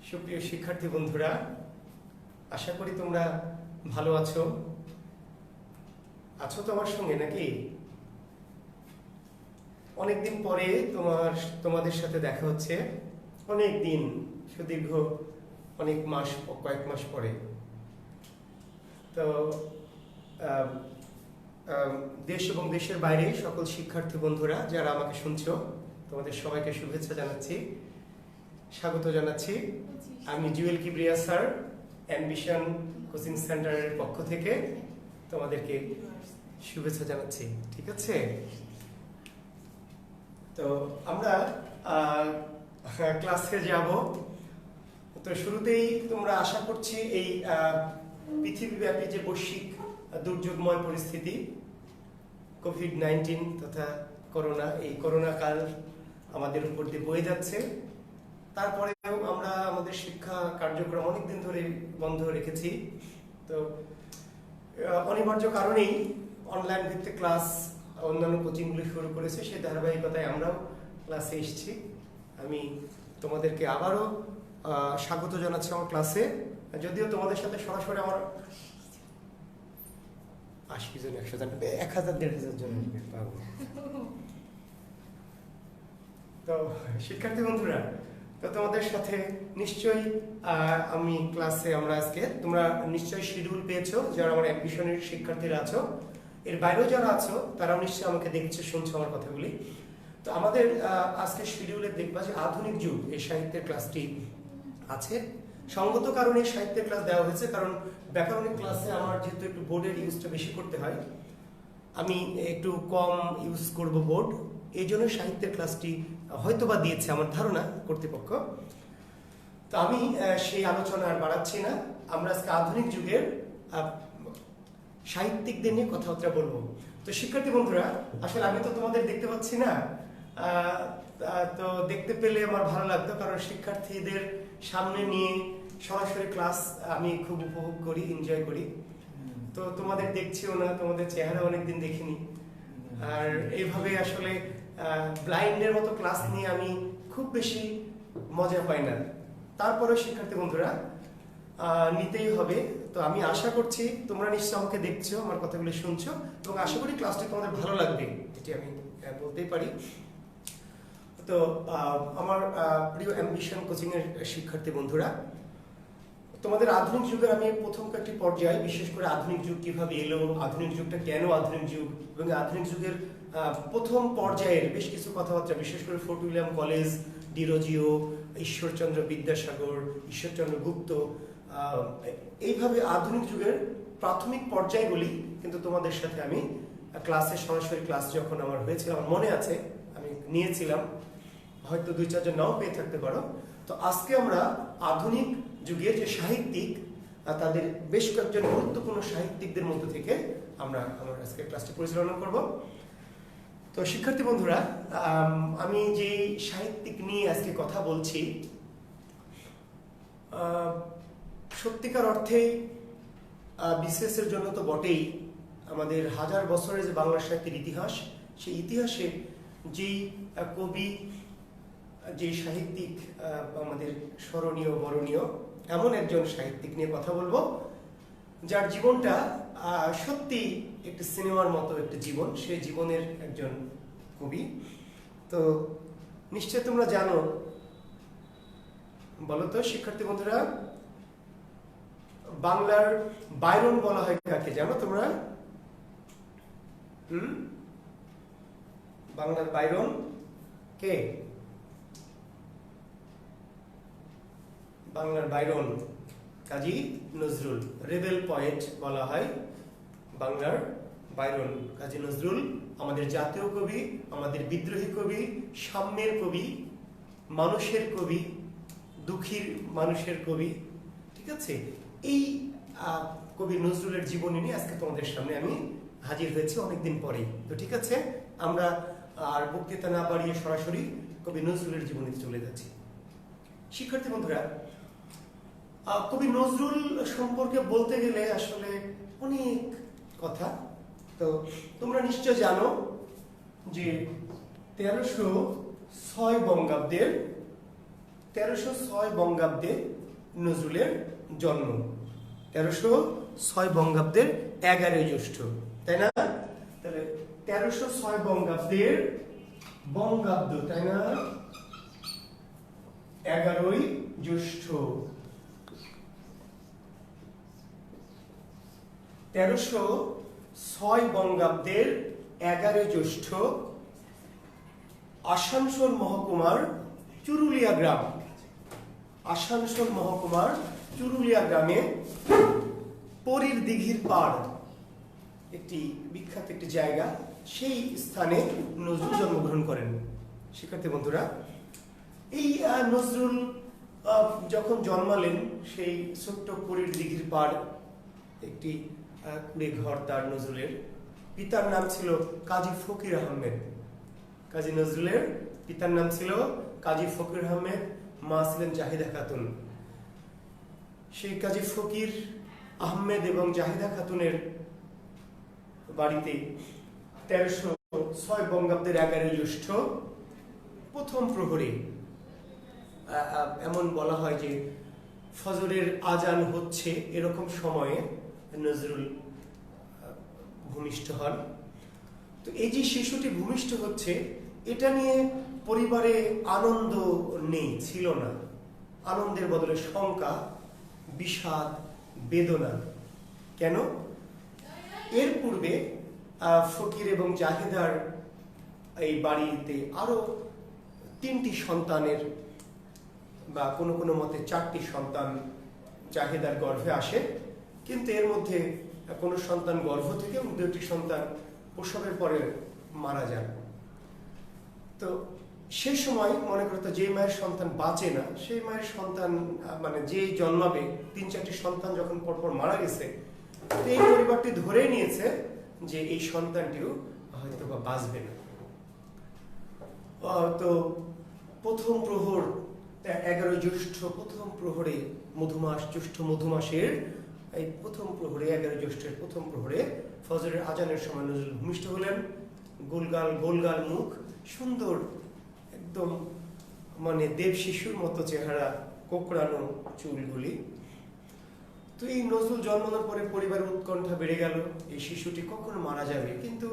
সুপ্রিয় শিক্ষার্থী বন্ধুরা, আশা করি তোমরা ভালো আছো। আছো তো আমার সঙ্গে নাকি? অনেকদিন পরে তোমাদের সাথে দেখা হচ্ছে, অনেক দিন, সুদীর্ঘ কয়েক মাস পরে। তো দেশ এবং দেশের বাইরে সকল শিক্ষার্থী বন্ধুরা যারা আমাকে শুনছো, তোমাদের সবাইকে শুভেচ্ছা জানাচ্ছি, স্বাগত জানাচ্ছি। আমি Jewel Kibria sir, ambition coaching সেন্টারের পক্ষ থেকে তোমাদেরকে শুভেচ্ছা জানাচ্ছি। ঠিক আছে? তো আমরা ক্লাসে যাব। তো শুরুতেই তোমরা আশা করছি এই পৃথিবীব্যাপী যে বৈশ্বিক দুর্যোগময় পরিস্থিতি কোভিড-19 তথা করোনা, এই করোনা কাল আমাদের উপর দিয়ে বয়ে যাচ্ছে। তারপরেও আমরা আমাদের শিক্ষা কার্যক্রম অনেকদিন ধরে বন্ধ রেখেছি। তো অনিবার্য কারণেই অনলাইন ভিত্তিক ক্লাস অন্যান্য কোচিংগুলি শুরু করেছে, সেই ধারাবাহিকতায় আমরাও ক্লাসে এসেছি। আমি তোমাদেরকে আবারও স্বাগত জানাচ্ছি আমার ক্লাসে। যদিও তোমাদের সাথে সরাসরি আমার 80 জন 100 জন 1000-1500 জন পাবো। তো শিক্ষার্থী বন্ধুরা, তো তোমাদের সাথে নিশ্চয়ই আমি ক্লাসে আমরা আজকে, তোমরা নিশ্চয়ই শিডিউল পেয়েছো যারা আমার অ্যাম্বিশনের শিক্ষার্থীরা আছো, এর বাইরেও যারা আছো তারাও নিশ্চয়ই আমাকে দেখছো, শুনছো আমার কথাগুলি। তো আমাদের আজকে শিডিউলে দেখবা যে আধুনিক যুগ এই সাহিত্যের ক্লাসটি আছে। সঙ্গত কারণে সাহিত্যের ক্লাস দেওয়া হয়েছে, কারণ ব্যাকরণিক ক্লাসে আমার যেহেতু একটু বোর্ডের ইউজটা বেশি করতে হয়, আমি একটু কম ইউজ করব বোর্ড, এই জন্য সাহিত্যের ক্লাসটি হয়তোবা দিয়েছে আমার ধারণা কর্তৃপক্ষ। তো আমি সেই আলোচনা আর বাড়াচ্ছি না। আমরা আজকে আধুনিক যুগের সাহিত্যিকদের নিয়ে কথাবার্তা বলবো। তো শিক্ষার্থী বন্ধুরা, আসলে আমি তো তোমাদের দেখতে পাচ্ছি না, তো দেখতে পেলে আমার ভালো লাগতো, কারণ শিক্ষার্থীদের সামনে নিয়ে সরাসরি ক্লাস আমি খুব উপভোগ করি, এনজয় করি। তো তোমাদের দেখছিও না, তোমাদের চেহারা অনেকদিন দেখিনি। আর এইভাবে আসলে ব্লাইন্ডের মতো ক্লাস নিয়ে আমি খুব বেশি মজা পাই না। তারপরে শিক্ষার্থী বন্ধুরা নিতেই হবে। তো আমি আশা করছি তোমরা নিশ্চয়ই আমাকে দেখছো, আমার কথাগুলো শুনছো, এবং আশা করি ক্লাসটি তোমাদের ভালো লাগবে, এটি আমি বলতেই পারি। তো আমার প্রিয় অ্যাম্বিশন কোচিং এর শিক্ষার্থী বন্ধুরা, তোমাদের আধুনিক যুগের আমি প্রথম কয়েকটি পর্যায়ে, বিশেষ করে আধুনিক যুগ কিভাবে এলো, আধুনিক যুগটা কেন আধুনিক যুগ, এবং আধুনিক যুগের প্রথম পর্যায়ের বেশ কিছু কথাবার্তা, বিশেষ করে Fort William College, Derozio, Ishwarchandra Vidyasagar, Ishwarchandra Gupta, এইভাবে আধুনিক যুগের প্রাথমিক পর্যায়গুলি কিন্তু তোমাদের সাথে আমি ক্লাসে, সরাসরি ক্লাস যখন আমার হয়েছিল, আমার মনে আছে আমি নিয়েছিলাম, হয়তো 2-4 জন নাও পেয়ে থাকতে পারো। তো আজকে আমরা আধুনিক যুগের যে সাহিত্যিক, তাদের বেশ কয়েকজন গুরুত্বপূর্ণ সাহিত্যিকদের মধ্য থেকে আমরা আমার আজকে ক্লাসটি পরিচালনা করব। তো শিক্ষার্থী বন্ধুরা, আমি যে সাহিত্যিক নিয়ে আজকে কথা বলছি, সত্যিকার অর্থে বিসিএস এর জন্য তো বটেই, আমাদের হাজার বছরের যে বাংলা সাহিত্যের ইতিহাস, সেই ইতিহাসে যেই কবি, যে সাহিত্যিক আমাদের স্মরণীয় বরণীয়, এমন একজন সাহিত্যিক নিয়ে কথা বলবো যার জীবনটা সত্যি একটি সিনেমার মতো একটি জীবন, সেই জীবনের একজন কবি। তো নিশ্চয় তোমরা জানো, বলো তো শিক্ষার্থী বন্ধুরা, বাংলার বাইরন বলা হয় কাকে, জানো তোমরা? বাংলার বাইরন কে? বাংলার Byron Kazi Nazrul, rebel poet বলা হয় বাংলার বাইরন কাজী নজরুল, আমাদের জাতীয় কবি, আমাদের বিদ্রোহী কবি, সাম্যের কবি, মানুষের কবি, দুঃখীর মানুষের কবি। ঠিক আছে? এই কবি নজরুলের জীবনী নিয়ে আজকে তোমাদের সামনে আমি হাজির হয়েছি অনেকদিন পরেই। তো ঠিক আছে, আমরা আর বক্তৃতা না বাড়িয়ে সরাসরি কবি নজরুলের জীবনীতে চলে যাচ্ছি। শিক্ষার্থী বন্ধুরা, কবি নজরুল সম্পর্কে বলতে গেলে আসলে অনেক কথা। তো তোমরা নিশ্চয় জানো যে 1306 বঙ্গাব্দের 1306 বঙ্গাব্দে নজরুলের জন্ম। 1306 বঙ্গাব্দের 11 জ্যৈষ্ঠ, তাই না? তাহলে 1306 বঙ্গাব্দের বঙ্গাব্দ, তাই না? 11 জ্যৈষ্ঠ। 1306 বঙ্গাব্দের 11 জ্যৈষ্ঠ আসানসোল মহকুমার চুরুলিয়া গ্রাম, আসানসোল মহকুমার চুরুলিয়া গ্রামে পরীর দিঘির পাড়, একটি বিখ্যাত একটি জায়গা, সেই স্থানে নজরুল জন্মগ্রহণ করেন। শিক্ষার্থী বন্ধুরা, এই নজরুল যখন জন্মালেন সেই ছোট্ট পরীর দিঘির পাড়, একটি কুড়ে ঘর তার নজরুলের। পিতার নাম ছিল কাজী ফকির আহমেদ। কাজী নজরুলের পিতার নাম ছিল কাজী ফকির আহমেদ, মা ছিলেন জাহিদা খাতুন। সেই কাজী ফকির আহমেদ এবং জাহিদা খাতুনের বাড়িতে 1306 বঙ্গাব্দের 11 জ্যৈষ্ঠ প্রথম প্রহরে, এমন বলা হয় যে ফজরের আজান হচ্ছে এরকম সময়ে নজরুল ভূমিষ্ঠ হন। তো এই যে শিশুটি ভূমিষ্ঠ হচ্ছে, এটা নিয়ে পরিবারে আনন্দ নেই, ছিল না। আনন্দের বদলে শঙ্কা, বিষাদ, বেদনা। কেন? এর পূর্বে ফকির এবং জাহিদার এই বাড়িতে আরো 3টি সন্তানের বা কোনো কোনো মতে 4টি সন্তান জাহিদার গর্ভে আসে, কিন্তু এর মধ্যে কোনো সন্তান গর্ভ থেকে এবং 2টি সন্তান প্রসবের পরে মারা যান। তো সেই সময় মনে করতো যে মায়ের সন্তান বাঁচে না, সেই মায়ের সন্তান মানে যে জন্মাবে, 3-4টি সন্তান যখন পরপর মারা গেছে, এই পরিবারটি ধরে নিয়েছে যে এই সন্তানটিও হয়তো বা বাঁচবে না। তো প্রথম প্রহর 11 জ্যৈষ্ঠ প্রথম প্রহরে, মধুমাস, জ্যৈষ্ঠ মধুমাসের এই প্রথম প্রহরে, 11 জ্যৈষ্ঠের প্রথম প্রহরে ফজরের আজানের সময় নজরুল ভূমিষ্ঠ হলেন। গোলগাল মুখ, সুন্দর একদম মানে দেব শিশুর মতো চেহারা, কোকড়ানো চুলগুলি। তো এই নজরুল জন্মানোর পরে পরিবারের উৎকণ্ঠা বেড়ে গেল, এই শিশুটি কখনো মারা যাবে, কিন্তু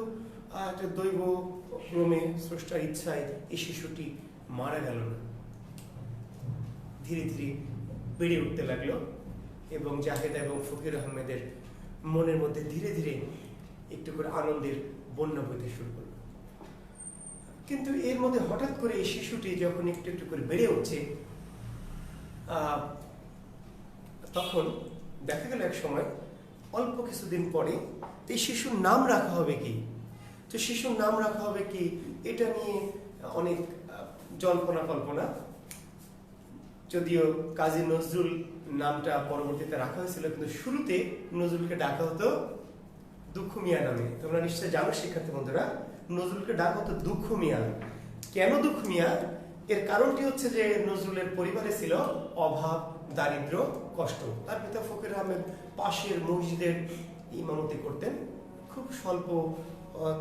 একটা দৈব ক্রমে, স্রষ্টার ইচ্ছায় এই শিশুটি মারা গেল না, ধীরে ধীরে বেড়ে উঠতে লাগলো এবং জাহেদা এবং ফকির আহমেদের মনের মধ্যে ধীরে ধীরে একটু করে আনন্দের বন্যা বইতে শুরু করলো। কিন্তু এর মধ্যে হঠাৎ করে এই শিশুটি যখন একটু একটু করে বেড়ে উঠছে, তখন দেখা গেল এক সময় অল্প কিছুদিন পরে এই শিশুর নাম রাখা হবে কি, তো শিশুর নাম রাখা হবে কি, এটা নিয়ে অনেক জল্পনা কল্পনা। যদিও কাজী নজরুল নামটা পরবর্তীতে রাখা হয়েছিল, কিন্তু শুরুতে নজরুলকে ডাকা হতো দুঃখ মিয়া নামে। তোমরা নিশ্চয় জানো শিক্ষার্থী বন্ধুরা, নজরুলকে ডাকা হতো দুঃখ মিয়া। কেন দুঃখ মিয়া? এর কারণটি হচ্ছে যে নজরুলের পরিবারে ছিল অভাব, দারিদ্র, কষ্ট। তার পিতা ফকির আহমেদ পাশের মসজিদের ইমামতি করতেন, খুব স্বল্প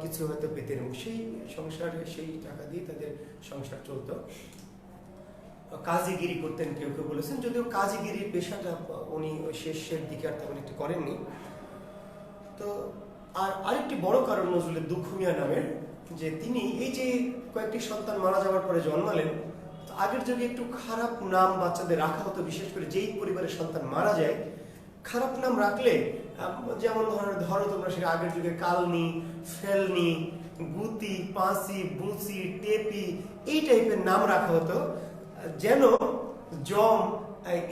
কিছু হয়তো পেতেন, সেই সংসারে সেই টাকা দিয়ে তাদের সংসার চলত। কাজীগিরি করতেন কেউ কেউ বলেছেন, যদিও কাজীগিরির পেশাটা উনি শেষের দিকে আর তেমন একটু করেননি। তো আর আরেকটি বড় কারণ নজরুলের দুঃখ মিয়া নামের, যে তিনি এই যে কয়েকটি সন্তান মারা যাওয়ার পরে জন্মালেন, আগের যুগে একটু খারাপ নাম বাচ্চাদের রাখা হতো, বিশেষ করে যেই পরিবারের সন্তান মারা যায় খারাপ নাম রাখলে, যেমন ধরো তোমরা সেটা আগের যুগে কালনি, ফেলনি, গুতি, পাঁচি, বুচি, টেপি, এই টাইপের নাম রাখা হতো, যেন জম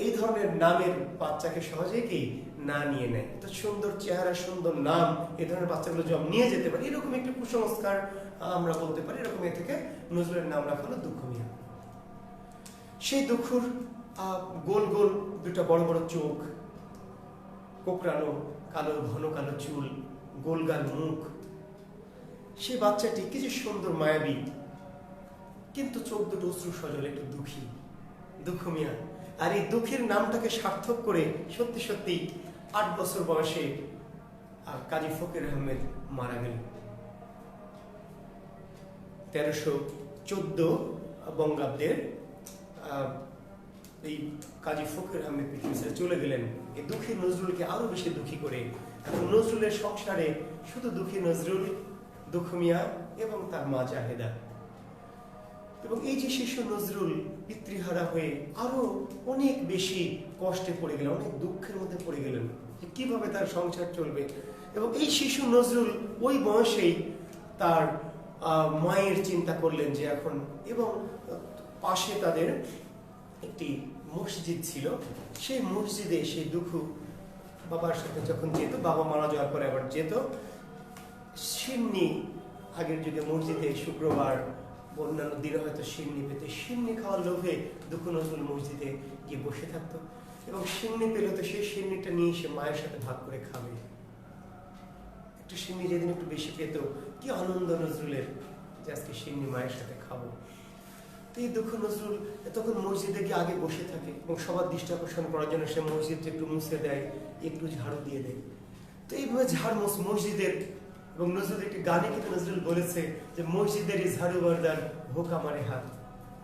এই ধরনের নামের বাচ্চাকে সহজে কি না নিয়ে নেয়। তো সুন্দর চেহারা, সুন্দর নাম, এই ধরনের বাচ্চাগুলো জম নিয়ে যেতে পারে, এরকম একটি কুসংস্কার আমরা বলতে পারি। এরকম এ থেকে নজরুলের নাম রাখা হলো দুঃখ মিয়া। সেই দুঃখুর গোল গোল দুটা বড় বড় চোখ, কোকড়ানো কালো ঘন কালো চুল, গোলগাল মুখ, সেই বাচ্চাটি কি যে সুন্দর মায়াবী, কিন্তু চোখ দুটো অশ্রু সজল, একটু দুঃখী, দুঃখ মিয়া। আর এই দুঃখের নামটাকে সার্থক করে সত্যি সত্যি 8 বছর বয়সে কাজী ফকির আহমেদ মারা গেল। 1314 বঙ্গাব্দের এই কাজী ফকির আহমেদ পৃথিবী ছেড়ে চলে গেলেন এই দুঃখী নজরুলকে আরো বেশি দুঃখী করে। এখন নজরুলের সংসারে শুধু দুঃখী নজরুল, দুঃখ মিয়া এবং তার মা জাহেদা। এবং এই যে শিশু নজরুল পিতৃহারা হয়ে আরো অনেক বেশি কষ্টে পড়ে গেলেন, অনেক দুঃখের মধ্যে পড়ে গেলেন যে কিভাবে তার সংসার চলবে। এবং এই শিশু নজরুল ওই বয়সেই তার মায়ের চিন্তা করলেন যে এখন, এবং পাশে তাদের একটি মসজিদ ছিল, সেই মসজিদে সেই দুঃখু বাবার সাথে যখন যেত, বাবা মারা যাওয়ার পরে আবার যেত, সিন্নি আগের যুগে মসজিদে শুক্রবার অন্যান্য দিনে হয়তো সিন্নি পেতে, সিন্নি খাওয়ার লোভে দুঃখ নজরুল মসজিদে গিয়ে বসে থাকতো। এবং সিন্নি পেলে তো সেই সিন্নিটা নিয়ে সে মায়ের সাথে ভাগ করে খাবে। একটু সিন্নি যেদিন একটু বেশি পেত, কি আনন্দ নজরুলের যে আজকে সিন্নি মায়ের সাথে খাবো। তো এই দুঃখ নজরুল তখন মসজিদে গিয়ে আগে বসে থাকে এবং সবার দৃষ্টি আকর্ষণ করার জন্য সে মসজিদটা একটু মুছে দেয়, একটু ঝাড়ু দিয়ে দেয়। তো এইভাবে ঝাড় মসজিদের, এবং নজরুল একটি গানে কিন্তু নজরুল বলেছে যে মসজিদের এই ঝাড়ু বরদান হোক আমারে হাত,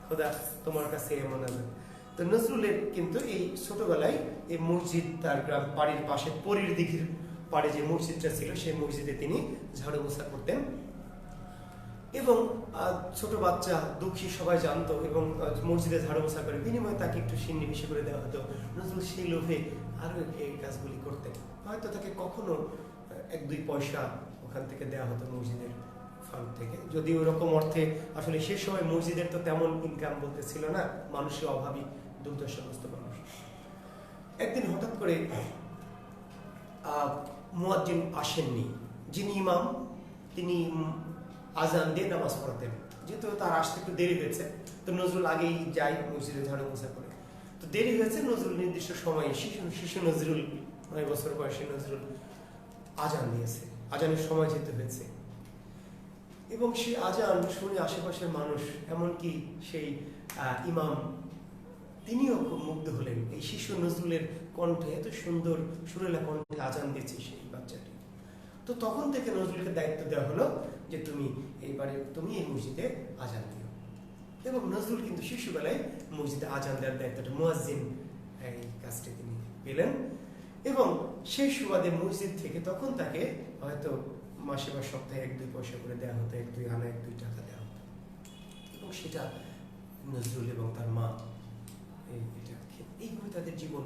খোদা তোমার কাছে এমন আছে। তো নজরুলের কিন্তু এই ছোটবেলায় এই মসজিদ, তার গ্রাম বাড়ির পাশে পরীর দিঘির পাড়ে যে মসজিদটা ছিল সেই মসজিদে তিনি ঝাড়ু মোছা করতেন। এবং ছোট বাচ্চা দুঃখী সবাই জানতো এবং মসজিদে ঝাড়ু মোছা করে বিনিময়ে তাকে একটু সিন্নি বেশি করে দেওয়া হতো। নজরুল সেই লোভে আরো এই কাজগুলি করতেন। হয়তো তাকে কখনো 1-2 পয়সা ওখান থেকে দেওয়া হতো মসজিদের ফান্ড থেকে, যদি ওরকম অর্থে আসলে সে সময় মসজিদের তো তেমন ইনকাম বলতে ছিল না, মানুষের অভাবী দুর্দশাগ্রস্ত মানুষ। একদিন হঠাৎ করে মুয়াজ্জিন আসেননি, যিনি ইমাম তিনি আজান দিয়ে নামাজ পড়তেন। যেহেতু তার আসতে একটু দেরি হয়েছে, তো নজরুল আগেই যায় মসজিদে ঝাড়ু মোছা করে। তো দেরি হয়েছে, নজরুল নির্দিষ্ট সময়ে, শিশু নজরুল 9 বছর বয়সী নজরুল আজান দিয়েছে, আজানের সময় যেতে হয়েছে। এবং সেই আজান শুনে আশেপাশের মানুষ, এমনকি সেই ইমাম, তিনিও খুব মুগ্ধ হলেন। এই শিশু নজরুলের কণ্ঠে, এত সুন্দর সুরেলা কণ্ঠে আজান দিয়েছে সেই বাচ্চাটি। তো তখন থেকে নজরুলকে দায়িত্ব দেওয়া হলো যে তুমি এই মসজিদে আজান দিও। এবং নজরুল কিন্তু শিশুবেলায় মসজিদে আজান দেওয়ার দায়িত্বটা, মুয়াজ্জিন এই কাজটি তিনি পেলেন। এবং সেই সুবাদে মসজিদ থেকে তখন তাকে হয়তো মাসে বা সপ্তাহে 1-2 পয়সা করে দেওয়া হতো, 1-2 আনা 1-2 টাকা দেওয়া হতো। এবং সেটা নজরুল এবং তার মা এইভাবে তাদের জীবন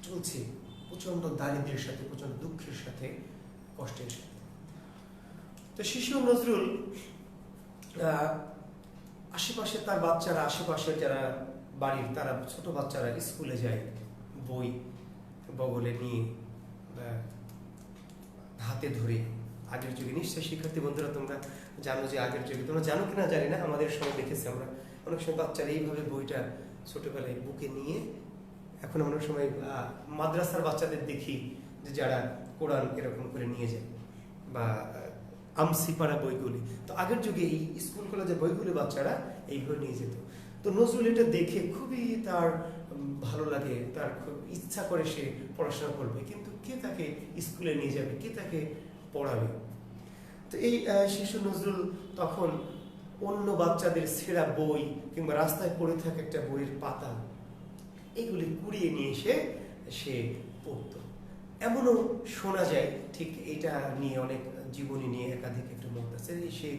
চলছে, প্রচন্ড দারিদ্র্যের সাথে, প্রচন্ড দুঃখের সাথে, কষ্টের সাথে। তো শিশু নজরুল আশেপাশে তার বাচ্চারা, আশেপাশের যারা বাড়ির তারা ছোট বাচ্চারা স্কুলে যায়, বই বগলে নিয়ে হাতে ধরে। আগের যুগে নিশ্চয়ই শিক্ষার্থী বন্ধুরা তোমরা জানো যে আগের যুগে, তোমরা জানো কিনা জানি না, আমাদের সময় দেখেছি আমরা অনেক সময় বাচ্চারা এইভাবে বইটা ছোটবেলায় বুকে নিয়ে, এখন অনেক সময় মাদ্রাসার বাচ্চাদের দেখি যে যারা কোরআন এরকম করে নিয়ে যায়, বা আমসিপাড়া বইগুলি। তো আগের যুগে এই স্কুল কলেজের বইগুলি বাচ্চারা এইভাবে নিয়ে যেত। তো নজরুল এটা দেখে খুবই তার ভালো লাগে, তার খুব ইচ্ছা করে সে পড়াশোনা করবে, কিন্তু কে তাকে স্কুলে নিয়ে যাবে, কে তাকে পড়াবে। তো এই শিশু নজরুল তখন অন্য বাচ্চাদের ছেঁড়া বই কিংবা রাস্তায় পড়ে থাকা একটা বইয়ের পাতা, এগুলি কুড়িয়ে নিয়ে এসে সে পড়ত। এমনও শোনা যায়, ঠিক এটা নিয়ে অনেক জীবনী নিয়ে একাধিক একটা মত আছে, সে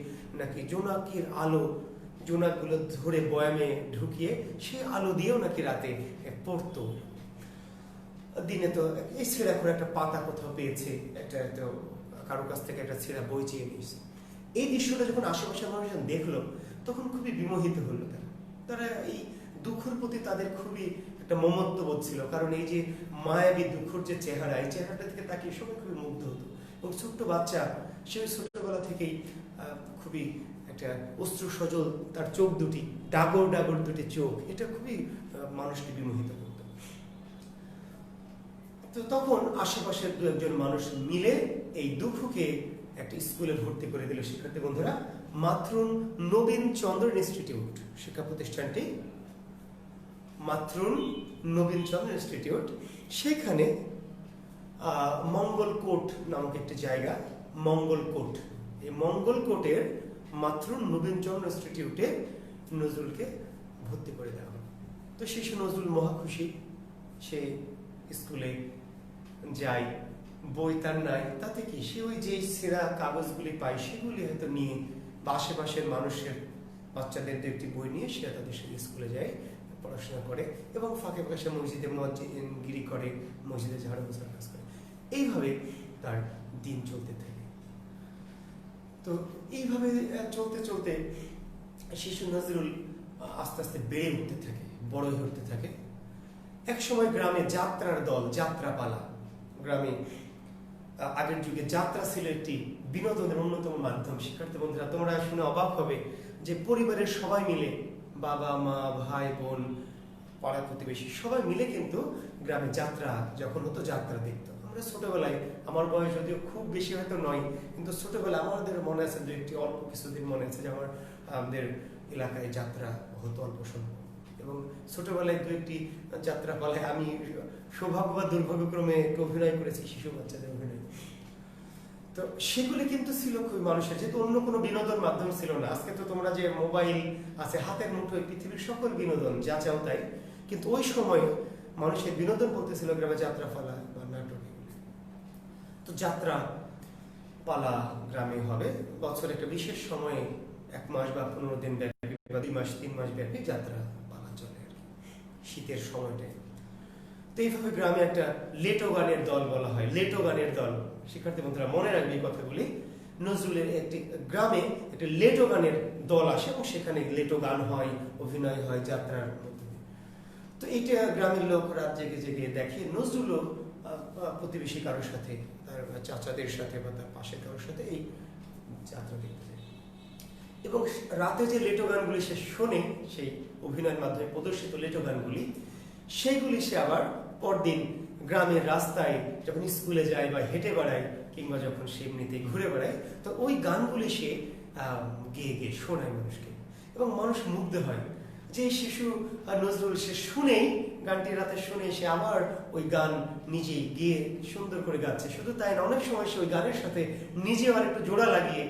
নাকি জোনাকির আলো, জোনাকগুলো ধরে বয়ামে ঢুকিয়ে সে আলো দিয়েও নাকি রাতে পড়তো। দিনে তো এই ছেঁড়া করে একটা পাতা কোথাও পেয়েছে, একটা কারো কাছ থেকে একটা ছেঁড়া বই চেয়ে নিয়েছে। এই দৃশ্যটা যখন আশেপাশের মানুষজন দেখলো, তখন খুবই বিমোহিত হলো তারা। এই দুঃখের প্রতি তাদের খুবই একটা মমত্ববোধ ছিল, কারণ এই যে মায়াবী দুঃখের যে চেহারা, এই চেহারাটা থেকে তাকিয়ে সবাই খুবই মুগ্ধ হতো। এবং ছোট্ট বাচ্চা, সে ছোটবেলা থেকেই খুবই একটা অশ্রু সজল, তার চোখ দুটি ডাগর ডাগর দুটি চোখ, এটা খুবই মানুষকে বিমোহিত করত। তো তখন আশেপাশের 2-1 মানুষ মিলে এই দুঃখকে একটা স্কুলে ভর্তি করে দিল। শিক্ষার্থী বন্ধুরা, মাতরুন নবীন চন্দ্র ইনস্টিটিউট শিক্ষা প্রতিষ্ঠানটি, মাতরুন নবীন চন্দ্র ইনস্টিটিউট, সেখানে মঙ্গলকোট নামক একটি জায়গা, মঙ্গলকোট, এই মঙ্গলকোটের মাতরুন নবীন চন্দ্র ইনস্টিটিউটে নজরুলকে ভর্তি করে দেওয়া হয়। তো শিশু নজরুল মহা খুশি, সে স্কুলে যায়, বই তার নাই, তাতে কি, সে ওই যে ছেঁড়া কাগজগুলি পায় সেগুলি হয়তো নিয়ে বা আশেপাশের মানুষের বাচ্চাদের দু একটি বই নিয়ে সে তাদের সাথে স্কুলে যায়, পড়াশোনা করে এবং ফাঁকে ফাঁকে সে মসজিদে গিরি করে, মসজিদে ঝাড়ু পোছার কাজ করে। এইভাবে তার দিন চলতে থাকে। তো এইভাবে চলতে চলতে শিশু নজরুল আস্তে আস্তে বেড়ে উঠতে থাকে, বড় হয়ে উঠতে থাকে। এক সময় গ্রামে যাত্রার দল, যাত্রাপালা, গ্রামে আগের যুগে যাত্রা ছিল একটি বিনোদনের অন্যতম মাধ্যম। শিক্ষার্থী বন্ধুরা, তোমরা শুনে অবাক হবে যে পরিবারের সবাই মিলে, বাবা মা ভাই বোন পাড়া প্রতিবেশী সবাই মিলে কিন্তু গ্রামে যাত্রা যখন হতো যাত্রা দেখতো। আমরা ছোটবেলায়, আমার বয়স যদিও খুব বেশি হয়তো নয়, কিন্তু ছোটবেলায় আমাদের মনে আছে দু একটি অল্প কিছুদিন মনে আছে যে আমাদের এলাকায় যাত্রা হতো অল্প সময়। এবং ছোটবেলায় দু একটি যাত্রা পালায় আমি সৌভাগ্য বা দুর্ভাগ্যক্রমে একটু অভিনয় করেছি, শিশু বাচ্চাদের অভিনয়। তো সেগুলি কিন্তু ছিল খুবই মানুষের, যেহেতু অন্য কোনো বিনোদন মাধ্যম ছিল না। আজকে তো তোমরা যে মোবাইল আছে হাতের মুঠোয়, পৃথিবীর সকল বিনোদন যা চাও তাই, কিন্তু ওই সময় মানুষের বিনোদন বলতেছিল গ্রামে যাত্রা পালা বা নাটক। তো যাত্রা পালা গ্রামে হবে বছর একটা বিশেষ সময়ে, 1 মাস বা 15 দিন ব্যাপী বা 2 মাস 3 মাস ব্যাপী যাত্রা পালা চলে আর কি, শীতের সময়টায়। তো এইভাবে গ্রামে একটা লেটো গানের দল বলা হয়, লেটো গানের দল। শিক্ষার্থী বন্ধুরা মনে রাখবে এই কথাগুলি। নজরুলের একটি গ্রামে একটা লেটো গানের দল আসে এবং সেখানে লেটো গান হয়, অভিনয় হয় যাত্রার মধ্যে। তো এইটা গ্রামের লোক রাত জেগে জেগে দেখে। নজরুলও প্রতিবেশী কারোর সাথে, তার চাচাদের সাথে বা তার পাশের কারোর সাথে এই যাত্রা দেখতে যায়। এবং রাতে যে লেটো গানগুলি সে শোনে, সেই অভিনয়ের মাধ্যমে প্রদর্শিত লেটো গানগুলি, সেইগুলি সে আবার পরদিন গ্রামের রাস্তায় যখন স্কুলে যায় বা হেঁটে বেড়ায়, কিংবা যখন সে এমনিতে ঘুরে বেড়ায়, তো ওই গানগুলি সে গেয়ে গেয়ে শোনায় মানুষকে। এবং মানুষ মুগ্ধ হয় যে শিশু নজরুল সে শুনেই, গানটি রাতে শুনে সে আবার ওই গান নিজেই গেয়ে সুন্দর করে গাচ্ছে। শুধু তাই না, অনেক সময় সে ওই গানের সাথে নিজেও আর একটু জোড়া লাগিয়ে,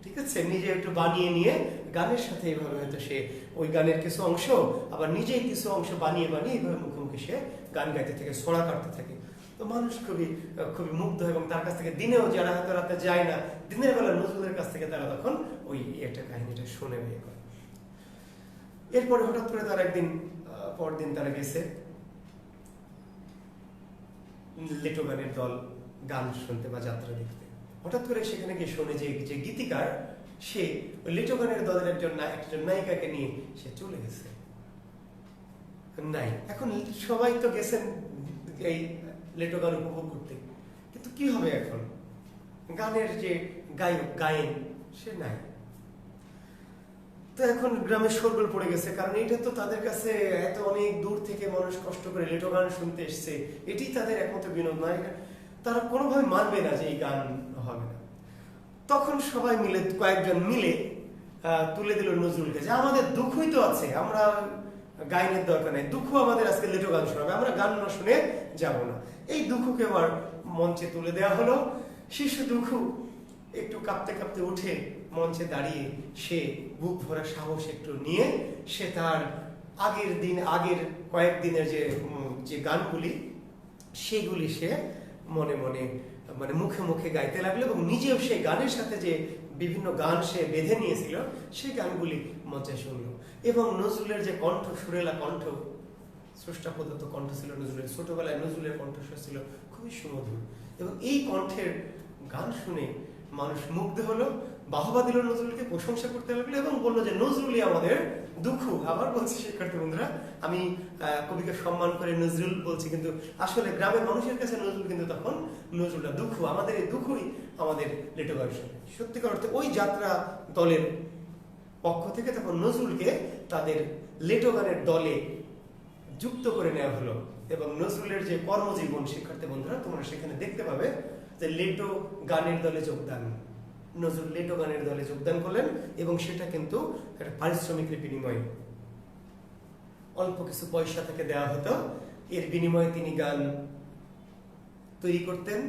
ঠিক আছে, নিজে একটু বানিয়ে নিয়ে গানের সাথে এইভাবে হয়তো সে ওই গানের কিছু অংশ আবার নিজেই কিছু অংশ বানিয়ে বানিয়ে এইভাবে মুখে মুখে সে গান গাইতে থাকে, ছড়া কাটতে থাকে। তো মানুষ খুবই খুবই মুগ্ধ হয় এবং তার কাছ থেকে দিনেও, যারা হয়তো রাতে যায় না, দিনের বেলা নজরুলের কাছ থেকে তারা তখন ওই একটা কাহিনীটা শুনে বিয়ে করে। এরপরে হঠাৎ করে তারা একদিন পরদিন তারা গেছে লেটো গানের দল গান শুনতে বা যাত্রা দেখতে। হঠাৎ করে সেখানে গিয়ে শোনে যে গীতিকার সে ওই লেটো গানের দলের একজন নায়িকাকে নিয়ে সে চলে গেছে। নাই, এখন সবাই তো গেছেন এই লেটো গান উপভোগ করতে, কিন্তু কি হবে এখন? গানের যে গায়ক গায়েন সে নাই। তো এখন গ্রামে শোরগোল পড়ে গেছে, কারণ এটা তো তাদের কাছে এত অনেক দূর থেকে মানুষ কষ্ট করে লেটো গান শুনতে এসছে, এটি তাদের একমাত্র বিনোদন নয়, তারা কোনোভাবে মানবে না যে এই গান হবে না। তখন সবাই মিলে, কয়েকজন মিলে তুলে দিল নজরুলকে যে আমাদের দুঃখই তো আছে, আমরা গায়নের দরকার নেই, দুঃখ আমাদের আজকে লেটো গান শোনাবে, আমরা গান না শুনে যাব না। এই দুঃখকে আবার মঞ্চে তুলে দেওয়া হলো। শিশু দুঃখ একটু কাঁপতে কাঁপতে উঠে মঞ্চে দাঁড়িয়ে সে বুক ভরা সাহস একটু নিয়ে সে তার আগের কয়েকদিনের যে গানগুলি সেগুলি সে মনে মনে মানে মুখে মুখে গাইতে লাগলো এবং নিজেও সেই গানের সাথে যে বিভিন্ন গান সে বেঁধে নিয়েছিল সেই গানগুলি মঞ্চে শুনলো। এবং নজরুলের যে কণ্ঠ, সুরেলা কণ্ঠ, স্রষ্টা প্রদত্ত কণ্ঠ ছিল নজরুলের, ছোটবেলায় নজরুলের কণ্ঠস্বর ছিল খুবই সুমধুর, এবং এই কণ্ঠের গান শুনে মানুষ মুগ্ধ হলো, বাহবা দিল নজরুলকে, প্রশংসা করতে লাগলো এবং বললো যে নজরুলই আমাদের দুঃখ। আবার বলছি শিক্ষার্থী বন্ধুরা, আমি কবিকে সম্মান করে নজরুল বলছি, কিন্তু আসলে গ্রামের মানুষের কাছে নজরুল কিন্তু তখন নজরুলটা দুঃখ, আমাদের এই দুঃখই আমাদের লেটো গান শুনে। সত্যিকার অর্থে ওই যাত্রা দলের পক্ষ থেকে তখন নজরুলকে তাদের লেটো গানের দলে যুক্ত করে নেওয়া হলো। এবং নজরুলের যে কর্মজীবন শিক্ষার্থী বন্ধুরা তোমরা সেখানে দেখতে পাবে যে লেটো গানের দলে যোগদান, নজরুল লেটো গানের দলে যোগদান করলেন এবং সেটা কিন্তু একটা পারিশ্রমিকের বিনিময়ে, অল্প কিছু পয়সা থেকে দেওয়া হতো, এর বিনিময়ে তিনি গান তৈরি করতেন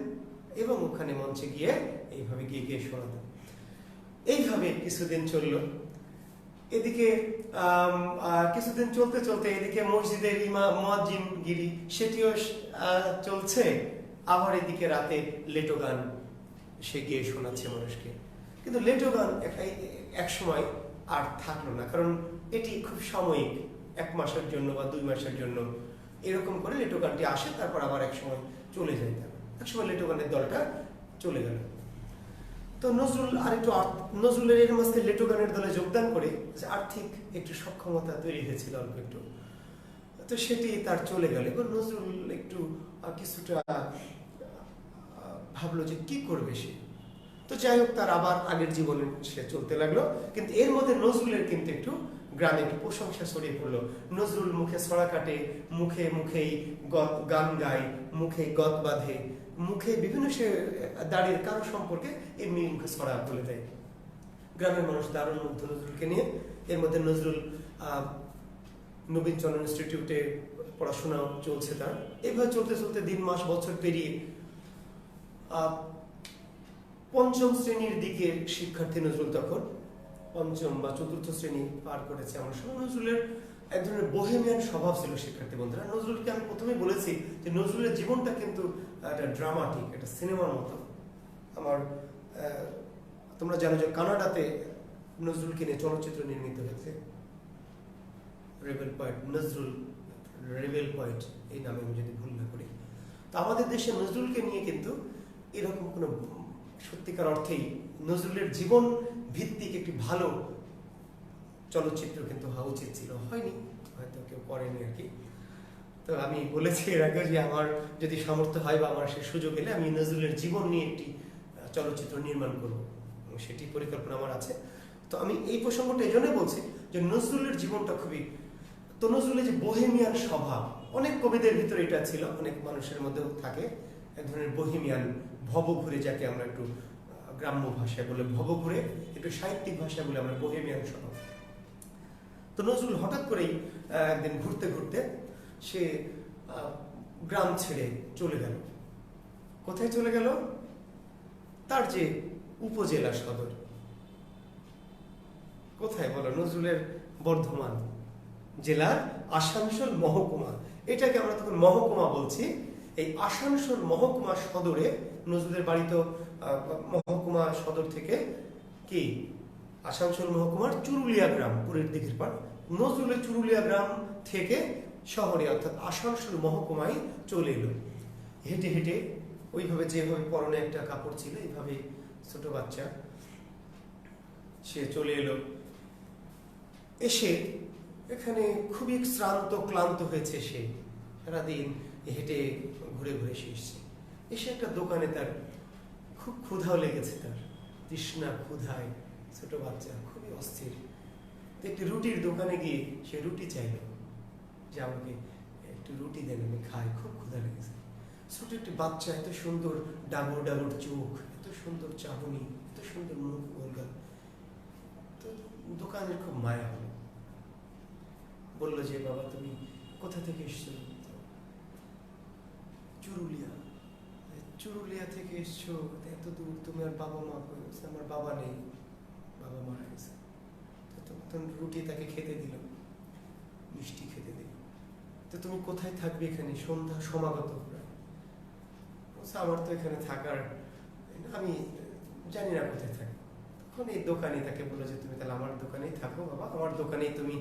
এবং ওখানে মঞ্চে গিয়ে এইভাবে গিয়ে গিয়ে শোনাতেন। এইভাবে কিছুদিন চলল। এদিকে কিছুদিন চলতে চলতে এদিকে মসজিদের মুয়াজ্জিনগিরি সেটিও চলছে, আবার এদিকে রাতে লেটো গান সে গিয়ে শোনাচ্ছে মানুষকে। কিন্তু লেটো গান এক সময় আর থাকলো না, কারণ এটি খুব সাময়িক, 1 মাসের জন্য বা 2 মাসের জন্য এরকম করে লেটো গানটি আসে, তারপর আবার এক সময় চলে যায়। এক সময় লেটো গানের দলটা চলে গেল। তো নজরুলের এর মাঝে লেটো গানের দলে যোগদান করে আর্থিক একটু সক্ষমতা তৈরি হয়েছিল অল্প একটু, তো সেটি তার চলে গেল। এবার নজরুল একটু কিছুটা ভাবলো যে কি করবে সে। তো যাই হোক, তার আবার আগের জীবনে সে চলতে লাগলো। কিন্তু এর মধ্যে নজরুলের কিন্তু একটু গ্রামে একটু প্রশংসা ছড়িয়ে পড়লো। নজরুল মুখে ছড়া কাটে, মুখেই গান গায়, মুখে গত বাঁধে, মুখে বিভিন্ন সে দাঁড়িয়ে কারো সম্পর্কে এমনি মুখে ছড়া বলে দেয়। গ্রামের মানুষ দারুণ মুগ্ধ নজরুলকে নিয়ে। এর মধ্যে নজরুল নবীনচন্দ্র ইনস্টিটিউটে পড়াশোনা চলছে তার। এইভাবে চলতে চলতে দিন মাস বছর পেরিয়ে 5ম শ্রেণীর দিকে শিক্ষার্থী নজরুল, তখন 5ম বা 4র্থ শ্রেণী পার করেছে আমার সময়। নজরুলের এক ধরনের বোহেমিয়ান স্বভাব ছিল শিক্ষার্থী বন্ধুরা। নজরুলকে আমি প্রথমেই বলেছি যে নজরুলের জীবনটা কিন্তু একটা ড্রামাটিক, একটা সিনেমার মতো। তোমরা জানো যে কানাডাতে নজরুলকে নিয়ে চলচ্চিত্র নির্মিত হয়েছে, rebel point, Nazrul rebel point এই নামে আমি যদি ভুল না করি। তো আমাদের দেশে নজরুলকে নিয়ে কিন্তু এরকম কোনো সত্যিকার অর্থেই নজরুলের জীবন ভিত্তিক একটি ভালো চলচ্চিত্র কিন্তু হওয়া উচিত ছিল, হয়নি, হয়তো কেউ করেনি আর কি। তো আমি বলেছি এর আগে যে আমার যদি সামর্থ্য হয় বা আমার সে সুযোগ এলে আমি নজরুলের জীবন নিয়ে একটি চলচ্চিত্র নির্মাণ করব, সেটি পরিকল্পনা আমার আছে। তো আমি এই প্রসঙ্গটা এই জন্য বলছি যে নজরুলের জীবনটা খুবই, তো নজরুলের যে বোহেমিয়ান স্বভাব, অনেক কবিদের ভিতরে এটা ছিল, অনেক মানুষের মধ্যেও থাকে এক ধরনের বোহেমিয়ান, ভবঘুরে, যাকে আমরা একটু গ্রাম্য ভাষায় বলে ভবঘুরে, একটু সাহিত্যিক ভাষায় বলে আমরা বোহেমিয়ান স্বভাব। তো নজরুল হঠাৎ করেই একদিন ঘুরতে ঘুরতে সে গ্রাম ছেড়ে চলে গেল। কোথায় চলে গেল? তার যে উপজেলা সদর, কোথায় বলো? নজরুলের বর্ধমান জেলার আসানসোল মহকুমা, এটাকে আমরা তখন মহকুমা বলছি। এই আসানসোল মহকুমা সদরে নজরুলের বাড়ি। তো মহকুমা সদর থেকে কি আসানসোল মহকুমার চুরুলিয়া গ্রাম, পুরীর দিঘির পাড়, নজরুলের চুরুলিয়া গ্রাম থেকে শহরে অর্থাৎ আসানসোল মহকুমায় চলে এলো হেঁটে হেঁটে। ওইভাবে যেভাবে পরনে একটা কাপড় ছিল, এইভাবে ছোট বাচ্চা সে চলে এলো। এসে এখানে খুবই শ্রান্ত ক্লান্ত হয়েছে সে, সারাদিন হেঁটে ঘুরে ঘুরে সে এসছে। এসে একটা দোকানে তার খুব ক্ষুধাও লেগেছে, তার তৃষ্ণা ক্ষুধায় ছোট বাচ্চা খুবই অস্থির। একটি রুটির দোকানে গিয়ে সে রুটি চাইল, যে আমাকে একটু রুটি দেন, আমি খাই, খুব ক্ষুধা লেগেছে। ছোট একটি বাচ্চা, এত সুন্দর ডাগর ডাগর চোখ, এত সুন্দর চাহনি, এত সুন্দর মুখ গোলগাল। তো দোকানের খুব মায়া হলো, বললো যে বাবা তুমি কোথা থেকে এসছো? চুরুলিয়া থেকে এসছো, এত দূর, তুমি আর বাবা মা? আমার বাবা নেই, বাবা মারা গেছে। তখন রুটি তাকে খেতে দিল, মিষ্টি খেতে দিল। তো তুমি কোথায় থাকবে এখানে? সন্ধ্যা সমাগত প্রায়। আমার তো এখানে থাকার, আমি জানি না কোথায় থাকি। তখন এই দোকানে তাকে বললো যে তুমি তাহলে আমার দোকানেই থাকো বাবা, আমার দোকানেই তুমি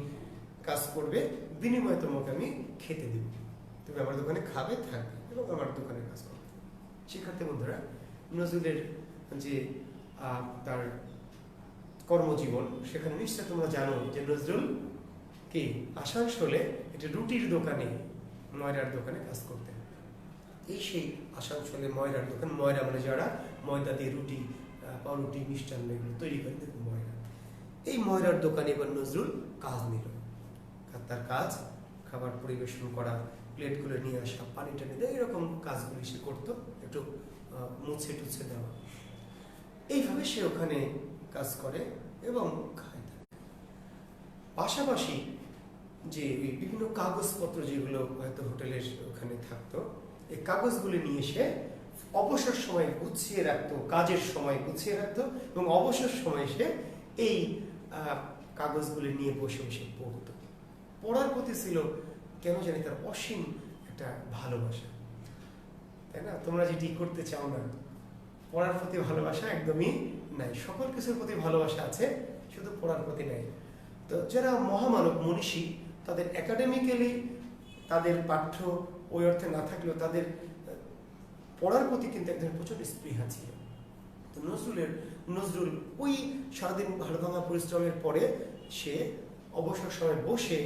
কাজ করবে, বিনিময়ে তোমাকে আমি খেতে দেব, তুমি আমার দোকানে খাবে, থাকবে এবং আমার দোকানে কাজ করবে। শিক্ষার্থী বন্ধুরা, নজরুলের যে তার কর্মজীবন, সেখানে নিশ্চয় তোমরা জানো যে নজরুল কি আসানসোলে একটি রুটির দোকানে, ময়রার দোকানে কাজ করতেন। এই সেই আসানসোলে ময়রার দোকান, ময়রা মানে যারা ময়দা দিয়ে রুটি, পাউরুটি, মিষ্টান্ন এগুলো তৈরি করে, দেখুন ময়রা। এই ময়রার দোকানে এবার নজরুল কাজ নিল। তার কাজ খাবার পরিবেশন করা, প্লেটগুলো নিয়ে আসা, পানি টানি দেওয়া, এরকম কাজগুলি সে করতো, একটু মুছে টুছে দেওয়া। এইভাবে সে ওখানে কাজ করে এবং খায়। পাশাপাশি যে বিভিন্ন কাগজপত্র যেগুলো হয়তো হোটেলের ওখানে থাকতো, এই কাগজগুলি নিয়ে সে অবসর সময় গুছিয়ে রাখতো, কাজের সময় গুছিয়ে রাখতো এবং অবসর সময় সে এই কাগজগুলি নিয়ে বসে বসে পড়তো। পড়ার প্রতি ছিল কেন জানি তার অসীম একটা ভালোবাসা, তাই না? তোমরা যেটি করতে চাও না, পড়ার প্রতি ভালোবাসা একদমই নাই। সকল কিছুর প্রতি ভালোবাসা আছে, শুধু পড়ার প্রতি নাই। তো যারা মহামানব মনীষী, তাদের একাডেমিক্যালি তাদের পাঠ্য ওই অর্থে না থাকলেও তাদের পড়ার প্রতি কিন্তু একজন প্রচুর স্পৃহা ছিল। তো নজরুল ওই সারাদিন হাড়ভাঙা পরিশ্রমের পরে সে অবসর সময় বসে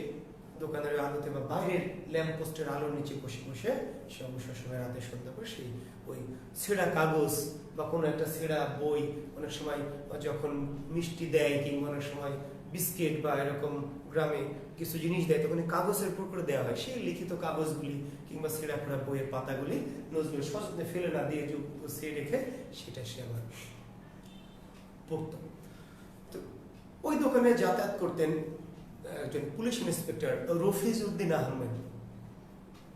দোকানের আলোতে বা বাইরের ল্যাম্প পোস্টের আলোর নিচে বসে বসে সে অবসর সময় রাতে সন্ধ্যা করে সেই ওই ছেঁড়া কাগজ বা কোনো একটা ছেঁড়া বই, অনেক সময় যখন মিষ্টি দেয় কিংবা অনেক সময় বিস্কিট বা এরকম গ্রামে কিছু জিনিস দেয়, তখন কাগজের উপর করে দেওয়া হয়। সেই লিখিত কাগজগুলি কিংবা ছেঁড়া ফোড়া বইয়ের পাতাগুলি নজরুল সযত্নে ফেলে না দিয়ে গুছিয়ে রেখে সেটা সে আবার পড়ত। তো ওই দোকানে যাতায়াত করতেন একজন police inspector Rafizuddin Ahmed.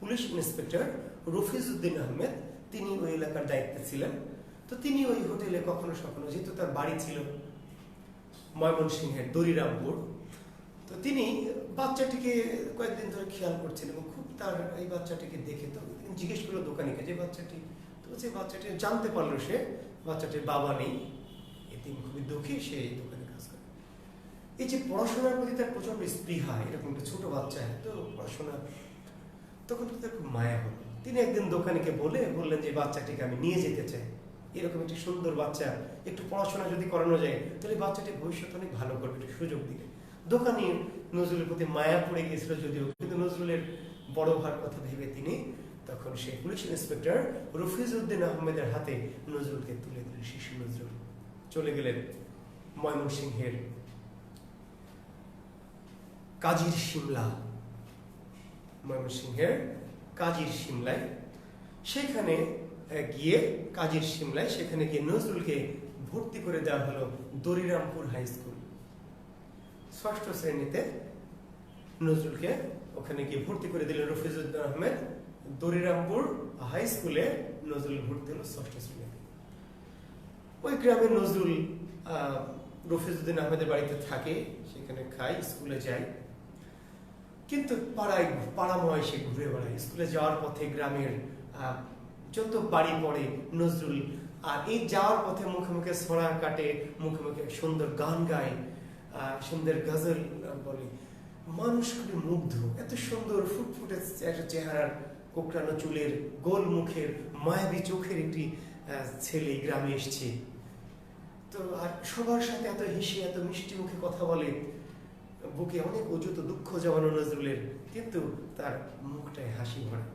Police inspector Rafizuddin Ahmed তিনি ওই এলাকার দায়িত্বে ছিলেন। তো তিনি ওই হোটেলে কখনো সখনো, যেহেতু তার বাড়ি ছিল ময়মনসিংহের দরিরামপুর, তো তিনি বাচ্চাটিকে কয়েকদিন ধরে খেয়াল করছেন এবং খুব তার এই বাচ্চাটিকে দেখে তো জিজ্ঞেস করলো দোকানিকে যে বাচ্চাটি, তো যে বাচ্চাটি জানতে পারলো সে বাচ্চাটির বাবা নেই, এতিম, খুবই দুঃখী, সে এই দোকানে কাজ করে। এই যে পড়াশোনার প্রতি তার প্রচন্ড স্পৃহা, এরকম একটা ছোট বাচ্চা তো পড়াশোনা, তখন তার খুব মায়া হলো। তিনি একদিন দোকানিকে বললেন যে বাচ্চাটিকে আমি নিয়ে যেতে চাই, এরকম একটি সুন্দর বাচ্চা, একটু পড়াশোনা যদি করানো যায় তাহলে বাচ্চাটি ভবিষ্যৎ অনেক ভালো করবে, একটু সুযোগ দিলে। দোকানি নজরুলের প্রতি মায়া পড়ে গিয়েছিল যদিও, কিন্তু নজরুলের বড় ভার কথা ভেবে তিনি তখন সেই পুলিশ ইন্সপেক্টর রফিজউদ্দিন আহমেদের হাতে নজরুলকে তুলে দিলেন। শিশু নজরুল চলে গেলেন ময়মনসিংহের কাজীর শিমলা, ময়মনসিংহের কাজীর শিমলায়। সেখানে গিয়ে কাজীর শিমলায় সেখানে গিয়ে নজরুলকে ভর্তি করে দেওয়া হলো দরিরামপুর হাই স্কুল। ষষ্ঠ শ্রেণীতে নজরুলকে ওখানে গিয়ে ভর্তি করে দিলেন রফিজউদ্দিন আহমেদ। দরিরামপুর হাই স্কুলে নজরুল ভর্তি হলো ষষ্ঠ শ্রেণীতে। ওই গ্রামে নজরুল রফিজউদ্দিন আহমেদের বাড়িতে থাকে, সেখানে খায়, স্কুলে যায়। কিন্তু পাড়াময় সে ঘুরে বেড়ায়। স্কুলে যাওয়ার পথে গ্রামের যত বাড়ি পড়ে নজরুল, আর এই যাওয়ার পথে মুখে মুখে ছড়া কাটে, মুখে মুখে সুন্দর গান গায়, সুন্দর গজল বলে। মানুষ খুবই মুগ্ধ, এত সুন্দর ফুটফুটে একটা চেহারার, কোকড়ানো চুলের, গোল মুখের, মায়াবী চোখের একটি ছেলে গ্রামে এসছে। তো আর সবার সাথে এত হেসে এত মিষ্টি মুখে কথা বলে, বুকে অনেক অযুত দুঃখ জমানো নজরুলের, কিন্তু তার মুখটায় হাসি ভরা।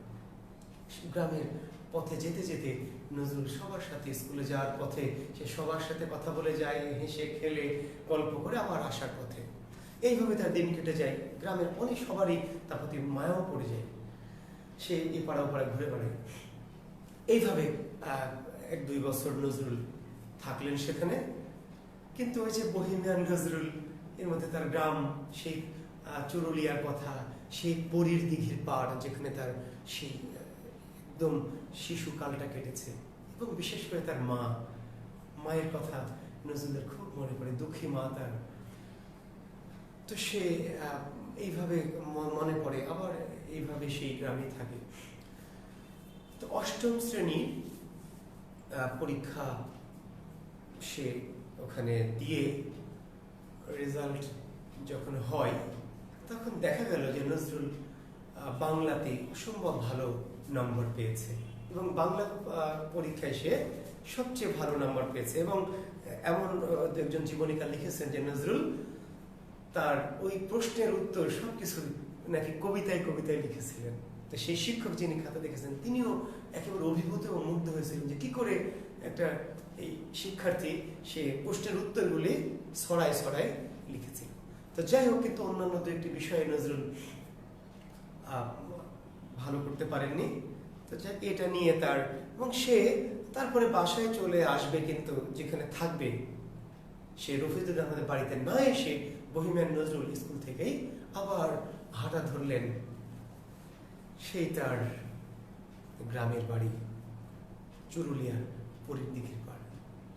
গ্রামের পথে যেতে যেতে নজরুল সবার সাথে, স্কুলে যাওয়ার পথে সে সবার সাথে কথা বলে যায়, হেসে খেলে গল্প করে আবার আসার পথে। এইভাবে তার দিন কেটে যায়। গ্রামের অনেক সবারই তার প্রতি মায়াও পড়ে যায়, সে এই পাড়া পাড়া ঘুরে বেড়ায়। এইভাবে 1-2 বছর নজরুল থাকলেন সেখানে। কিন্তু ওই যে বহিমিয়ান নজরুল, এর মধ্যে তার গ্রাম, সেই চুরুলিয়ার কথা, সেই পরীর দিঘির পাড় যেখানে তার সেই একদম শিশুকালটা কেটেছে, এবং বিশেষ করে তার মায়ের কথা নজরুলের খুব মনে পড়ে, দুঃখী মা তার। তো সে এইভাবে মনে পড়ে, আবার এইভাবে সেই গ্রামে থাকে। তো 8ম শ্রেণী পরীক্ষা সে ওখানে দিয়ে রেজাল্ট যখন হয়, তখন দেখা গেল যে নজরুল বাংলাতে অসম্ভব ভালো নম্বর পেয়েছে, এবং বাংলা পরীক্ষায় সে সবচেয়ে ভালো নম্বর পেয়েছে। এবং এমন একজন জীবনীকার লিখেছেন যে নজরুল তার ওই প্রশ্নের উত্তর সবকিছু নাকি কবিতায় কবিতায় লিখেছিলেন। তো সেই শিক্ষক যিনি খাতা দেখেছেন তিনিও একেবারে অভিভূত ও মুগ্ধ হয়েছিলেন যে কি করে একটা এই শিক্ষার্থী সে প্রশ্নের উত্তরগুলি ছড়ায় ছড়ায় লিখেছিল। তো যাই হোক, কিন্তু অন্যান্য দু একটি বিষয়ে নজরুল ভালো করতে পারেননি। তো এটা নিয়ে তার, এবং সে তারপরে বাসায় চলে আসবে, কিন্তু যেখানে থাকবে সে রফিজউদ্দিন আহমেদের বাড়িতে না এসে বহিমিয়ান নজরুল স্কুল থেকেই আবার হাঁটা ধরলেন সেই তার গ্রামের বাড়ি চুরুলিয়ার পরীর দিঘির পাড়।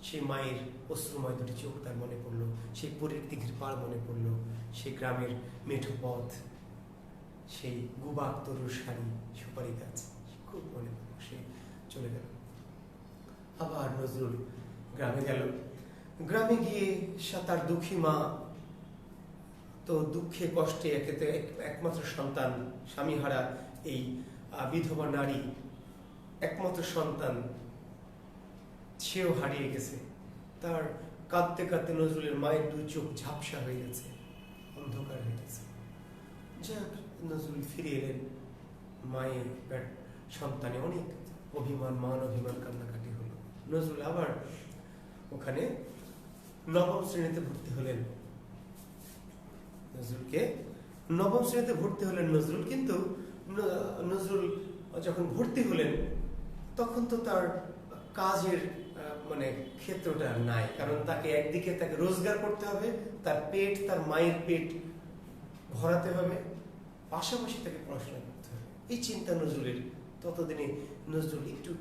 সেই মায়ের অশ্রুময় দুটি চোখ তার মনে পড়লো, সেই পুরীর দিঘির পাড় মনে পড়লো, সেই গ্রামের মেঠো পথ, সেই গুবাক তরুর শাড়ি, সুপারি গাছ খুব মনে পড়লো। সে চলে গেল। আবার নজরুল গ্রামে গেল। গ্রামে গিয়ে তার দুঃখী মা, তো দুঃখে কষ্টে একেতে একমাত্র সন্তান, স্বামীহারা এই বিধবা নারী, একমাত্র সন্তান, সেও হারিয়ে গেছে। তার কাঁদতে কাঁদতে নজরুলের মায়ের দুই চোখ ঝাপসা হয়ে গেছে, অন্ধকার হয়ে গেছে। যাক, নজরুল ফিরে এলেন। মায়ের সন্তানে অনেক অভিমান, মান অভিমান, কান্নাকাটি হলো। নজরুল আবার ওখানে নবম শ্রেণীতে ভর্তি হলেন। নবম শ্রেণীতে ভর্তি হলেন নজরুল। কিন্তু নজরুল যখন ভর্তি হলেন তখন তো তার কাজের মানে ক্ষেত্রটা নাই, কারণ তাকে একদিকে তাকে রোজগার করতে হবে, তার পেট, তার মায়ের পেট ভরাতে হবে, পাশাপাশি তাকে পড়াশোনা করতে হবে। এই চিন্তা নজরুলের। ততদিনে নজরুল একটু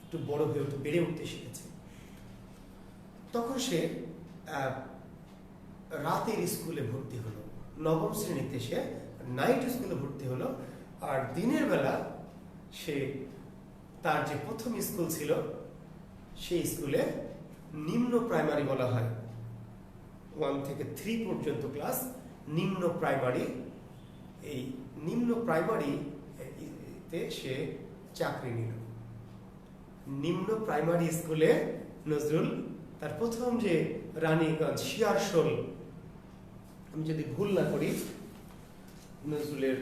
একটু বড় হয়ে উঠে, বেড়ে উঠতে শিখেছে। তখন সে রাতের স্কুলে ভর্তি হলো। নবম শ্রেণীতে সে নাইট স্কুলে ভর্তি হলো। আর দিনের বেলা সে তার যে প্রথম স্কুল ছিল সেই স্কুলে নিম্ন প্রাইমারি বলা হয়, 1 থেকে 3 পর্যন্ত ক্লাস নিম্ন প্রাইমারি। এই নিম্ন প্রাইমারিতে সে চাকরি নিল। নিম্ন প্রাইমারি স্কুলে নজরুল তার প্রথম যে রানীগঞ্জ শিয়ারশোল, আমি যদি ভুল না করি, নজরুলের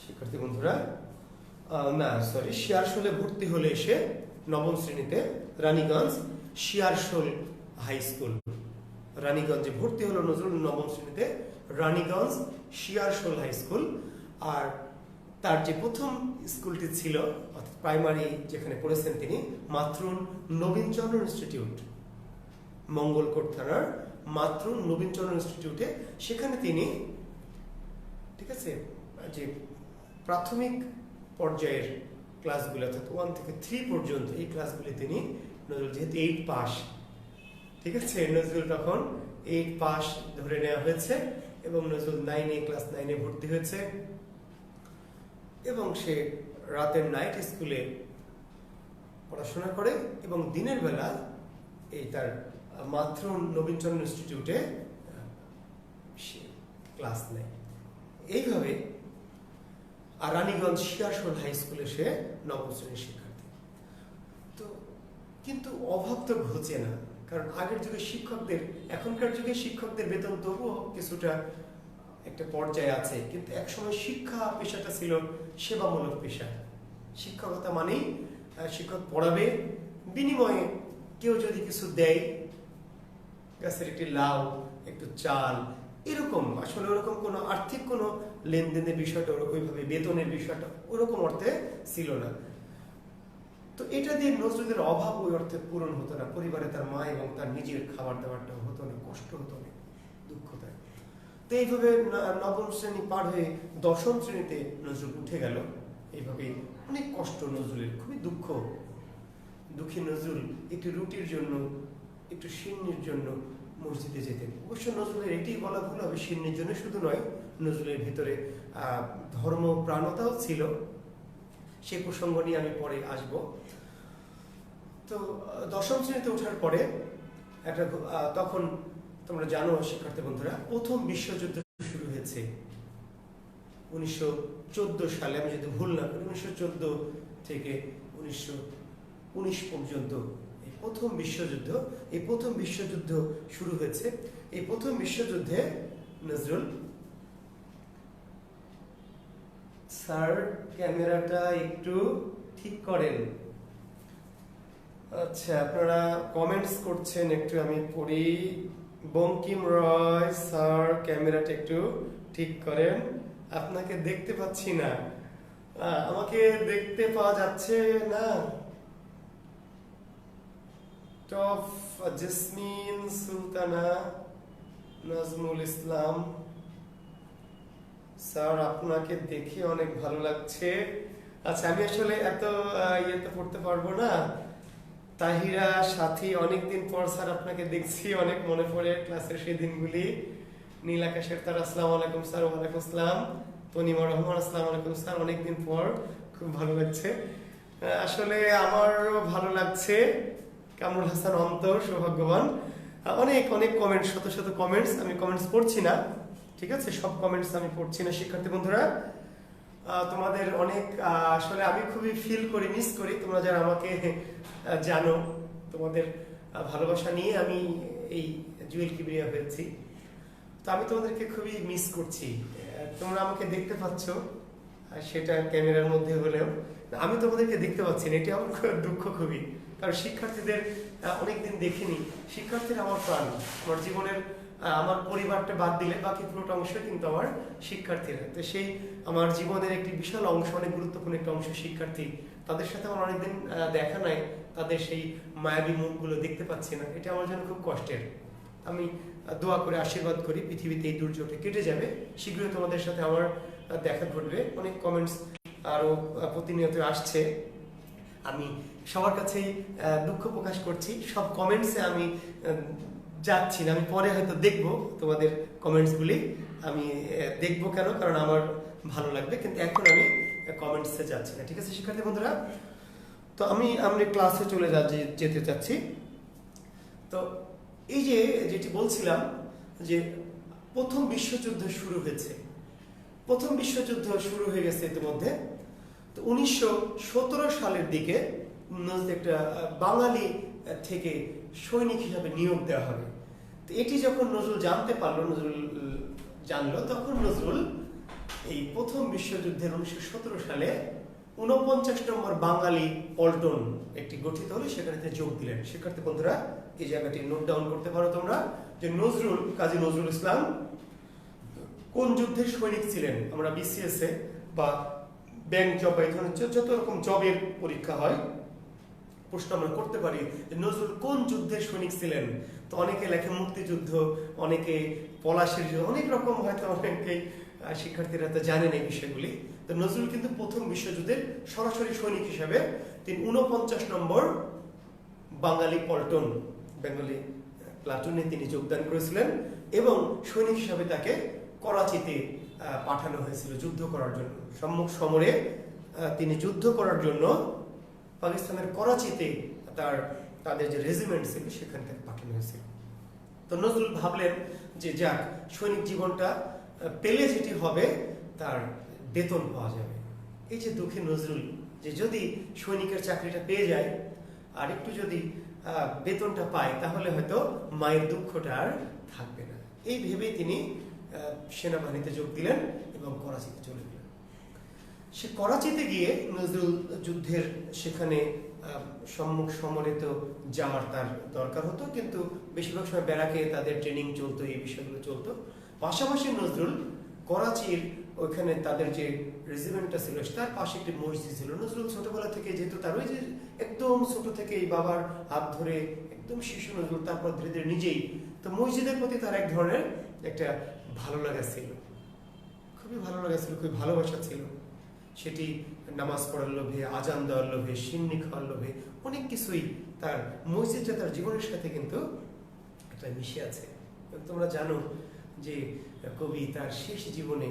শিক্ষার্থী বন্ধুরা, শিয়ারশোলে ভর্তি হলে এসে নবম শ্রেণীতে রানীগঞ্জ শিয়ারশোল হাই স্কুল, রানীগঞ্জে ভর্তি হলো নজরুল নবম শ্রেণীতে, রানীগঞ্জ শিয়ারশোল হাই স্কুল। আর তার যে প্রথম স্কুলটি ছিল, অর্থাৎ প্রাইমারি যেখানে পড়েছেন তিনি, মাতৃন নবীনচন্দ্র ইনস্টিটিউট, মঙ্গলকোট থানার মাতৃন নবীনচন্দ্র ইনস্টিটিউটে, সেখানে তিনি, ঠিক আছে, যে প্রাথমিক পর্যায়ের ক্লাসগুলো, অর্থাৎ 1 থেকে 3 পর্যন্ত এই ক্লাসগুলি তিনি, নজরুল যেহেতু 8 পাস, ঠিক আছে, নজরুল তখন 8 পাস ধরে নেওয়া হয়েছে এবং নজরুল ক্লাস 9-এ ভর্তি হয়েছে এবং সে রাতের নাইট স্কুলে পড়াশোনা করে এবং দিনের বেলা এই তার মাতৃন নবীনচন্দ্র ইনস্টিটিউটে সে ক্লাস নেয়। এইভাবে আর রানীগঞ্জ শিয়ারশোল হাই স্কুলে সে নবম শ্রেণীর শিক্ষার্থী। তো কিন্তু অভাব তো ঘুচে না, কারণ আগের যুগে শিক্ষকদের, এখনকার যুগে শিক্ষকদের বেতন তবুও কিছুটা একটা পর্যায়ে আছে, কিন্তু একসময় শিক্ষা পেশাটা ছিল সেবামূলক পেশা। শিক্ষকতা মানেই শিক্ষক পড়াবে, বিনিময়ে কেউ যদি কিছু দেয়, গাছের একটি লাউ, একটু চাল, এরকম, আসলে ওরকম কোনো আর্থিক কোনো লেনদেনের বিষয়টা, ওরকমভাবে বেতনের বিষয়টা ওরকম অর্থে ছিল না। তো এটা দিয়ে নজরুলের অভাব ওই অর্থে পূরণ হতো না, পরিবারে তার মা এবং তার নিজের খাবার দাবারটা হতো না, কষ্ট হতো না, দুঃখ দেয়। তো এইভাবে নবম শ্রেণী পার হয়ে দশম শ্রেণীতে নজরুল উঠে গেল। এইভাবে অনেক কষ্ট নজরুলের, খুবই দুঃখী নজরুল একটু রুটির জন্য, একটু সিন্নির জন্য মসজিদে যেতেন। অবশ্য নজরুলের এটাই বলা ভুল হবে, সিন্নির জন্য শুধু নয়, নজরুলের ভিতরে ধর্ম প্রাণতাও ছিল। সে প্রসঙ্গ নিয়ে আমি পরে আসব। তো দশম শ্রেণীতে ওঠার পরে একটা, তখন তোমরা জানো শিক্ষার্থী বন্ধুরা, প্রথম বিশ্বযুদ্ধ শুরু হয়েছে 1914 সালে, আমি যদি ভুল না করি, 1914 থেকে 1919 পর্যন্ত এই প্রথম বিশ্বযুদ্ধ শুরু হয়েছে। এই প্রথম বিশ্বযুদ্ধে নজরুল, স্যার ক্যামেরাটা একটু ঠিক করেন। আচ্ছা, আপনারা কমেন্টস করছেন, একটু আমি পড়ি। বঙ্কিম রয়, স্যার ক্যামেরাটা একটু ঠিক করেন, আপনাকে দেখতে পাচ্ছি না। আমাকে দেখতে পাওয়া যাচ্ছে না। Top jasmine Sultana, Nazmul Islam, sir আপনাকে দেখে অনেক ভালো লাগছে। আচ্ছা, আমি আসলে এত ইয়েতে পড়তে পারবো না, তাহিরা সাথী, অনেকদিন পর স্যার আপনাকে দেখছি, অনেক মনে পড়ে ক্লাসের সেই দিনগুলি। নীল আকাশের তারা, আসসালামু আলাইকুম স্যার। ওয়ালাইকুম আসসালাম। তনিমা রহমান, আসসালামু আলাইকুম স্যার। অনেকদিন পর, খুব ভালো লাগছে। আসলে আমারও ভালো লাগছে। কামরুল হাসান অন্তর, সৌভাগ্যবান। অনেক অনেক কমেন্টস, শত শত কমেন্টস। আমি কমেন্টস পড়ছি না, ঠিক আছে, সব কমেন্টস আমি পড়ছি না। শিক্ষার্থী বন্ধুরা, তোমাদের অনেক আসলে আমি খুবই ফিল করি, মিস করি। তোমরা যারা আমাকে জানো, তোমাদের ভালোবাসা নিয়ে আমি এই জুয়েল কিবরিয়া হয়েছি। তো আমি তোমাদেরকে খুবই মিস করছি। তোমরা আমাকে দেখতে পাচ্ছ, সেটা ক্যামেরার মধ্যে হলেও আমি তোমাদেরকে দেখতে পাচ্ছি না। এটি আমার দুঃখ খুবই, কারণ শিক্ষার্থীদের অনেকদিন দেখিনি। শিক্ষার্থীরা আমার প্রাণ, আমার জীবনের, আমার পরিবারটা বাদ দিলে বাকি পুরোটা অংশ কিন্তু আমার শিক্ষার্থীরা। তো সেই আমার জীবনের একটি বিশাল অংশ, অনেক গুরুত্বপূর্ণ একটা অংশ শিক্ষার্থী। তাদের সাথে আমার অনেকদিন দেখা নাই, তাদের সেই মায়াবী মুখগুলো দেখতে পাচ্ছি না। এটা আমার জন্য খুব কষ্টের। আমি দোয়া করে আশীর্বাদ করি পৃথিবীতে এই দুর্যোগটা কেটে যাবে, শীঘ্রই তোমাদের সাথে আমার দেখা ঘটবে। অনেক কমেন্টস আরও প্রতিনিয়ত আসছে। আমি সবার কাছেই দুঃখ প্রকাশ করছি। সব কমেন্টসে আমি যাচ্ছি না, আমি পরে হয়তো দেখবো তোমাদের কমেন্টসগুলি। আমি দেখবো কেন, কারণ আমার ভালো লাগবে, কিন্তু এখন আমি কমেন্টসে যাচ্ছি না, ঠিক আছে শিক্ষার্থী বন্ধুরা? তো আমি ক্লাসে চলে যেতে চাচ্ছি। তো এই যে যেটি বলছিলাম, যে প্রথম বিশ্বযুদ্ধ শুরু হয়েছে, প্রথম বিশ্বযুদ্ধ শুরু হয়ে গেছে ইতিমধ্যে। তো 1917 সালের দিকে একটা বাঙালি থেকে সৈনিক হিসাবে নিয়োগ দেওয়া হবে। তো এটি যখন নজরুল জানতে পারলো, নজরুল জানলো, তখন নজরুল এই প্রথম বিশ্বযুদ্ধের 1917 সালে 49 নম্বর বাঙালি পল্টন একটি গঠিত হলো, সেখানে যোগ দিলেন। শিক্ষার্থী বন্ধুরা, এই জায়গাটি নোট ডাউন করতে পারো তোমরা, যে নজরুল, কাজী নজরুল ইসলাম কোন যুদ্ধের সৈনিক ছিলেন। আমরা বিসিএস এ বা ব্যাংক জব বা এই ধরনের যত রকম জবের পরীক্ষা হয়, প্রশ্ন আমরা করতে পারি যে নজরুল কোন যুদ্ধের সৈনিক ছিলেন। তো অনেকে লেখে মুক্তিযুদ্ধ, অনেকে পলাশির যুদ্ধ, অনেক রকম, হয়তো অনেকে শিক্ষার্থীরা তো জানেন এই বিষয়গুলি। তো নজরুল কিন্তু প্রথম বিশ্বযুদ্ধের সরাসরি সৈনিক হিসেবে তিনি 49 নম্বর বাঙালি পল্টন, বেঙ্গলি প্লাটুনে তিনি যোগদান করেছিলেন, এবং সৈনিক হিসাবে তাকে করাচিতে পাঠানো হয়েছিল যুদ্ধ করার জন্য। সম্মুখ সমরে তিনি যুদ্ধ করার জন্য পাকিস্তানের করাচিতে তাদের যে রেজিমেন্ট ছিল সেখান থেকে পাঠানো হয়েছিল। তো নজরুল ভাবলেন যে যাক, সৈনিক জীবনটা পেলে যেটি হবে, তার বেতন পাওয়া যাবে। এই যে দুঃখী নজরুল, যে যদি সৈনিকের চাকরিটা পেয়ে যায় আর একটু যদি বেতনটা পায়, তাহলে হয়তো মায়ের দুঃখটা আর থাকবে না। এই ভেবেই তিনি সেনাবাহিনীতে যোগ দিলেন এবং করাচিতে চলে গেলেন। সে করাচিতে গিয়ে নজরুল যুদ্ধের সেখানে সম্মুখ সমরে তো যাওয়ার তার দরকার হতো, কিন্তু বেশিরভাগ সময় ব্যারাকে তাদের ট্রেনিং চলতো, এই বিষয়গুলো চলতো। পাশাপাশি নজরুল করাচির ওইখানে তাদের যে রেজিমেন্টটা ছিল, তার পাশে একটি মসজিদ ছিল। নজরুল ছোটবেলা থেকে, যেহেতু তার ওই যে একদম ছোট থেকে এই বাবার হাত ধরে একদম শিশু নজরুল, তারপর ধীরে ধীরে নিজেই, তো মসজিদের প্রতি তার এক ধরনের একটা ভালো লাগা ছিল, খুবই ভালো লাগা ছিল, খুবই ভালোবাসা ছিল। সেটি নামাজ পড়ার লোভে, আজান দেওয়ার লোভে, সিন্নি খাওয়ার লোভে, অনেক কিছুই তার মসজিদটা তার জীবনের সাথে কিন্তু একটা মিশে আছে। তোমরা জানো যে কবি তার শেষ জীবনে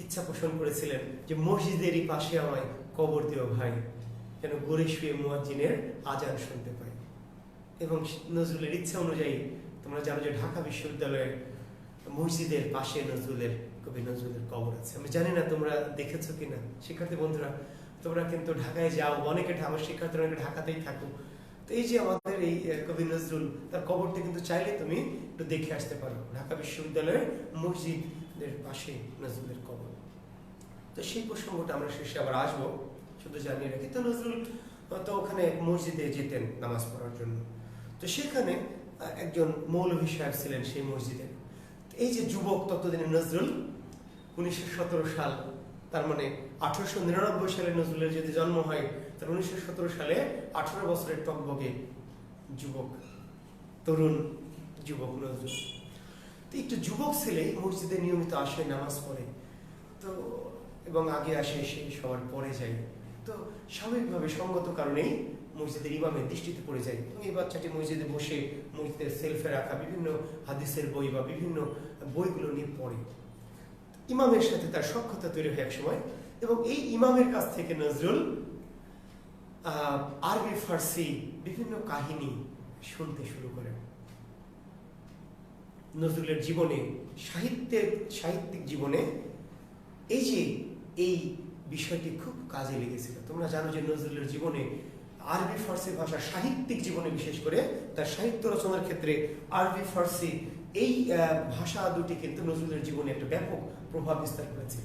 ইচ্ছা পোষণ করেছিলেন যে মসজিদেরই পাশে আমায় কবর দিও ভাই, যেন গড়ে শুয়ে মুয়াজ্জিনের আজান শুনতে পাই। এবং নজরুলের ইচ্ছা অনুযায়ী তোমরা জানো যে ঢাকা বিশ্ববিদ্যালয়ের মসজিদের পাশে কবি নজরুলের কবর আছে। আমি জানি না তোমরা দেখেছো কিনা শিক্ষার্থী বন্ধুরা, তোমরা কিন্তু ঢাকায় যাও, অনেকে আমার শিক্ষার্থীরা অনেকে ঢাকাতেই থাকো। তো এই যে আমাদের এই কবি নজরুল, তার কবরটি কিন্তু চাইলে তুমি একটু দেখে আসতে পারো, ঢাকা বিশ্ববিদ্যালয়ের মসজিদের পাশে নজরুলের কবর। তো সেই প্রসঙ্গটা আমরা শেষে আবার আসবো, শুধু জানিয়ে রাখি। তো নজরুল তো ওখানে মসজিদে যেতেন নামাজ পড়ার জন্য। তো সেখানে একজন মৌলভী সাহেব ছিলেন সেই মসজিদে। এই যে যুবক, ততদিনে নজরুল 1917 সাল, তার মানে 1899 সালে নজরুলের যদি জন্ম হয়, তার 1917 সালে 18 বছরের টকবগে যুবক, তরুণ যুবক নজরুল। তো একটু যুবক ছেলে মসজিদে নিয়মিত আসে, নামাজ পড়ে, তো এবং আগে আসে, সে সবার পরে যায়। তো স্বাভাবিকভাবে সঙ্গত কারণেই মসজিদের ইমামের দৃষ্টিতে পড়ে যায় এবং এই বাচ্চাটি মসজিদে বসে মসজিদের সেলফে রাখা বিভিন্ন হাদিসের বই বা বিভিন্ন বইগুলো নিয়ে পড়ে। ইমামের সাথে তার সখ্যতা তৈরি হয় এক সময় এবং এই ইমামের কাছ থেকে নজরুল আরবি ফার্সি বিভিন্ন কাহিনী শুনতে শুরু করেন। নজরুলের জীবনে সাহিত্যিক জীবনে এই বিষয়টি খুব কাজে লেগেছিল। তোমরা জানো যে নজরুলের জীবনে আরবি ফার্সি ভাষা সাহিত্যিক জীবনে বিশেষ করে তার সাহিত্য রচনার ক্ষেত্রে আরবি ফার্সি এই ভাষা দুটি কিন্তু নজরুলের জীবনে একটা ব্যাপক প্রভাব বিস্তার করেছিল।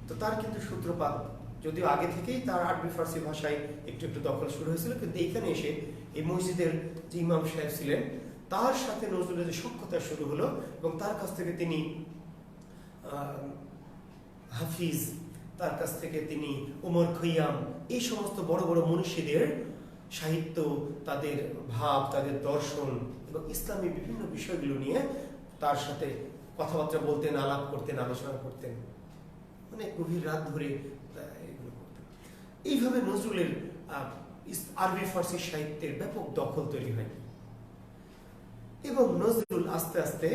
তো তার কিন্তু সূত্রপাত যদিও আগে থেকেই তার আরবি ফার্সি ভাষায় একটু একটু দখল শুরু হয়েছিল, কিন্তু এইখানে এসে এই মসজিদের যে ইমাম সাহেব ছিলেন তার সাথে নজরুলের যে সখ্যতা শুরু হলো এবং তার কাছ থেকে তিনি হাফিজ, তার কাছ থেকে তিনি ওমর খৈয়াম, এই সমস্ত বড় বড় মনীষীদের সাহিত্য, তাদের ভাব, তাদের দর্শন এবং ইসলামী বিভিন্ন বিষয়গুলো নিয়ে তার সাথে কথাবার্তা বলতেন, আলাপ করতেন, আলোচনা করতেন, অনেক গভীর রাত ধরে এগুলো করতেন। এইভাবে নজরুলের আরবি ফার্সি সাহিত্যের ব্যাপক দখল তৈরি হয় এবং নজরুল আস্তে আস্তে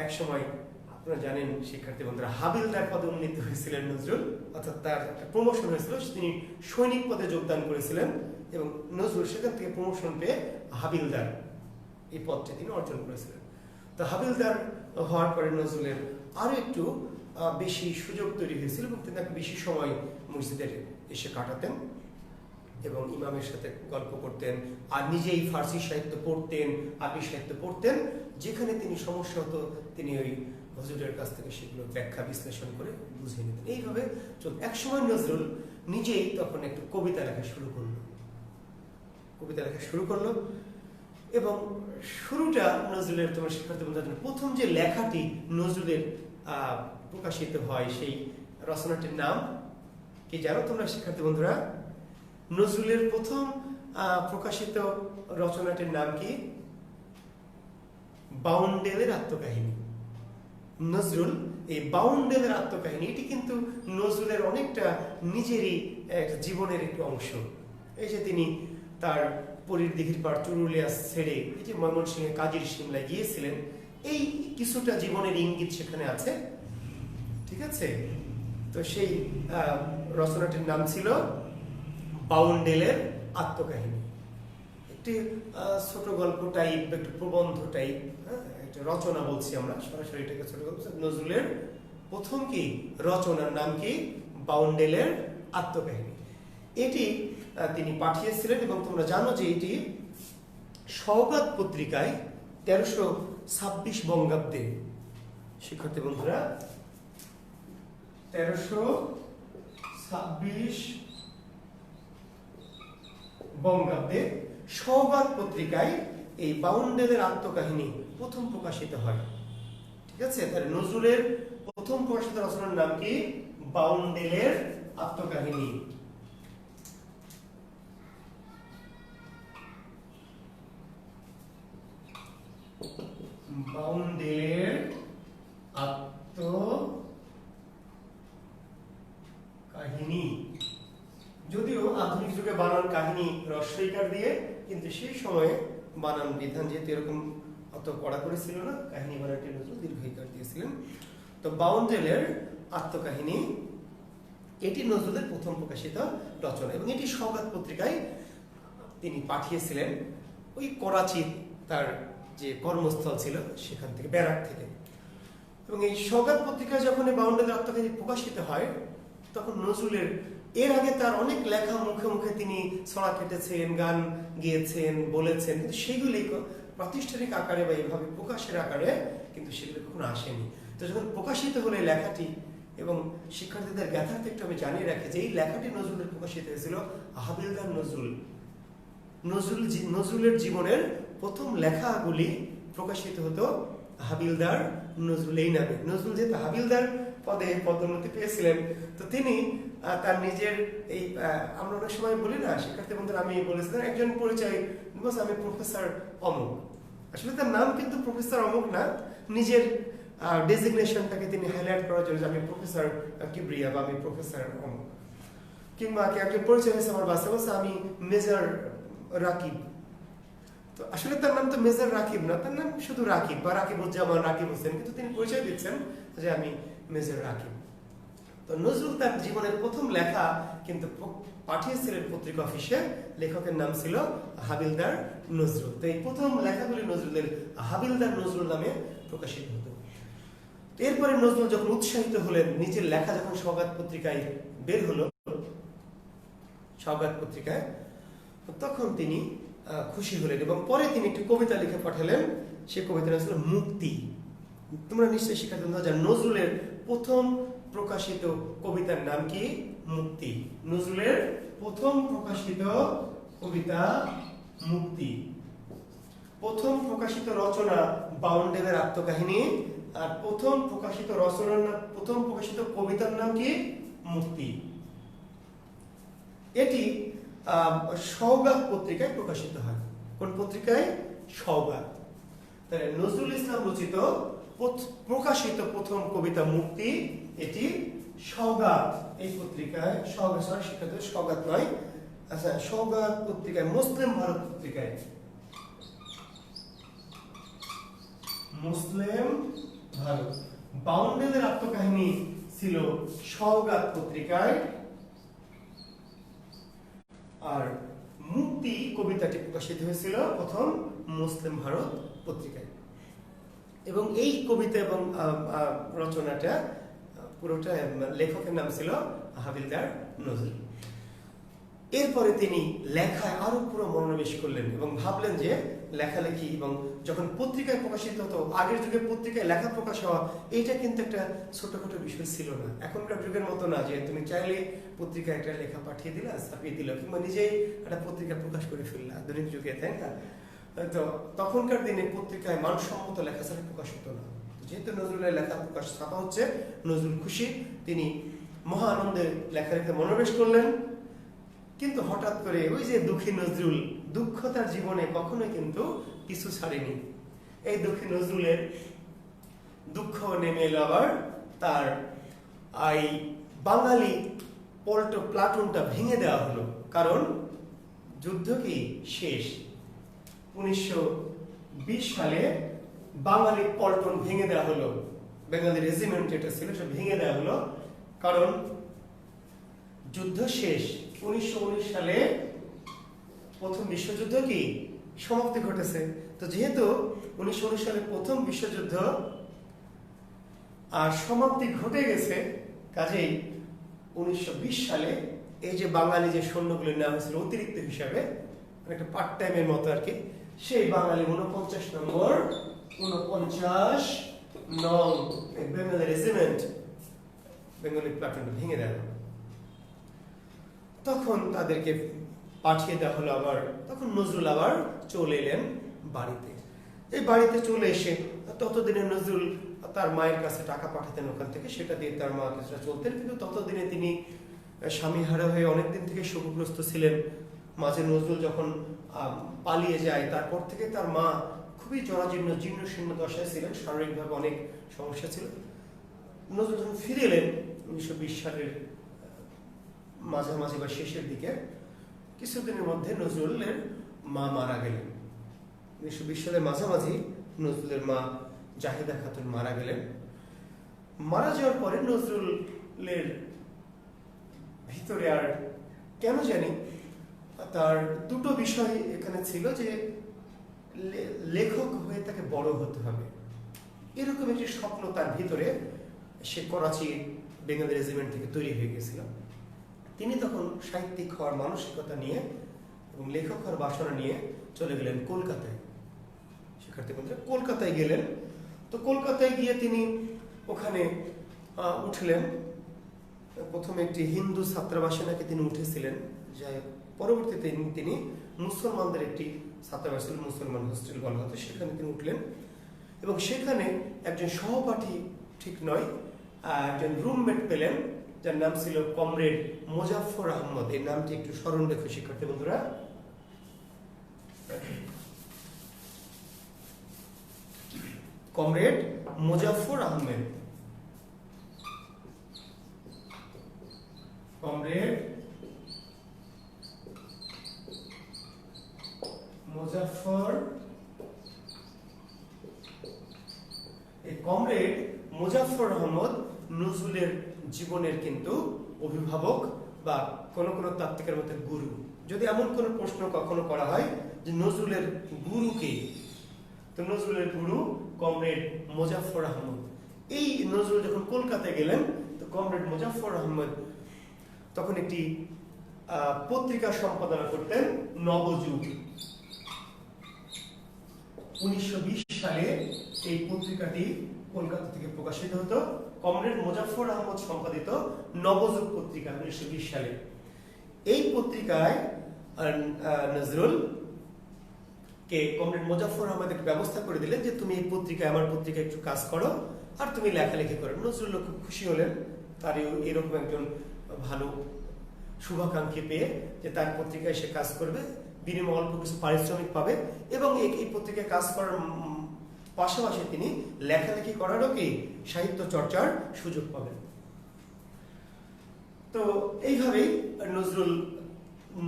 এক সময়, আপনারা জানেন শিক্ষার্থী বন্ধুরা, হাবিলদার পদে উন্নীত হয়েছিলেন নজরুল, অর্থাৎ তার প্রমোশন হয়েছিল, তিনি সৈনিক পদে যোগদান করেছিলেন এবং নজরুল সেখান থেকে প্রমোশন পেয়ে হাবিলদার এই পদটি তিনি অর্জন করেছিলেন। তো হাবিলদার হওয়ার পরে নজরুলের আরো একটু বেশি সুযোগ তৈরি হয়েছিল এবং তিনি বেশি সময় মসজিদের এসে কাটাতেন এবং ইমামের সাথে গল্প করতেন আর নিজেই ফার্সি সাহিত্য পড়তেন, আরবি সাহিত্য পড়তেন। যেখানে তিনি সমস্যা হতো তিনি ওই হুজুরের কাছ থেকে সেগুলো ব্যাখ্যা বিশ্লেষণ করে বুঝিয়ে নিতেন। এইভাবে একসময় নজরুল নিজেই তখন একটু কবিতা লেখা শুরু করলো এবং শুরুটা নজরুলের, তোমার শিক্ষার্থী বন্ধুরা, প্রথম যে লেখাটি নজরুলের প্রকাশিত হয় সেই রচনাটির নাম কি জানো তোমরা শিক্ষার্থী বন্ধুরা? নজরুলের প্রথম প্রকাশিত রচনাটির নাম কি? বাউন্ডেলের আত্মকাহিনী। নজরুল এই বাউন্ডেলের আত্মকাহিনী, এটি কিন্তু নজরুলের অনেকটা নিজেরই জীবনের একটি অংশ। এই যে তিনি তার পরীর দিঘির পাড় চুরুলিয়া ছেড়ে এই যে ময়মনসিংহে কাজীর সিমলায় গিয়েছিলেন, এই কিছুটা জীবনের ইঙ্গিত সেখানে আছে, ঠিক আছে? তো সেই রচনাটির নাম ছিল বাউন্ডেলের আত্মকাহিনী। একটি ছোট গল্প টাইপ, একটু প্রবন্ধ টাইপ, একটা রচনা বলছি আমরা, সরাসরি এটাকে ছোট গল্প। নজরুলের প্রথম কি রচনার নাম কি? বাউন্ডেলের আত্মকাহিনী। এটি তিনি পাঠিয়েছিলেন এবং তোমরা জানো যে এটি সওগাত পত্রিকায় 1326 বঙ্গাব্দে, শিক্ষার্থী বন্ধুরা, 1326 বঙ্গাব্দে সওগাত পত্রিকায় এই বাউন্ডেলের আত্মকাহিনী প্রথম প্রকাশিত হয়, ঠিক আছে? তাহলে নজরুলের প্রথম প্রকাশিত রচনার নাম কি? বাউন্ডেলের আত্মকাহিনী। বাউন্ডেলের আত্মকাহিনী। যদিও আধুনিক যুগে বানান কাহিনী রস্বইকার দিয়ে, কিন্তু সেই সময়ে বানান বিধান যেহেতু এরকম অত কড়াকড়ি ছিল না, কাহিনী বানানটি নজরুল দীর্ঘইকার দিয়েছিলেন। তো বাউন্ডেলের আত্মকাহিনী এটি নজরুলের প্রথম প্রকাশিত রচনা এবং এটি সওগাত পত্রিকায় তিনি পাঠিয়েছিলেন ওই করাচি, তার যে কর্মস্থল ছিল সেখান থেকে, ব্যারাক থেকে। এবং এই সওগাত পত্রিকায় যখন এই বাউন্ডেলের আত্মকাহিনী প্রকাশিত হয় তখন নজরুলের এর আগে তার অনেক লেখা মুখে মুখে তিনি ছড়া কেটেছেন, গান গেয়েছেন, বলেছেন, কিন্তু সেগুলি প্রাতিষ্ঠানিক আকারে বা এইভাবে প্রকাশের আকারে কিন্তু সেগুলো কখনো আসেনি। তো যখন প্রকাশিত হলো এই লেখাটি, এবং শিক্ষার্থীদের জ্ঞাতার্থে একটু আমি জানিয়ে রাখি যে এই লেখাটি নজরুলের প্রকাশিত হয়েছিল হাবিলদার নজরুলের জীবনের প্রথম লেখাগুলি প্রকাশিত হতো হাবিলদার নজরুল এই নামে। নজরুল যেহেতু হাবিলদার পদে পদোন্নতি পেয়েছিলেন, তো তিনি তার নিজের এই, আমরা অনেক সময় বলি না শিক্ষার্থী বন্ধুরা, আমি বলেছিলাম একজন পরিচয়, আমি প্রফেসর অমুক, আসলে তার নাম কিন্তু প্রফেসর অমুক না, নিজের ডেজিগনেশনটাকে তিনি হাইলাইট করার জন্য আমি প্রফেসর কিবরিয়া বা আমি প্রফেসর অমুক। কিংবা কে একজন পরিচয় হয়েছে আমার বাসে, বলছে আমি মেজর রাকিব। তো আসলে তার নাম তো মেজর রাকিব না, তার নাম শুধু রাকিব বা রাকিবুজ্জামান, রাকিব হোসেন, কিন্তু তিনি পরিচয় দিচ্ছেন যে আমি মেজর রাকিব। তো নজরুল তার জীবনের প্রথম লেখা কিন্তু পাঠিয়েছিলেন পত্রিকা অফিসে, লেখকের নাম ছিল হাবিলদার নজরুল। তো এই প্রথম লেখাগুলি নজরুলের হাবিলদার নজরুল নামে প্রকাশিত হতো। এরপরে নজরুল যখন উৎসাহিত হলেন, নিজের লেখা যখন সওগাত পত্রিকায় বের হলো, সওগাত পত্রিকায়, তখন তিনি খুশি হলেন এবং পরে তিনি একটি কবিতা লিখে পাঠালেন। সে কবিতাটা ছিল মুক্তি। তোমরা নিশ্চয়ই শিক্ষার্থী জানো নজরুলের প্রথম প্রকাশিত কবিতার নাম কি? মুক্তি। নজরুলের প্রথম প্রকাশিত কবিতা মুক্তি। প্রথম প্রকাশিত রচনা বাউন্ডেলের আত্মকাহিনী। আর প্রথম প্রকাশিত কবিতার নাম কি? মুক্তি। এটি সওগাত পত্রিকায় প্রকাশিত হয়। কোন পত্রিকায়? সওগাত। তাহলে নজরুল ইসলাম রচিত প্রকাশিত প্রথম কবিতা মুক্তি, এটি সওগাত এই পত্রিকায়, সওগাত নয়, আচ্ছা সওগাত পত্রিকায়, মুসলিম ভারত পত্রিকায়, মুসলিম ভারত। বাউন্ডেলের আত্মকাহিনী ছিল সওগাত পত্রিকায়, আর মুক্তি কবিতাটি প্রকাশিত হয়েছিল প্রথম মুসলিম ভারত পত্রিকায়। এবং এই কবিতা এবং রচনাটা পুরোটা লেখকের নাম ছিল হাবিলদার নজরুল। এরপরে তিনি লেখায় আরো পুরো মনোনিবেশ করলেন এবং ভাবলেন যে লেখালেখি, এবং যখন পত্রিকায় প্রকাশিত হতো, আগের যুগে পত্রিকায় লেখা প্রকাশ হওয়া এটা কিন্তু একটা ছোটখাটো বিষয় ছিল না। এখনকার যুগের মতো না যে তুমি চাইলে পত্রিকায় একটা লেখা পাঠিয়ে দিলা, ছাপিয়ে দিল, কিংবা নিজেই একটা পত্রিকা প্রকাশ করে ফেললা আধুনিক যুগে, তাই না? তো তখনকার দিনে পত্রিকায় মানসম্মত লেখা ছাড়া প্রকাশ হতো না। যেহেতু নজরুলের লেখা প্রকাশ ছাপা হচ্ছে, নজরুল খুশি, তিনি মহা আনন্দে লেখালেখিতে মনোনিবেশ করলেন। কিন্তু হঠাৎ করে ওই যে দুঃখী নজরুল, দুঃখ তার জীবনে কখনোই কিন্তু কিছু ছাড়েনি। এই দুঃখী নজরুলের দুঃখ নেমে এলো আবার তার এই বাঙালি প্লাটুনটা ভেঙে দেওয়া হলো। কারণ যুদ্ধ কি শেষ, 1920 সালে বাঙালি পল্টন ভেঙে দেওয়া হলো, বেঙ্গলি রেজিমেন্ট যেটা ছিল সেটা ভেঙে দেওয়া হলো। কারণ যুদ্ধ শেষ, 1919 সালে প্রথম বিশ্বযুদ্ধ কি সমাপ্তি ঘটেছে। তো যেহেতু 1919 সালে প্রথম বিশ্বযুদ্ধ আর সমাপ্তি ঘটে গেছে, কাজেই 1920 সালে এই যে বাঙালি যে সৈন্যগুলি নেওয়া হয়েছিল অতিরিক্ত হিসাবে, একটা পার্ট টাইমের মতো আর কি, সেই বাঙালি 49 নং বেঙ্গলি রেজিমেন্ট, বেঙ্গলি প্লাটুনটা ভেঙে দেওয়া হলো। তখন তাদেরকে পাঠিয়ে দেওয়া হলো আবার। তখন নজরুল আবার চলে এলেন বাড়িতে। এই বাড়িতে চলে এসে ততদিনে নজরুল তার মায়ের কাছে টাকা পাঠাতেন ওখান থেকে, সেটা দিয়ে তার মা কিছুটা চলতেন। কিন্তু ততদিনে তিনি স্বামী হারা হয়ে অনেকদিন থেকে শোকগ্রস্ত ছিলেন। মাঝে নজরুল যখন পালিয়ে যায়, তারপর থেকে তার মা খুবই জরাজীর্ণ জীর্ণশীর্ণ দশায় ছিলেন, শারীরিকভাবে অনেক সমস্যা ছিল। নজরুল যখন ফিরে এলেন 1920 সালের মাঝামাঝি বা শেষের দিকে, কিছুদিনের মধ্যে নজরুলের মা মারা গেলেন। 1920 সালের মাঝামাঝি নজরুলের মা জাহিদা খাতুন মারা গেলেন। মারা যাওয়ার পরে নজরুলের ভিতরে আর কেন জানি তার দুটো বিষয় এখানে ছিল, যে লেখক হয়ে তাকে বড় হতে হবে, এরকম একটি স্বপ্ন তার ভিতরে। সে করাচি বেঙ্গলি রেজিমেন্ট থেকে তৈরি হয়ে গেছিল। তিনি তখন সাহিত্যিক হওয়ার মানসিকতা নিয়ে এবং লেখক হওয়ার বাসনা নিয়ে চলে গেলেন কলকাতায়। শিক্ষার্থী বন্ধুরা, কলকাতায় গেলেন। তো কলকাতায় গিয়ে তিনি ওখানে উঠলেন। প্রথমে একটি হিন্দু ছাত্রাবাসে নাকি তিনি উঠেছিলেন, যাই পরবর্তীতে তিনি মুসলমানদের একটি ছাত্রাবাস ছিল, মুসলমান হোস্টেল বলা হতো, সেখানে তিনি উঠলেন। এবং সেখানে একজন সহপাঠী ঠিক নয়, একজন রুমমেট পেলেন, যার নাম ছিল কমরেড মোজাফফর আহমদ। এই নামটি একটু স্মরণ রেখো শিক্ষার্থী বন্ধুরা। কমরেড মোজাফফর আহমেদ, কমরেড নজরুলের জীবনের কিন্তু অভিভাবক বা কোনো কোনো তাত্ত্বিকের মতে গুরু। যদি এমন কোনো প্রশ্ন কখনো করা হয় যে নজরুলের গুরু কে, তো নজরুলের গুরু কমরেড মোজাফফর আহমদ। এই নজরুল যখন কলকাতায় গেলেন, তো কমরেড মোজাফফর আহমদ তখন একটি পত্রিকা সম্পাদনা করতেন, নবযুগ। 1920 সালে এই পত্রিকাটি কলকাতা থেকে প্রকাশিত হতো। কমরেড মোজাফফর আহমদ সম্পাদিত নবযুগ পত্রিকা 1920 সালে। এই পত্রিকায় নজরুল কে কমরেড মোজাফফর আহমদ একটা ব্যবস্থা করে দিলেন যে তুমি এই পত্রিকায়, আমার পত্রিকায় একটু কাজ করো আর তুমি লেখালেখি করো। নজরুল খুব খুশি হলেন, তার এরকম একজন ভালো শুভাকাঙ্ক্ষী পেয়ে যে তার পত্রিকায় সে কাজ করবে, বিনিময়ে অল্প কিছু পারিশ্রমিক পাবে এবং এই পত্রিকায় কাজ করার পাশাপাশি তিনি লেখালেখি করারও কি সাহিত্য চর্চার সুযোগ পাবেন। তো এইভাবেই নজরুল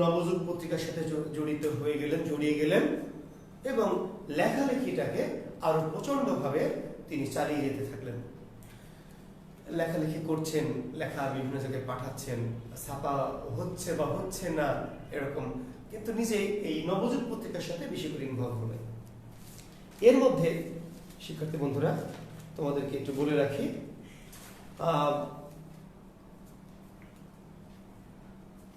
নবযুগ পত্রিকার সাথে জড়িয়ে গেলেন এবং লেখালেখিটাকে আরো প্রচন্ডভাবে তিনি চালিয়ে যেতে থাকলেন। লেখালেখি করছেন, লেখা বিভিন্ন জায়গায় পাঠাচ্ছেন, ছাপা হচ্ছে বা হচ্ছে না এরকম, কিন্তু নিজে এই নবযুগ পত্রিকার সাথে বেশি করে ইনভলভ হলেন। এর মধ্যে শিক্ষার্থী বন্ধুরা তোমাদেরকে একটু বলে রাখি,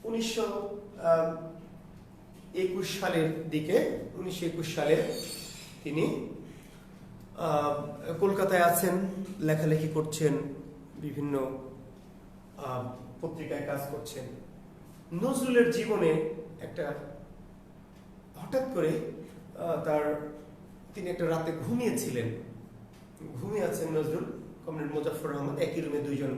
1921 সালের দিকে, 1921 সালে তিনি কলকাতায় আছেন, লেখালেখি করছেন, বিভিন্ন পত্রিকায় কাজ করছেন। নজরুলের জীবনে একটা হঠাৎ করে তিনি একটা রাতে ঘুমিয়ে আছেন নজরুল, কমরেড মোজাফফর আহমদ। একই রুমে দুইজন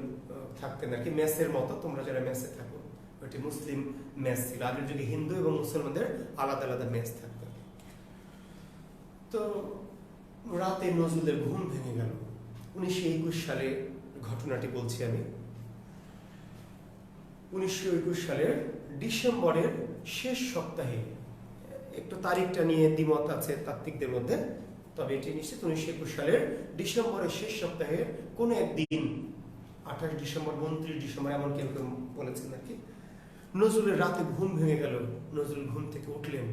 থাকতেন আর কি, মেসের মতো। তোমরা যারা মেসে থাকো, ওইটি মুসলিম মেস ছিল। আগের যুগে হিন্দু এবং মুসলমানদের আলাদা আলাদা মেস থাকতো। তো রাতে নজরুলের ঘুম ভেঙে গেল। 1921 সালে ঘটনাটি বলছি আমি। 1921 সালের ডিসেম্বরের শেষ সপ্তাহে, একটু তারিখটা নিয়ে দ্বিমত আছে তাত্ত্বিকদের মধ্যে, তবে এটি নিশ্চিত 1921 সালের ডিসেম্বরের শেষ সপ্তাহে কোনো একদিন, 28 ডিসেম্বর, 29 ডিসেম্বর, এমন কেউ কেউ বলেছেন আর কি, নজরুলের রাতে ঘুম ভেঙে গেল। নজরুল ঘুম থেকে উঠলেন,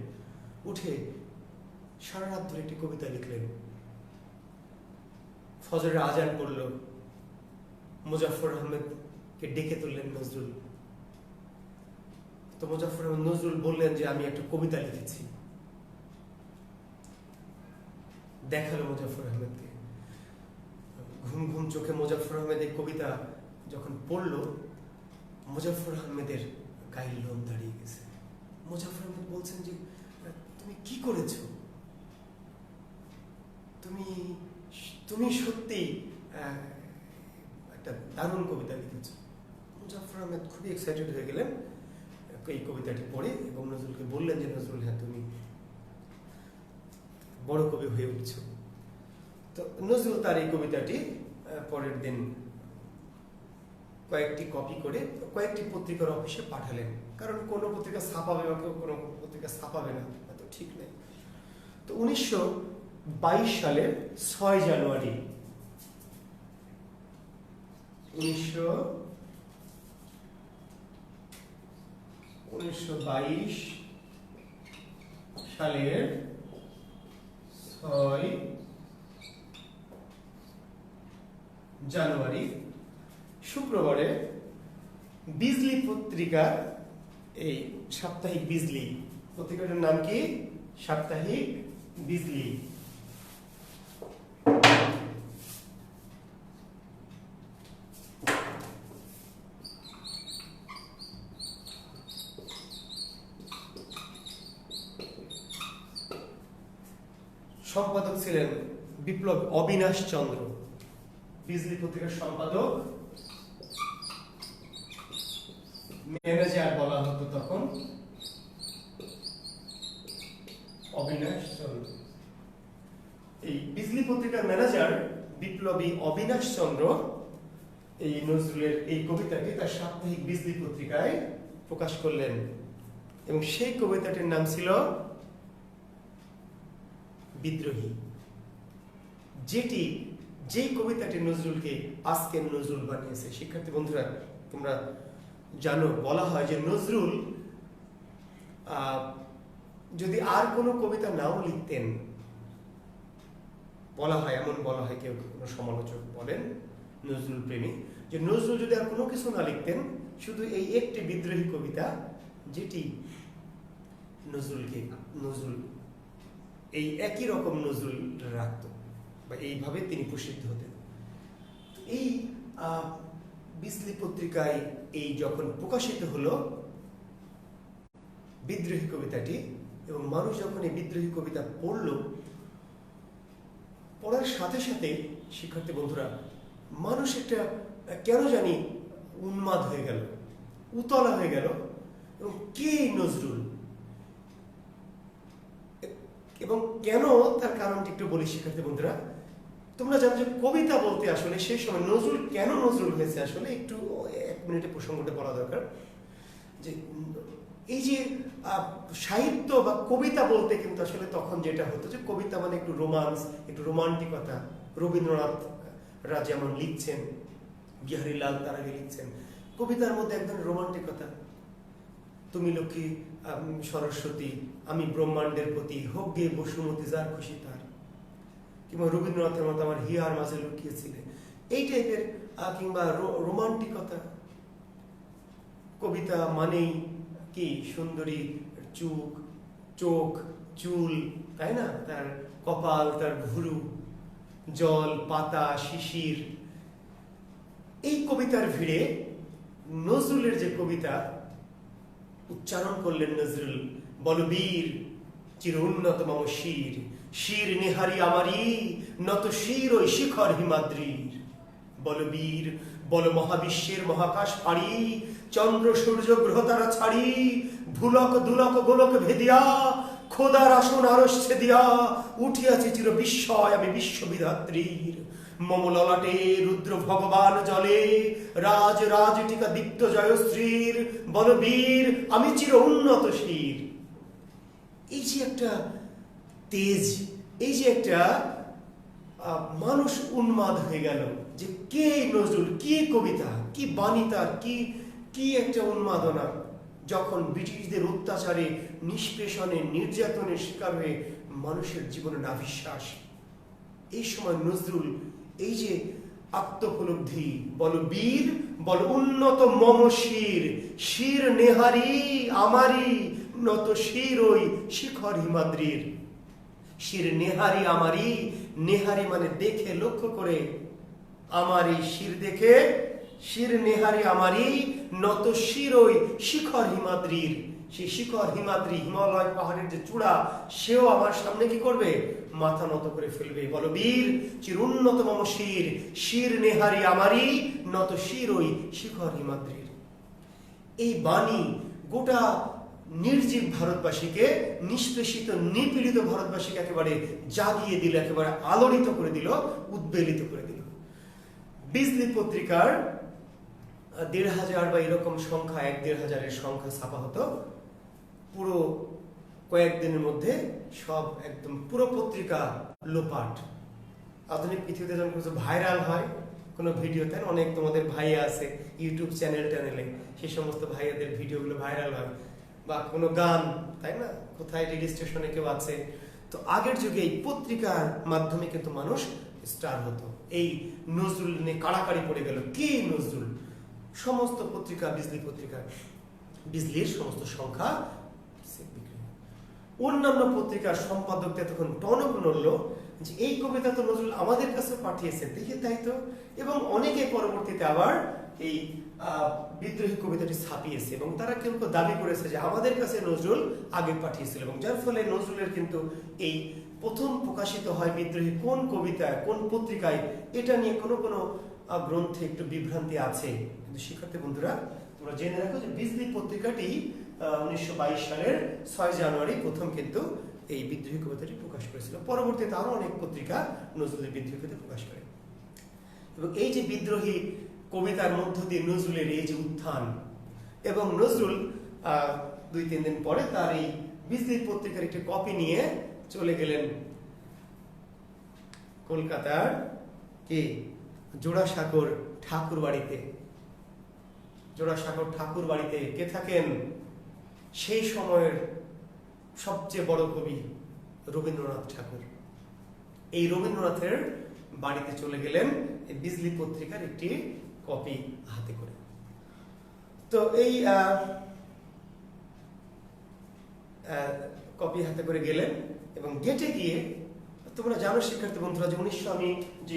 উঠে সারা রাত ধরে একটি কবিতা লিখলেন। ফজরের আজান পড়ল, মোজাফফর আহমেদকে ডেকে তুললেন নজরুল। তো মোজাফফর আহমেদ, নজরুল বললেন যে আমি একটা কবিতা লিখেছি, দেখালো মোজাফফর আহমেদকে। ঘুম ঘুম চোখে মোজাফফর আহমেদ এই কবিতা যখন পড়ল, মোজাফফর আহমেদের গায়ের লোম দাঁড়িয়ে গেছে। মোজাফফর আহমেদ বলছেন যে তুমি কি করেছো, তুমি সত্যি একটা দারুণ কবিতা লিখেছো। মোজাফফর আহমেদ খুবই এক্সাইটেড হয়ে গেলেন এই কবিতাটি পড়ে এবং নজরুলকে বললেন যে নজরুল, হ্যাঁ তুমি বড় কবি হয়ে উঠছো। তো নজরুল তার এই কবিতাটি পরের দিন কয়েকটি কপি করে কয়েকটি পত্রিকার অফিসে পাঠালেন, কারণ কোনো পত্রিকা ছাপাবে বা কেউ কোনো পত্রিকা ছাপাবে না, এত ঠিক নেই। তো 1922 সালের 6 জানুয়ারি, 1922 সালের 6 জানুয়ারি শুক্রবারে বিজলি পত্রিকা, এই সাপ্তাহিক বিজলি পত্রিকাটার নাম কি? সাপ্তাহিক বিজলি। সম্পাদক ছিলেন বিপ্লব অবিনাশ চন্দ্র। বিজলি পত্রিকার সম্পাদক, ম্যানেজার বলা হতো তখন, অবিনাশ চন্দ্র। এই বিজলি পত্রিকার ম্যানেজার বিপ্লবী অবিনাশ চন্দ্র এই নজরুলের এই কবিতাটি তার সাপ্তাহিক বিজলি পত্রিকায় প্রকাশ করলেন এবং সেই কবিতাটির নাম ছিল বিদ্রোহী, যেটি যেই কবিতাটি নজরুলকে আজকের নজরুল বানিয়েছে। শিক্ষার্থী বন্ধুরা, তোমরা জানো, বলা হয় যে নজরুল যদি আর কোনো কবিতা নাও লিখতেন, বলা হয়, এমন বলা হয়, কেউ কোনো সমালোচক বলেন নজরুল প্রেমী, যে নজরুল যদি আর কোনো কিছু না লিখতেন, শুধু এই একটি বিদ্রোহী কবিতা, যেটি নজরুল এই একই রকম নজরুল রাখত, বা এইভাবে তিনি প্রসিদ্ধ হতেন। এই বিজলি পত্রিকায় এই যখন প্রকাশিত হলো বিদ্রোহী কবিতাটি, এবং মানুষ যখন এই বিদ্রোহী কবিতা পড়ার সাথে সাথে, শিক্ষার্থী বন্ধুরা, মানুষ একটা কেন জানি উন্মাদ হয়ে গেল, উতলা হয়ে গেল, এবং কে নজরুল, এবং কেন, তার কারণটি একটু বলি। শিক্ষার্থী বন্ধুরা, তোমরা জানো যে কবিতা বলতে আসলে সেই সময় নজরুল কেন নজরুল হয়েছে, আসলে একটু 1 মিনিটে প্রসঙ্গটা বলা দরকার। যে এই যে সাহিত্য বা কবিতা বলতে কিন্তু আসলে তখন যেটা হতো, যে কবিতা মানে একটু রোমান্স, একটু রোমান্টিকতা। রবীন্দ্রনাথরা যেমন লিখছেন, বিহারীলাল তার আগে লিখছেন, কবিতার মধ্যে এক ধরনের রোমান্টিকতা। তুমি লক্ষ্মী সরস্বতী, আমি ব্রহ্মাণ্ডের প্রতি, হোক গে বসুমতী যার খুশি তার। কিংবা রবীন্দ্রনাথের মতো আমার হিয়ার মাঝে লুকিয়েছিলে, এই টাইপের, কিংবা রোমান্টিকতা। কবিতা মানেই কি সুন্দরী চোখ, চুল, তাই না, তার কপাল, তার ভুরু, জল, পাতা, শিশির। এই কবিতার ভিড়ে নজরুলের যে কবিতা উচ্চারণ করলেন নজরুল, বলবীর চির উন্নত মম শির, শির নেহারি আমারি, নত শির ওই শিখর হিমাদ্রির। বলবীর, বল মহাবিশ্বের মহাকাশ পাড়ি, চন্দ্র সূর্য গ্রহ তারা ছাড়ি, ভুলক দুলক গোলক ভেদিয়া, খোদার আসন আরশ ছেদিয়া, উঠিয়াছি চির বিস্ময় আমি বিশ্ববিধাত্রীর। মম ললাটে রুদ্র ভগবান জলে, রাজ টিকা দীপ্ত জয়শ্রীর। বলবীর আমি চির উন্নত শির। এই যে একটা তেজ, এই যে একটা মানুষ উন্মাদ হয়ে গেল, যে কে নজরুল, কি কবিতা, কি বাণী তার, কি একটা উন্মাদনা। যখন ব্রিটিশদের অত্যাচারে, নিষ্পেষণে, নির্যাতনের শিকার হয়ে মানুষের জীবনে নাভিশ্বাস, এই সময় নজরুল এই যে আত্মোপলব্ধি, বল বীর, বল উন্নত মম শির, শির নেহারি আমারি, নত শির ওই শিখর হিমাদ্রির। শির নেহারি আমারি, নেহারি মানে দেখে, লক্ষ্য করে, আমারি শির দেখে, শির নেহারি আমারি, নত শির ওই শিখর হিমাদ্রির। সেই শিখর হিমাদ্রি, হিমালয় পাহাড়ের যে চূড়া, সেও আমার সামনে কি করবে, মাথা নত করে ফেলবে। বলো বীর চির উন্নত মম শির, শির নেহারি আমারি, নত শির ওই শিখর হিমাদ্রির। এই বাণী গোটা নির্জীব ভারতবাসীকে, নিষ্পেষিত নিপীড়িত ভারতবাসীকে একেবারে জাগিয়ে দিল, একেবারে আলোড়িত করে দিল, উদ্বেলিত করে দিল। বিজলি পত্রিকার 1,500 বা এরকম সংখ্যা, 1-1,500 সংখ্যা ছাপা হতো। পুরো কয়েকদিনের মধ্যে সব একদম পুরো পত্রিকা লোপাট। আধুনিক পৃথিবীতে যখন কিছু ভাইরাল হয় কোনো ভিডিওতে, অনেক তোমাদের ভাই আছে ইউটিউব চ্যানেলে, সেই সমস্ত ভাইয়াদের ভিডিওগুলো ভাইরাল হয়, বা কোনো গান, তাই না, কোথায় রেডিও স্টেশনে কেউ আছে, তো আগের যুগে এই পত্রিকার মাধ্যমে কিন্তু মানুষ স্টার হতো। এই নজরুল নিয়ে কাড়াকাড়ি পড়ে গেল, কি নজরুল। সমস্ত পত্রিকা, বিজলির সমস্ত সংখ্যা বিক্রি। অন্যান্য পত্রিকার সম্পাদকদের তখন টনক নড়ল যে এই কবিতা তো নজরুল আমাদের কাছে পাঠিয়েছে, দেখে তাই তো। এবং অনেকে পরবর্তীতে আবার এই বিদ্রোহী কবিতাটি ছাপিয়েছে, এবং তারা কেউ দাবি করেছে যে আমাদের কাছে নজরুল আগে পাঠিয়েছিল, এবং যার ফলে নজরুলের কিন্তু এই প্রথম প্রকাশিত হয় বিদ্রোহী কোন কবিতায়, কোন পত্রিকায়, এটা নিয়ে কোনো গ্রন্থে একটু বিভ্রান্তি আছে। কিন্তু শিক্ষার্থী বন্ধুরা, তোমরা জেনে রাখো যে বিজলি পত্রিকাটি 1922 সালের 6 জানুয়ারি প্রথম কিন্তু এই বিদ্রোহী কবিতাটি প্রকাশ করেছিল। পরবর্তীতে আরো অনেক পত্রিকা নজরুলের বিদ্রোহী কবিতা প্রকাশ করে। এবং এই যে বিদ্রোহী কবিতার মধ্য দিয়ে নজরুলের এই যে উত্থান, এবং নজরুল 2-3 দিন পরে তার এই বিজলি পত্রিকার একটি কপি নিয়ে চলে গেলেন কলকাতার কি জোড়াসাঁকোর ঠাকুর বাড়িতে। জোড়াসাঁকোর ঠাকুর বাড়িতে কে থাকেন? সেই সময়ের সবচেয়ে বড় কবি রবীন্দ্রনাথ ঠাকুর। এই রবীন্দ্রনাথের বাড়িতে চলে গেলেন এই বিজলি পত্রিকার একটি কপি হাতে করে। তো এই কপি হাতে করে গেলেন এবং গেটে গিয়ে, তোমরা জানো শিক্ষার্থী বন্ধুরা যে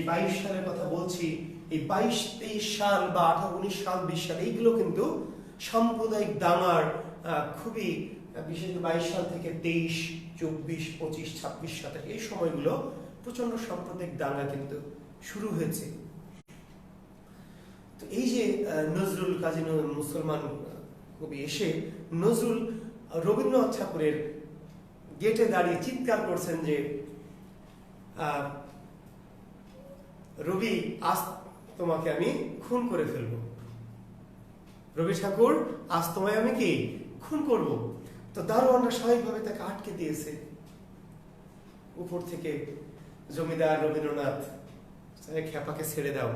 22 সালের কথা বলছি, এই 22-23 সাল বা 18-19 সাল 20 সাল এইগুলো কিন্তু সাম্প্রদায়িক দাঙ্গার খুবই, বিশেষ করে 22 সাল থেকে 23, 24, 25, 26, 27 এই সময়গুলো প্রচন্ড সাম্প্রদায়িক দাঙ্গা কিন্তু শুরু হয়েছে। তো এই যে নজরুল কাজী মুসলমান কবি এসে নজরুল রবীন্দ্রনাথ ঠাকুরের গেটে দাঁড়িয়ে চিৎকার করছেন যে রবি, আজ তোমাকে আমি খুন করে ফেলবো। রবি ঠাকুর, আজ তোমায় আমি কি খুন করব। তো দারোয়ানরা স্বাভাবিকভাবে তাকে আটকে দিয়েছে। উপর থেকে জমিদার রবীন্দ্রনাথ খেপাকে ছেড়ে দাও।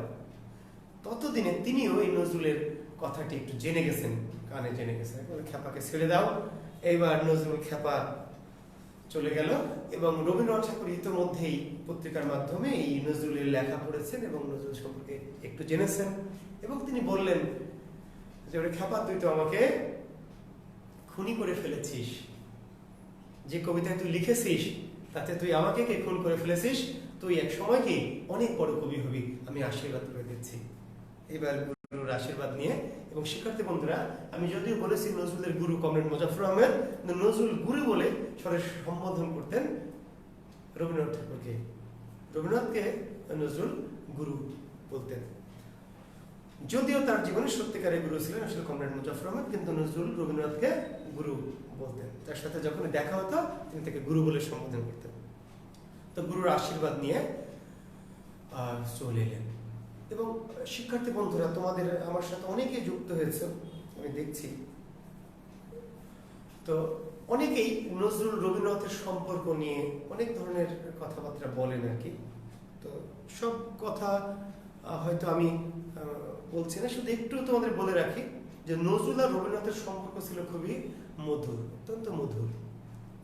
ততদিনে তিনিও এই নজরুলের কথাটি একটু জেনে গেছেন, কানে জেনে গেছেন। খেপাকে ছেড়ে দাও। এইবার নজরুল খেপা চলে গেল এবং রবীন্দ্রনাথ ঠাকুর ইতিমধ্যেই পত্রিকার মাধ্যমে এই নজরুলের লেখা পড়েছেন এবং নজরুল সম্পর্কে একটু জেনেছেন এবং তিনি বললেন যে ওরে খেপা, তুই তো আমাকে খুনি করে ফেলেছিস। যে কবিতায় তুই লিখেছিস তাতে তুই আমাকে কে খুন করে ফেলেছিস। তুই এক সময় কি অনেক বড় কবি হবি, আমি আশীর্বাদ করে দিচ্ছি। এবার গুরুর আশীর্বাদ নিয়ে, এবং শিক্ষার্থী বন্ধুরা আমি যদিও বলেছি নজরুলের গুরু কমরেড মোজাফফর আহমেদ, নজরুল গুরু বলে সরে সম্বোধন করতেন রবীন্দ্রনাথ ঠাকুরকে। রবীন্দ্রনাথকে নজরুল গুরু বলতেন, যদিও তার জীবনে সত্যিকারের গুরু ছিলেন আসলে কমরেড মোজাফফর আহমেদ, কিন্তু নজরুল রবীন্দ্রনাথকে গুরু বলতেন। তার সাথে যখন দেখা হতো তিনি তাকে গুরু বলে সম্বোধন করতেন। তো গুরুর আশীর্বাদ নিয়ে চলে এলেন। এবং শিক্ষার্থী বন্ধুরা তোমাদের আমার সাথে অনেকেই যুক্ত হয়েছে, আমি দেখছি। তো অনেকেই নজরুল রবীন্দ্রনাথের সম্পর্ক নিয়ে অনেক ধরনের কথাবার্তা বলেন আর কি। তো সব কথা হয়তো আমি বলছি না, শুধু একটু তোমাদের বলে রাখি যে নজরুল আর রবীন্দ্রনাথের সম্পর্ক ছিল খুবই মধুর, অত্যন্ত মধুর।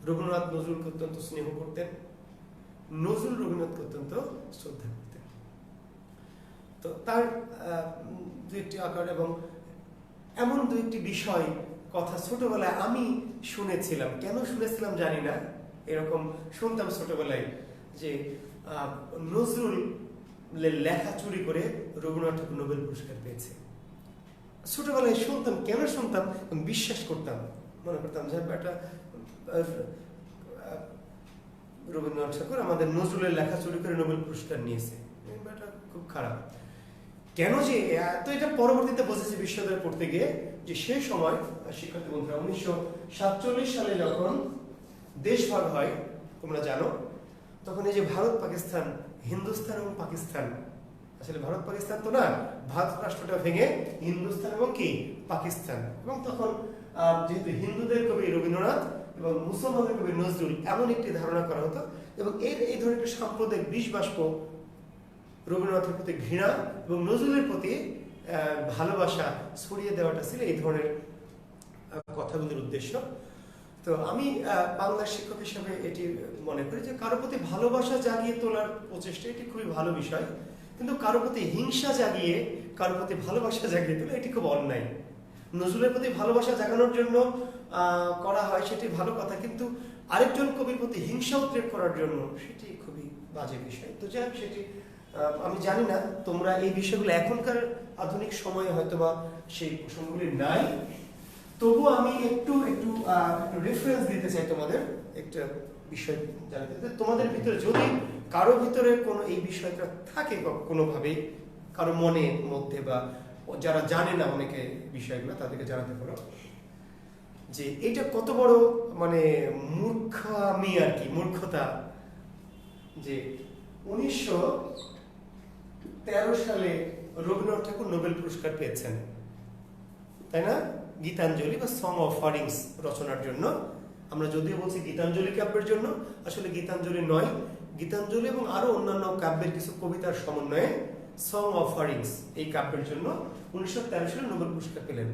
রবীন্দ্রনাথ নজরুলকে অত্যন্ত স্নেহ করতেন, নজরুল রবীন্দ্রনাথকে অত্যন্ত শ্রদ্ধা করতেন। তো তার দু একটি আকার এবং এমন দু একটি বিষয় কথা ছোটবেলায় আমি শুনেছিলাম, কেন শুনেছিলাম জানি না, এরকম শুনতাম ছোটবেলায় যে নজরুল লেখা চুরি করে রবীন্দ্রনাথ ঠাকুর নোবেল পুরস্কার পেয়েছে। ছোটবেলায় শুনতাম, কেন শুনতাম, বিশ্বাস করতাম, মনে করতাম যে একটা রবীন্দ্রনাথ ঠাকুর আমাদের নজরুলের লেখা চুরি করে নোবেল পুরস্কার নিয়েছে, এটা খুব খারাপ। কেন যে তো এটা পরবর্তীতে বুঝেছি বিশ্ববিদ্যালয়ে পড়তে গিয়ে যে সে সময় শিক্ষার্থী বন্ধুরা 1947 সালে যখন দেশ ভাগ হয় তোমরা জানো, তখন এই যে ভারত পাকিস্তান, হিন্দুস্তান এবং পাকিস্তান, আসলে ভারত পাকিস্তান তো না, ভারত রাষ্ট্রটা ভেঙে হিন্দুস্তান এবং কি পাকিস্তান। এবং তখন যেহেতু হিন্দুদের কবি রবীন্দ্রনাথ এবং মুসলমানদের কবি নজরুল, এমন একটি ধারণা করা হতো এবং এই ধরনের একটি সাম্প্রদায়িক বিষ বাষ্প, রবীন্দ্রনাথের প্রতি ঘৃণা এবং নজরুলের প্রতি ভালোবাসা ছড়িয়ে দেওয়াটা ছিল এই ধরনের কথাগুলির উদ্দেশ্য। তো আমি বাংলা শিক্ষক হিসেবে এটি মনে করি যে কারো প্রতি ভালোবাসা জাগিয়ে তোলার প্রচেষ্টা এটি খুবই ভালো বিষয়, কিন্তু কারো প্রতি হিংসা জাগিয়ে কারো প্রতি ভালোবাসা জাগিয়ে তোলা এটি খুব অন্যায়। নজরুলের প্রতি ভালোবাসা জাগানোর জন্য করা হয় সেটি ভালো কথা, কিন্তু আরেকজন কবির প্রতি হিংসা উদ্রেক করার জন্য সেটি খুবই বাজে বিষয়। তো যাই হোক, সেটি আমি জানি না তোমরা এই বিষয়গুলো এখনকার আধুনিক সময়ে হয়তোবা সেই প্রসঙ্গগুলি নাই, তবুও আমি একটু রেফারেন্স দিতে চাই তোমাদের একটা বিষয় জানাতে। তোমাদের ভিতরে যদি কারো ভিতরে কোনো এই বিষয়টা থাকে কোনোভাবেই কারো মনের মধ্যে, বা যারা জানে না অনেকে বিষয়গুলো, তাদেরকে জানাতে পারো যে এটা কত বড় মানে মূর্খামি আর কি, মূর্খতা যে 1913 সালে রবীন্দ্রনাথ ঠাকুর নোবেল পুরস্কার পেয়েছেন, তাই না? গীতাঞ্জলি বা সং অফারিংস রচনার জন্য আমরা যদিও বলছি গীতাঞ্জলি কাব্যের জন্য, আসলে গীতাঞ্জলি নয়, গীতাঞ্জলি এবং আরো অন্যান্য কাব্যের কিছু কবিতার সমন্বয়ে সং অফারিংস এই কাব্যের জন্য 1913 সালে নোবেল পুরস্কার পেলেন।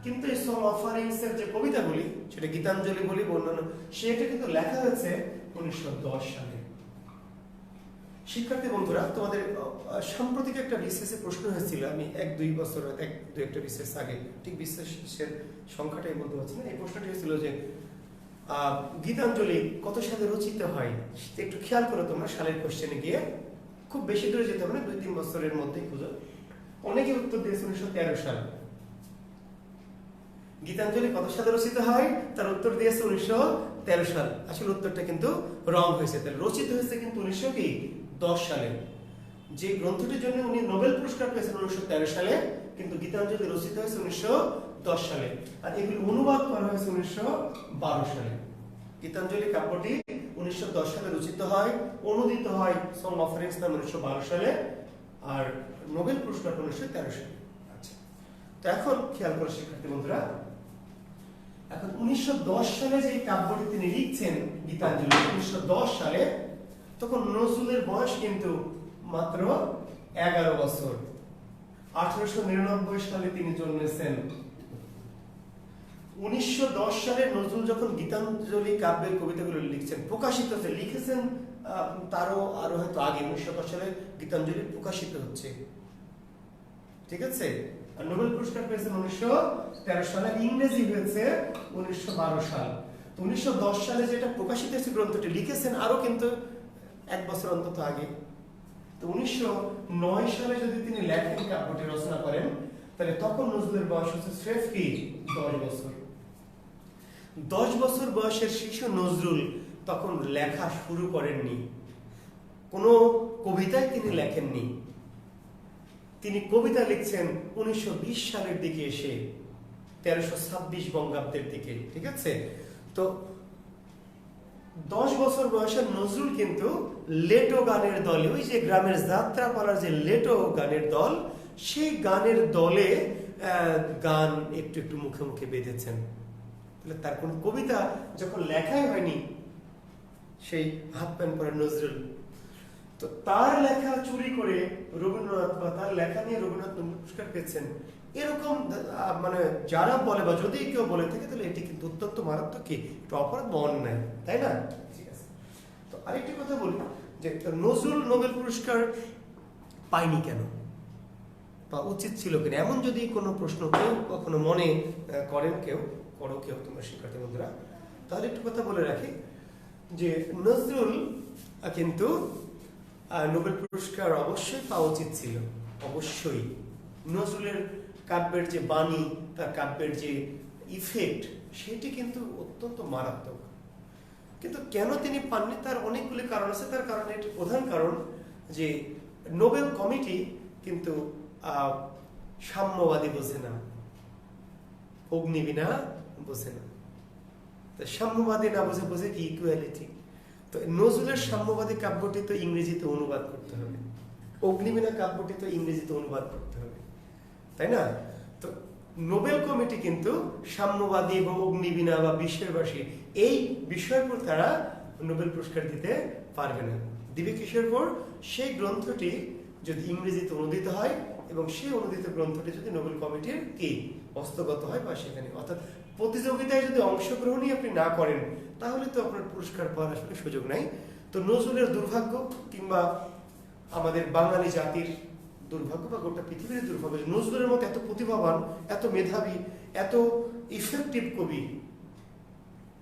কিন্তু এই সং অফারিংস এর যে কবিতাগুলি, সেটা গীতাঞ্জলি বলি বা অন্যান্য, সেটা কিন্তু লেখা হয়েছে 1910 সালে। শিক্ষার্থী বন্ধুরা, তোমাদের সাম্প্রতিক একটা বিসিএস প্রশ্ন হয়েছিল, আমি 1-2 বছর একটা বিসিএস আগে, ঠিক বিসিএসের সংখ্যাটাই বলতে পারছি না, এই প্রশ্নটি হয়েছিল যে গীতাঞ্জলি কত সালে রচিত হয়। একটু খেয়াল করো তোমরা সালের কোশ্চেনে গিয়ে, খুব বেশি দূরে যেতে হবে না, 2-3 বছরের মধ্যেই খুঁজো। অনেকে উত্তর দিয়েছে 1913 সাল। গীতাঞ্জলি কত সালে রচিত হয়, তার উত্তর দিয়েছে 1913 সাল। আসলে উত্তরটা কিন্তু রং হয়েছে, তাহলে রচিত হয়েছে কিন্তু 1910 সালে। যে গ্রন্থটির জন্য উনি নোবেল পুরস্কার পেয়েছেন 1913 সালে, কিন্তু গীতাঞ্জলি রচিত হয়েছে 1910 সালে, আর এগুলি অনুবাদ করা হয়েছে 1912 সালে। গীতাঞ্জলি কাব্যটি 1910 সালে রচিত হয়, অনুদিত হয় সং অফারিংস নামে 1912 সালে, আর নোবেল পুরস্কার 1913 সালে। আচ্ছা, তো এখন খেয়াল করে শিক্ষার্থী বন্ধুরা, এখন 1910 সালে যে কাব্যটি তিনি লিখছেন গীতাঞ্জলি 1910 সালে, তখন নজরুলের বয়স কিন্তু মাত্র 11 বছর। 1899 সালে তিনি জন্মেছেন। 1910 সালে নজরুল যখন গীতাঞ্জলি কাব্যের কবিতাগুলো লিখছেন, প্রকাশিত হচ্ছে, লিখেছেন তারও আরো হয়তো আগে, 1910 সালে গীতাঞ্জলি প্রকাশিত হচ্ছে, ঠিক আছে। আর নোবেল পুরস্কার পেয়েছেন 1913 সালে, ইংরেজি হয়েছে 1912 সাল। তো 1910 সালে যেটা প্রকাশিত হয়েছে গ্রন্থটি লিখেছেন আরো কিন্তু 1 বছর অন্তত আগে। তো 1909 সালে যদি তিনি লেখেন, কাব্যটি রচনা করেন, তাহলে তখন নজরুলের বয়স হচ্ছে স্রেফ কি 10 বছর। 10 বছর বয়সের শিশু নজরুল তখন লেখা শুরু করেননি, কোনো কবিতায় তিনি লেখেননি। তিনি কবিতা লিখছেন 1920 সালের দিকে এসে, 1326 বঙ্গাব্দের দিকে, ঠিক আছে। তো 10 বছর বয়সের নজরুল কিন্তু লেটো গানের দলে, ওই যে গ্রামের যাত্রাপালার যে লেটো গানের দল, সেই গানের দলে গান একটু একটু মুখে মুখে বেঁধেছেন। তাহলে তার কোন কবিতা যখন লেখাই হয়নি, সেই হাফ প্যান্ট পরে নজরুল, তো তার লেখা চুরি করে রবীন্দ্রনাথ, বা তার লেখা নিয়ে রবীন্দ্রনাথ নোবেল পুরস্কার পেয়েছেন, এরকম মানে যারা বলে বা যদি কেউ বলে থাকে, তাহলে এটি কিন্তু অত্যন্ত মারাত্মক, কি একটু অপরাধ বা অন্যায়, তাই না? ঠিক আছে। তো আরেকটি কথা বলি যে নজরুল নোবেল পুরস্কার পায়নি কেন, বা উচিত ছিল কিনা, এমন যদি কোনো প্রশ্ন কেউ কখনো মনে করেন, কেউ তোমরা শিক্ষার্থী বন্ধুরা, তাহলে একটু কথা বলে রাখি যে নজরুল কিন্তু নোবেল পুরস্কার অবশ্যই পাওয়া উচিত ছিল, অবশ্যই। নজরুলের কাব্যের যে বাণী, তার কাব্যের যে ইফেক্ট, সেটি কিন্তু অত্যন্ত মারাত্মক। কিন্তু কেন তিনি পাননি, তার অনেকগুলি কারণ আছে। তার কারণে একটি প্রধান কারণ যে নোবেল কমিটি কিন্তু সাম্যবাদী বোঝে না, অগ্নিবীণা বোঝে না। তো সাম্যবাদী না বোঝে কি ইকুয়ালিটি। তো নজরুলের সাম্যবাদী কাব্যটি তো ইংরেজিতে অনুবাদ করতে হবে, অগ্নিবীণা কাব্যটি তো ইংরেজিতে অনুবাদ করতে হবে, তাই না? তো নোবেল কমিটি কিন্তু সাম্যবাদী বা অগ্নিবীণা বা বিশ্বেরবাসী এই বিষয়ের উপর তারা নোবেল পুরস্কার দিতে পারবে না। দিবে কিসের উপর? সেই গ্রন্থটি যদি ইংরেজিতে অনুদিত হয়, এবং সেই অনুদিত গ্রন্থটি যদি নোবেল কমিটির কি হস্তগত হয়, বা সেখানে, অর্থাৎ প্রতিযোগিতায় যদি অংশগ্রহণই আপনি না করেন, তাহলে তো আপনার পুরস্কার পাওয়ার আসলে সুযোগ নাই। তো নজরুলের দুর্ভাগ্য, কিংবা আমাদের বাঙালি জাতির দুর্ভাগ্য, বা গোটা পৃথিবীর দুর্ভাগ্য, নজরুলের মতো এত প্রতিভাবান, এত মেধাবী, এত ইফেক্টিভ কবি,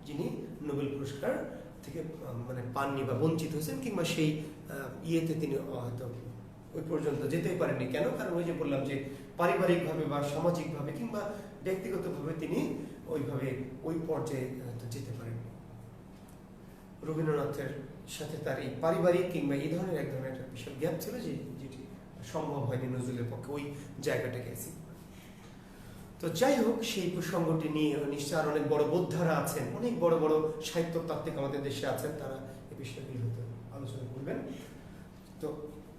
যিনি নোবেল পুরস্কার থেকে মানে পাননি বা বঞ্চিত হয়েছেন, কিংবা সেই ইয়েতে তিনি হয়তো ওই পর্যন্ত যেতেই পারেননি। কেন? কারণ ওই যে বললাম যে পারিবারিকভাবে বা সামাজিকভাবে কিংবা ব্যক্তিগতভাবে তিনি ওইভাবে ওই পর্যায়ে যেতে পারেননি। রবীন্দ্রনাথের সাথে তার এই পারিবারিক কিংবা এই ধরনের এক ধরনের একটা বিশাল গ্যাপ ছিল, যেটি সম্ভব হয়নি নজরুলের পক্ষে ওই জায়গাটাকে অ্যাচিভ করা। তো যাই হোক, সেই প্রসঙ্গটি নিয়ে নিশ্চয় আর অনেক বড় বোদ্ধারা আছেন, অনেক বড় বড় সাহিত্য তাত্ত্বিক আমাদের দেশে আছেন, তারা এই বিষয়গুলি হয়তো আলোচনা করবেন। তো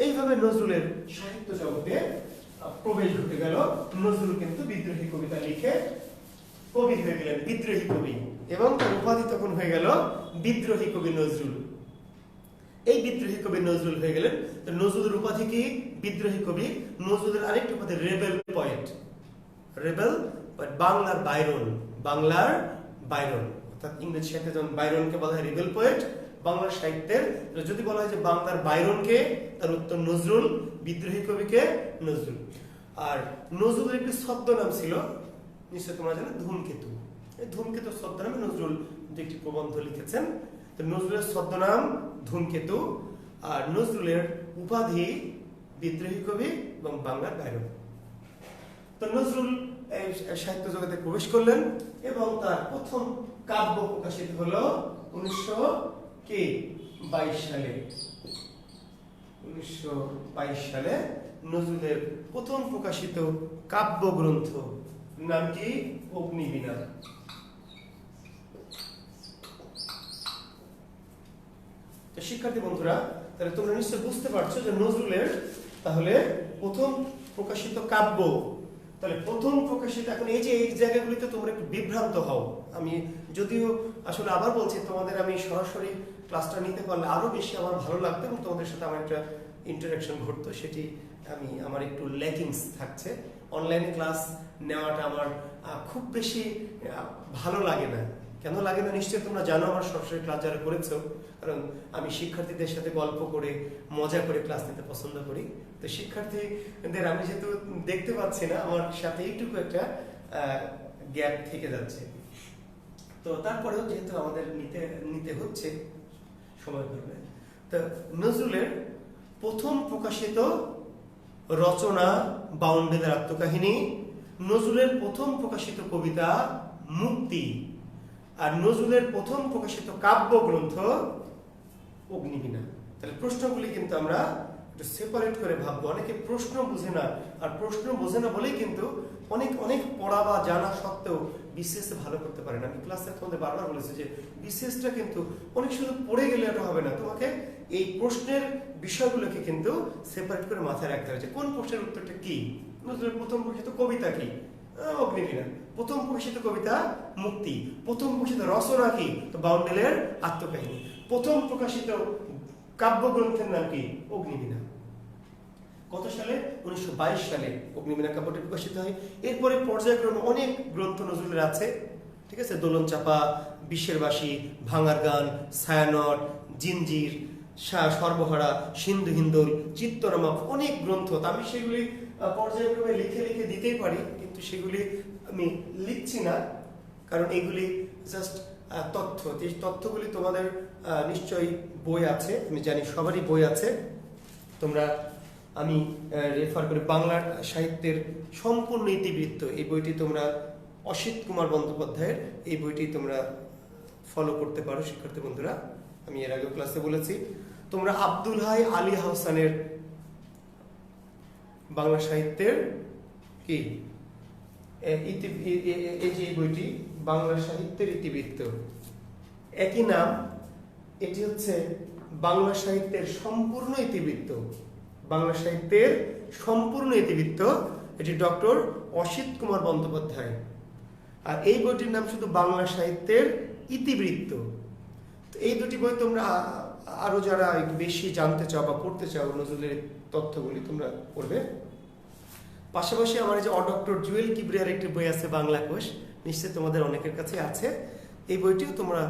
এইভাবে নজরুলের সাহিত্য জগতে প্রবেশ ঘটে গেল। নজরুল কিন্তু বিদ্রোহী কবিতা লিখে কবি হয়ে গেলেন, বিদ্রোহী কবি, এবং তার উপাধি তখন হয়ে হয়ে গেল বিদ্রোহী কবি নজরুল। এই বিদ্রোহী কবি নজরুল হয়ে গেলেন। তো নজরুলের উপাধি কি? বিদ্রোহী কবি। নজরুলের আরেকটি উপাধি রেবেল পয়েট। রেবেল পয়েট, বাংলার বাইরন। বাংলার বাইরন, অর্থাৎ ইংরেজি সাহিত্যে যেমন বাইরনকে বলা হয় রেবেল পয়েট, বাংলার সাহিত্যের যদি বলা হয় যে বাংলার বাইরনকে, তার উত্তর নজরুল। বিদ্রোহী কবিকে নজরুল। আর নজরুলের একটি ছদ্মনাম ছিল, নিশ্চয় তোমরা জানো, ধূমকেতু। এই ধূমকেতু ছদ্মনামে নজরুল একটি প্রবন্ধ লিখেছেন। তো নজরুলের ছদ্মনাম ধূমকেতু, আর নজরুলের উপাধি বিদ্রোহী কবি এবং বাংলার বাইরন। তো নজরুল সাহিত্য জগতে প্রবেশ করলেন এবং তার প্রথম কাব্য প্রকাশিত হলো 1922 সালে। 1922 সালে নজরুলের প্রথম প্রকাশিত কাব্য গ্রন্থ নাম কি? অগ্নিবীণা। তো শিক্ষার্থী বন্ধুরা, তাহলে তোমরা নিশ্চয় বুঝতে পারছো যে নজরুলের তাহলে প্রথম প্রকাশিত কাব্য, তাহলে প্রথম প্রকাশিত, এখন এই যে এই জায়গাগুলিতে তোমরা একটু বিভ্রান্ত হও। আমি যদিও আসলে আবার বলছি, তোমাদের আমি সরাসরি ক্লাসটা নিতে পারলে আরো বেশি আমার ভালো লাগতো এবং তোমাদের সাথে আমার একটা ইন্টারাকশন ঘটতো, সেটি আমার একটু ল্যাকিংস থাকছে। অনলাইনে ক্লাস নেওয়াটা আমার খুব বেশি ভালো লাগে না। কেন লাগে না নিশ্চয়ই তোমরা জানো, আমার সরাসরি ক্লাস যারা করেছো, কারণ আমি শিক্ষার্থীদের সাথে গল্প করে মজা করে ক্লাস নিতে পছন্দ করি। তো শিক্ষার্থীদের আমি যেহেতু দেখতে পাচ্ছি না, আমার সাথে এইটুকু একটা গ্যাপ থেকে যাচ্ছে। তো তারপরেও যেহেতু আমাদের নিতে হচ্ছে সময় করবে। তো নজরুলের প্রথম প্রকাশিত রচনা বাউন্ডেদের আত্মকাহিনী, নজরুলের প্রথম প্রকাশিত কবিতা মুক্তি, আর নজরুলের প্রথম প্রকাশিত কাব্য গ্রন্থ অগ্নিবীণা। তাহলে প্রশ্নগুলি কিন্তু আমরা একটু সেপারেট করে ভাববো। অনেকে প্রশ্ন বুঝে না, আর প্রশ্ন বোঝে না বলেই কিন্তু অনেক পড়া বা জানা সত্ত্বেও বিসিএস ভালো করতে পারে না। আমি ক্লাসে তোমাদের বারবার বলেছি যে বিসিএসটা কিন্তু অনেক শুধু পড়ে গেলে এটা হবে না, তোমাকে এই প্রশ্নের বিষয়গুলোকে কিন্তু সেপারেট করে মাথায় রাখতে হবে যে কোন প্রশ্নের উত্তরটা কি। নজরুলের প্রথম প্রকাশিত কবিতা কি? অগ্নিবীণা। প্রথম প্রকাশিত কবিতা মুক্তি। প্রথম প্রকাশিত রচনা কি? তো বাউন্ডেলের আত্মকাহিনী। প্রথম প্রকাশিত কাব্যগ্রন্থের নাম কি? অগ্নিবীণা। কত সালে? 1922 সালে অগ্নিবীণা কাব্যটি প্রকাশিত হয়। এরপরে পর্যায়ক্রমে অনেক গ্রন্থ নজরুলের আছে, ঠিক আছে? দোলন চাপা, বিশ্বের বাসী, ভাঙার গান, ছায়ানট, জিঞ্জির, সর্বহারা, সিন্ধু হিন্দোল, চিত্তরমা, অনেক গ্রন্থ। আমি সেগুলি পর্যায়ক্রমে লিখে লিখে দিতেই পারি, কিন্তু সেগুলি আমি লিখছি না, কারণ এগুলি জাস্ট তথ্য। এই তথ্যগুলি তোমাদের নিশ্চয়ই বই আছে, আমি জানি সবারই বই আছে। তোমরা আমি রেফার করি বাংলা সাহিত্যের সম্পূর্ণ ইতিবৃত্ত, এই বইটি তোমরা অসিত কুমার বন্দ্যোপাধ্যায়ের এই বইটি তোমরা ফলো করতে পারো শিক্ষার্থী বন্ধুরা। আমি এর আগেও ক্লাসে বলেছি। তোমরা আব্দুল হাই আলী হাসানের বাংলা সাহিত্যের কি এই যে বইটি বাংলা সাহিত্যের ইতিবৃত্ত, একই নাম, এটি হচ্ছে বাংলা সাহিত্যের সম্পূর্ণ ইতিবৃত্ত। বাংলা সাহিত্যের সম্পূর্ণ ইতিবৃত্ত, এটি ডক্টর অসিত কুমার বন্দ্যোপাধ্যায়। আর এই বইটির নাম শুধু বাংলা সাহিত্যের ইতিবৃত্ত। তো এই দুটি বই তোমরা আরো যারা বেশি জানতে চাও বা পড়তে চাও নজরুলের তথ্যগুলি তোমরা পড়বে। পাশাপাশি আমার যে ডক্টর জুয়েল কিবরিয়ার একটি বই আছে বাংলা কোষ, নিশ্চয়ই তোমাদের অনেকের কাছে আছে। এই বইটিও তোমরা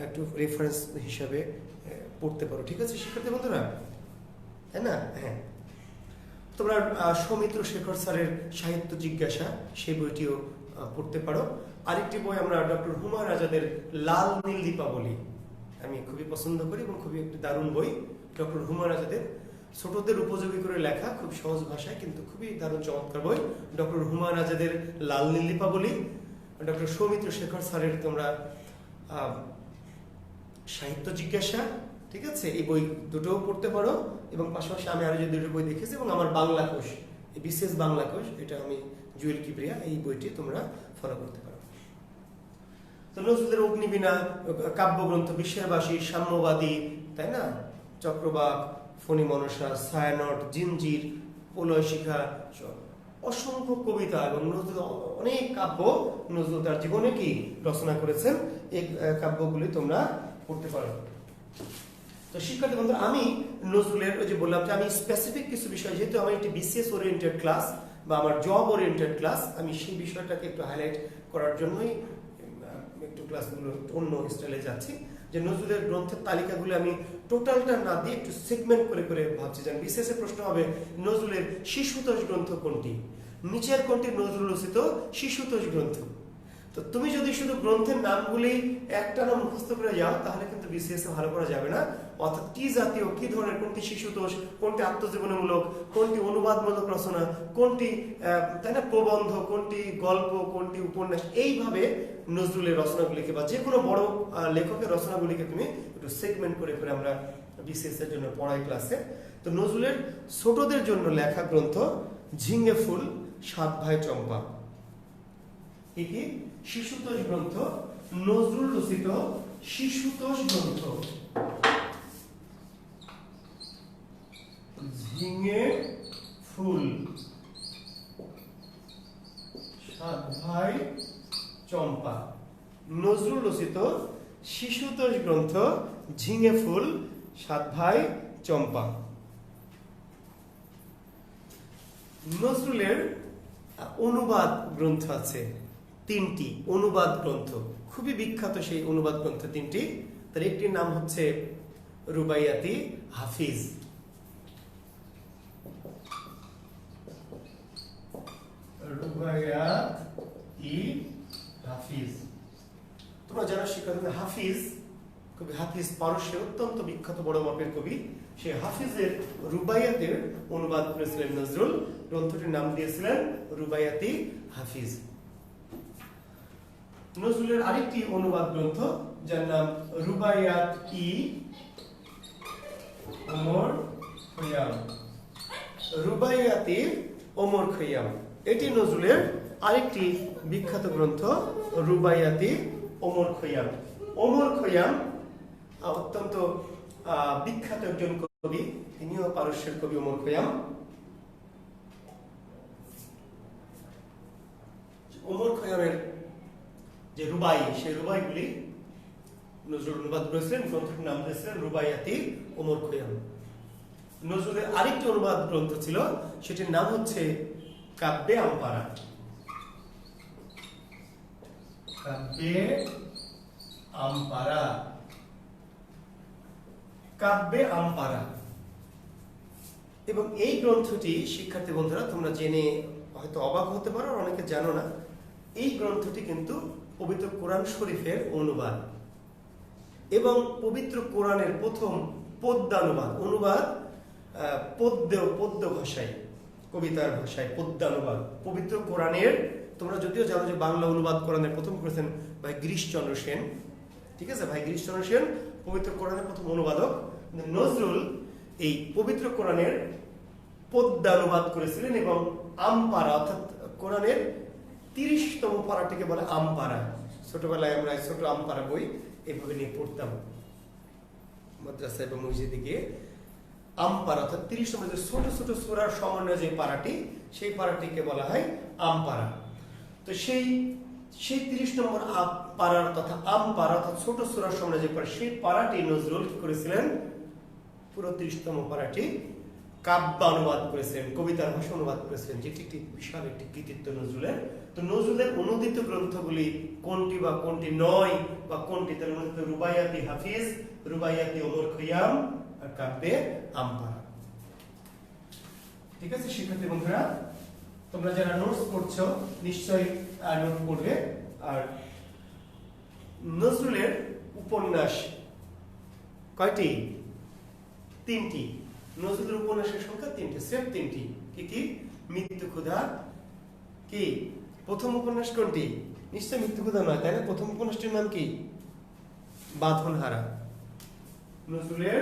একটু রেফারেন্স হিসাবে পড়তে পারো, ঠিক আছে শিক্ষার্থী বন্ধুরা? তাই না? হ্যাঁ, তোমরা সৌমিত্র শেখর স্যারের সাহিত্য জিজ্ঞাসা, সেই বইটিও পড়তে পারো। আরেকটি বই আমরা ডক্টর হুমায়ুন আজাদের লাল নীল দীপাবলি, আমি খুবই পছন্দ করি এবং খুবই একটি দারুণ বই। ডক্টর হুমায়ুন আজাদের ছোটদের উপযোগী করে লেখা, খুব সহজ ভাষায় কিন্তু খুবই দারুণ চমৎকার বই। ডক্টর হুমায়ুন আজাদের লাল নীল দীপাবলি, ডক্টর সৌমিত্র শেখর স্যারের তোমরা সাহিত্য জিজ্ঞাসা, ঠিক আছে? এই বই দুটোও পড়তে পারো। এবং পাশাপাশি আমি আরো যে দুটো বই দেখেছি, এবং আমার বাংলা কোষ, এই বিশেষ বাংলা কোষ, এটা আমি জুয়েল কিবরিয়া, এই বইটি তোমরা ফলো করতে পারো। তো নজরুলের অগ্নিবীণা কাব্যগ্রন্থ, বিশ্বের বাসী, সাম্যবাদী, তাই না, চক্রবাক, ফণী মনসা, ছায়ানট, জিঞ্জির, প্রলয় শিখা, অসংখ্য কবিতা এবং নজরুল অনেক কাব্য নজরুল তার জীবনে কি রচনা করেছেন, এই কাব্যগুলি তোমরা পড়তে পারো। তো শিক্ষার্থী বন্ধুরা, আমি নজরুলের ওই যে বললাম যে আমি স্পেসিফিক কিছু বিষয়, যেহেতু আমার একটি বিসিএস ওরিয়েন্টেড ক্লাস বা আমার জব ওরিয়েন্টেড ক্লাস, আমি সেই বিষয়টাকে একটু হাইলাইট করার জন্যই একটু ক্লাসগুলো অন্য স্টাইলে যাচ্ছি। যে নজরুলের গ্রন্থের তালিকাগুলো আমি টোটালটা না দিয়ে একটু সেগমেন্ট করে করে ভাবছি। যেন বিশেষ প্রশ্ন হবে নজরুলের শিশুতোষ গ্রন্থ কোনটি, নিচের কোনটি নজরুল রচিত শিশুতোষ গ্রন্থ। তো তুমি যদি শুধু গ্রন্থের নামগুলি একটানা মুখস্থ করে যাও তাহলে কিন্তু বিসিএস ভালো করা যাবে না। অর্থাৎ কি জাতীয়, কি ধরনের, কোনটি শিশুতোষ, কোনটি আত্মজীবনীমূলক, কোনটি অনুবাদমূলক রচনা, কোনটি তাই না প্রবন্ধ, কোনটি গল্প, কোনটি উপন্যাস, এইভাবে নজরুলের রচনাগুলিকে বা যে কোনো বড় লেখকের রচনাগুলিকে তুমি একটু সেগমেন্ট করে করে আমরা বিসিএস এর জন্য পড়াই ক্লাসে। তো নজরুলের ছোটদের জন্য লেখা গ্রন্থ ঝিঙে ফুল, সাত ভাই চম্পা, কি কি শিশুতোষ গ্রন্থ, নজরুল রচিত শিশুতোষ গ্রন্থ ঝিঙে ফুল, সাত ভাই চম্পা, নজরুল রচিত শিশুতোষ গ্রন্থ ঝিঙে ফুল, সাত ভাই চম্পা। নজরুলের অনুবাদ গ্রন্থ আছে তিনটি, অনুবাদ গ্রন্থ খুবই বিখ্যাত, সেই অনুবাদ গ্রন্থ তিনটি। তার একটির নাম হচ্ছে রুবাইয়াতি হাফিজ, রুবাইয়াতি হাফিজ। তোমরা জানো শিক্ষার্থী, হাফিজ কবি হাফিজ পারস্যের অত্যন্ত বিখ্যাত বড় মাপের কবি। সেই হাফিজের রুবাইয়াতের অনুবাদ করেছিলেন নজরুল। গ্রন্থটির নাম দিয়েছিলেন রুবাইয়াতি হাফিজ। নজরুলের আরেকটি অনুবাদ গ্রন্থ যার নাম রুবাইয়াত-ই ওমর খৈয়াম, রুবাইয়াতি ওমর খৈয়াম, এটি নজরুলের আরেকটি বিখ্যাত গ্রন্থ রুবাইয়াতি ওমর খৈয়াম। ওমর খৈয়াম অত্যন্ত বিখ্যাত একজন কবি, তিনিও পারস্যের কবি ওমর খৈয়াম। ওমর খৈয়ামের যে রুবাই, সেই রুবাইগুলি নজরুল অনুবাদ করেছিলেন। গ্রন্থটির নাম দিয়েছিলেন রুবাইয়াতি ওমর খৈয়াম। নজরুলের আরেকটি অনুবাদ গ্রন্থ ছিল, সেটির নাম হচ্ছে কাব্যে আমপারা, কাব্যে আমপারা, কাব্যে আমপারা। এবং এই গ্রন্থটি শিক্ষার্থী বন্ধুরা তোমরা জেনে হয়তো অবাক হতে পারো, অনেকে জানো না, এই গ্রন্থটি কিন্তু পবিত্র কোরআন শরীফের অনুবাদ এবং পবিত্র কোরআনের প্রথম পদ্যানুবাদ, অনুবাদ পদ্য ভাষায়, কবিতার ভাষায় পদ্যানুবাদ পবিত্র কোরআনের। তোমরা যদিও জানো যে বাংলা অনুবাদ কোরআনের প্রথম করেছেন ভাই গিরিশচন্দ্র সেন, ঠিক আছে, ভাই গিরিশচন্দ্র সেন পবিত্র কোরআনের প্রথম অনুবাদক। নজরুল এই পবিত্র কোরআনের পদ্যানুবাদ করেছিলেন এবং আমপারা অর্থাৎ কোরআনের 30তম পারাটিকে বলে আমপারা। ছোটবেলায় আমরা ছোট আমপারা বই এইভাবে নিয়ে পড়তাম মাদ্রাসায় বা মসজিদে গিয়ে। আমপারা অর্থাৎ 30তম যে ছোট ছোট সূরার সমন্বয় যে পারাটি, সেই পারাটিকে বলা হয় আমপারা। তো সেই 30 নম্বর পারার তথা আমপারা অর্থাৎ ছোট সূরার সমন্বয় যে পারা, সেই পারাটি নজরুল কি করেছিলেন, পুরো 30তম পারাটি কাব্যানুবাদ করেছিলেন, কবিতার ভাষা অনুবাদ করেছিলেন, যেটি একটি বিশাল একটি কৃতিত্ব নজরুলের। তো নজরুলের অনুদিত গ্রন্থগুলি কোনটি বা কোনটি নয় বা কোনটি, তার মধ্যে রুবাইয়াতি হাফিজ, রুবাইয়াতি ওমর খৈয়াম আর কাব্যে আমপারা। ঠিক আছে শিক্ষার্থী বন্ধুরা, তোমরা যারা নোটস পড়ছো নিশ্চয়ই নোট পড়বে। আর নজরুলের উপন্যাস কয়টি? 3টি। নজরুলের উপন্যাসের সংখ্যা 3টি, সেফ 3টি। কি কি? মৃত্যু ক্ষুধা, কি প্রথম উপন্যাস কোনটি? নিশ্চয় মৃত্যু ক্ষুধা নয়, তাই না? প্রথম উপন্যাসটির নাম কি? বাঁধনহারা। নজরুলের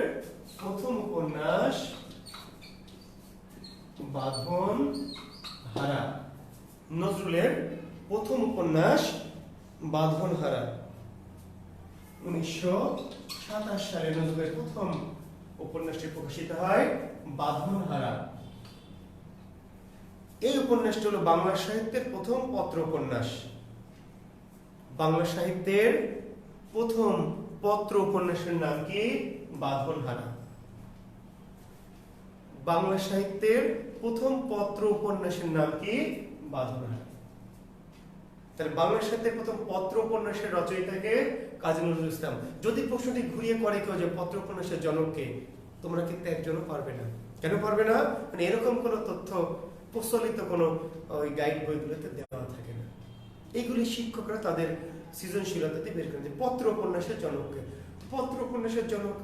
প্রথম উপন্যাস বাঁধনহারা। নজরুলের প্রথম উপন্যাস বাঁধনহারা। 1927 সালে নজরুলের প্রথম উপন্যাসটি প্রকাশিত হয় বাঁধনহারা। এই উপন্যাসটি হলো বাংলা সাহিত্যের প্রথম পত্র উপন্যাস। বাংলা সাহিত্যের প্রথম পত্র উপন্যাসের নাম কি? বাঁধনহারা। বাংলা সাহিত্যের প্রথম পত্র উপন্যাসের নাম কি? বাঁধনহারা। তাহলে বাংলা সাহিত্যের প্রথম পত্র উপন্যাসের রচয়িতাকে কাজী নজরুল ইসলাম। যদি প্রশ্নটি ঘুরিয়ে করে কেউ যে পত্র উপন্যাসের জনককে, তোমরা কিন্তু একজনও পারবে না। কেন পারবে না? মানে এরকম কোনো তথ্য প্রচলিত কোনো ওই গাইড বইগুলোতে দেওয়া থাকে না। এইগুলি শিক্ষকরা তাদের সৃজনশীলতাতে বের করেন যে পত্র উপন্যাসের জনককে। পত্র উপন্যাসের জনক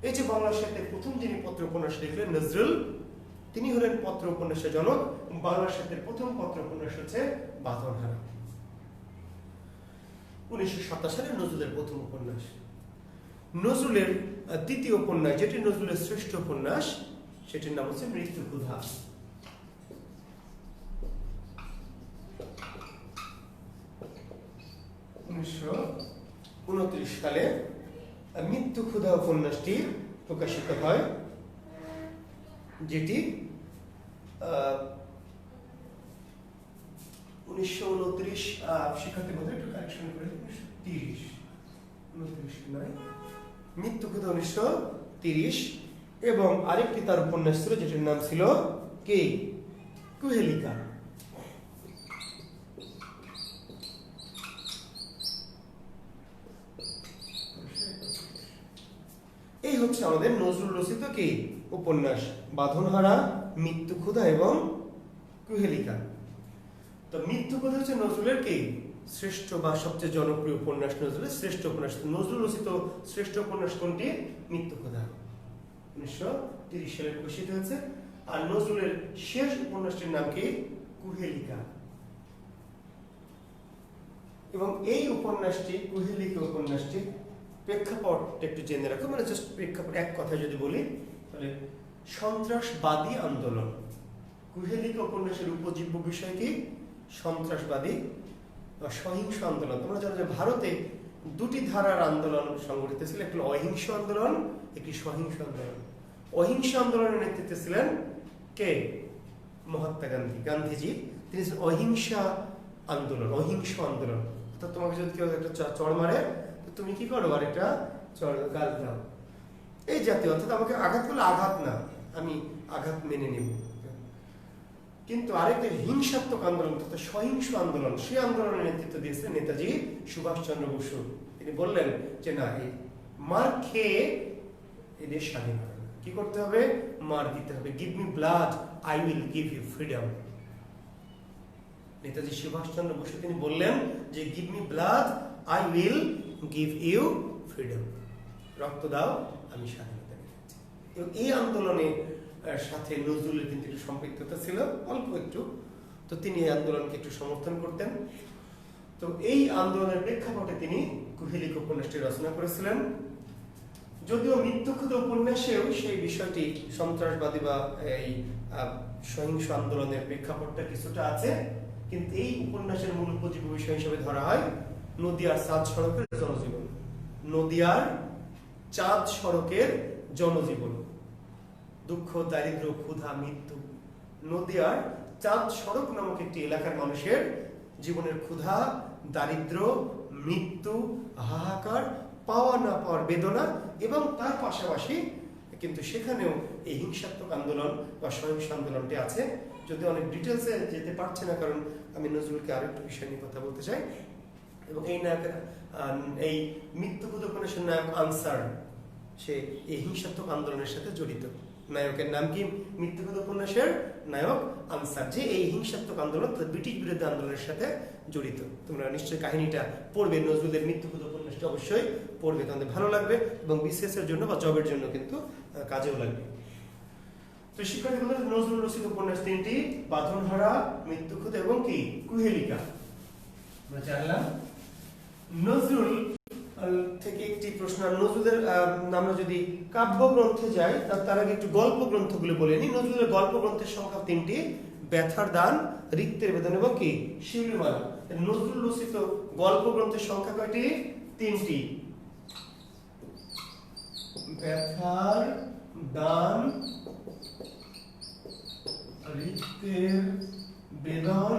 এই যে বাংলা সাহিত্যের প্রথম যিনি পত্র উপন্যাস লিখলেন নজরুল, তিনি হলেন পত্র উপন্যাসের জনক। বাংলা সাহিত্যের প্রথম পত্র উপন্যাস হচ্ছে বাঁধনহারা। 1927 সালে নজরুলের প্রথম উপন্যাস। নজরুলের দ্বিতীয় উপন্যাস, যেটি নজরুলের শ্রেষ্ঠ উপন্যাস, সেটির নাম হচ্ছে মৃত্যু ক্ষুধা। 1929 সালে মৃত্যু ক্ষুধা উপন্যাসটি প্রকাশিত হয়, যেটি 1929 শিক্ষার্থী মধ্যে একটু কারেকশন করে 1930 নয়, মৃত্যু ক্ষুধা 1930। এবং আরেকটি তার উপন্যাস ছিল যেটির নাম ছিল কি? কুহেলিকা। এই হচ্ছে আমাদের নজরুল রচিত কি উপন্যাস? বাঁধনহারা, মৃত্যু ক্ষুধা এবং কুহেলিকা। তো মৃত্যু ক্ষুধা হচ্ছে নজরুলের কি শ্রেষ্ঠ বা সবচেয়ে জনপ্রিয় উপন্যাস, নজরুলের শ্রেষ্ঠ উপন্যাস। নজরুল রচিত শ্রেষ্ঠ উপন্যাস কোনটি? মৃত্যু ক্ষুধা, 1930 সালে প্রকাশিত হয়েছে। আর নজরুলের শেষ উপন্যাসটির নাম কি? কুহেলিকা। এবং এই উপন্যাসটি, কুহেলিকা উপন্যাসটি প্রেক্ষাপট একটু জেনে রাখো, মানে জাস্ট প্রেক্ষাপট এক কথা যদি বলি তাহলে সন্ত্রাসবাদী আন্দোলন। কুহেলিকা উপন্যাসের উপজীব্য বিষয় কি? সন্ত্রাসবাদী বা সহিংস আন্দোলন। তোমরা জানো যে ভারতে দুটি ধারার আন্দোলন সংগঠিত ছিল, একটি অহিংস আন্দোলন, একটি সহিংস আন্দোলন। অহিংস আন্দোলনের নেতৃত্বে ছিলেন কে? মহাত্মা গান্ধী, গান্ধীজি। তিনি অহিংসা আন্দোলন, অহিংস আন্দোলন। অর্থাৎ তোমাকে যদি কেউ একটা চড় মারে, তুমি কি করো? আর একটা চড় গাল দাও, এই জাতীয়। অর্থাৎ আমাকে আঘাত করলে আঘাত না, আমি আঘাত মেনে নেব। কিন্তু আরেকটা হিংসাত্মক আন্দোলন তথা সহিংস আন্দোলন, সেই আন্দোলনের নেতৃত্ব দিয়েছিলেন নেতাজি সুভাষচন্দ্র বসু। তিনি বললেন যে না, এই মার খেয়ে এই দেশ স্বাধীন হবে। কি করতে হবে? মার দিতে হবে। Give me blood, I will give you freedom. Netaji Subhash Chandra Bose তিনি বললেন যে give me blood, I will give you freedom. রক্ত দাও, আমি স্বাধীনতা দিচ্ছি। এবং এই আন্দোলনে সাথে নজরুলের কিন্তু একটু সম্পৃক্ততা ছিল, অল্প একটু। তো তিনি এই আন্দোলনকে একটু সমর্থন করতেন। তো এই আন্দোলনের প্রেক্ষাপটে তিনি কুহেলিকা উপন্যাসটি রচনা করেছিলেন। যদিও মৃত্যু ক্ষুধা উপন্যাসেও সেই বিষয়টি সন্ত্রাসবাদী বা এই সহিংস আন্দোলনের প্রেক্ষাপটটা কিছুটা আছে, কিন্তু এই উপন্যাসের মূল উপজীব্য বিষয় হিসেবে ধরা হয় নদিয়ার চাঁদ সড়কের জনজীবন। নদিয়ার চাঁদ সড়কের জনজীবন, দুঃখ, দারিদ্র, ক্ষুধা, মৃত্যু। নদিয়ার চাঁদ সড়ক নামক একটি এলাকার মানুষের জীবনের ক্ষুধা, দারিদ্র, মৃত্যু, হাহাকার, পাওয়া না পাওয়ার বেদনা, এবং তার পাশাপাশি কিন্তু সেখানেও এই হিংসাত্মক আন্দোলন বা সহিংস আন্দোলনটি আছে। যদি অনেক ডিটেলসে যেতে পারছে না, কারণ আমি নজরুলকে আরেকটু বিষয় নিয়ে কথা বলতে চাই। এবং এই নায়কের, এই মৃত্যু ক্ষুধা উপন্যাসের নায়ক আনসার, সে এই হিংসাত্মক আন্দোলনের সাথে জড়িত। নায়কের নাম কি? মৃত্যু ক্ষুধা উপন্যাসের নায়ক আনসার, যে এই হিংসাত্মক আন্দোলন, ব্রিটিশ বিরোধী আন্দোলনের সাথে জড়িত। তোমরা নিশ্চয়ই কাহিনীটা পড়বে, নজরুলের মৃত্যু ক্ষুধা উপন্যাসটা অবশ্যই পড়বে, তোমাদের ভালো লাগবে এবং বিসিএস এর জন্য বা জবের জন্য কিন্তু কাজেও লাগবে। তো শিক্ষার্থী বন্ধুরা, নজরুল রচিত উপন্যাস তিনটি: বাঁধনহারা, মৃত্যু ক্ষুধা এবং কি? কুহেলিকা। আমরা জানলাম নজরুল থেকে একটি প্রশ্ন। নজরুলের আমরা যদি কাব্যগ্রন্থে যাই, তার আগে একটু গল্প গ্রন্থগুলো বলে নিই। নজরুলের গল্প গ্রন্থের সংখ্যা তিনটি: ব্যথার দান, রিক্তের বেদন এবং কি? শিউলিমালা। নজরুল রচিত গল্প গ্রন্থের সংখ্যা কয়টি? তিনটি: ব্যথার দান, রিক্তের বেদন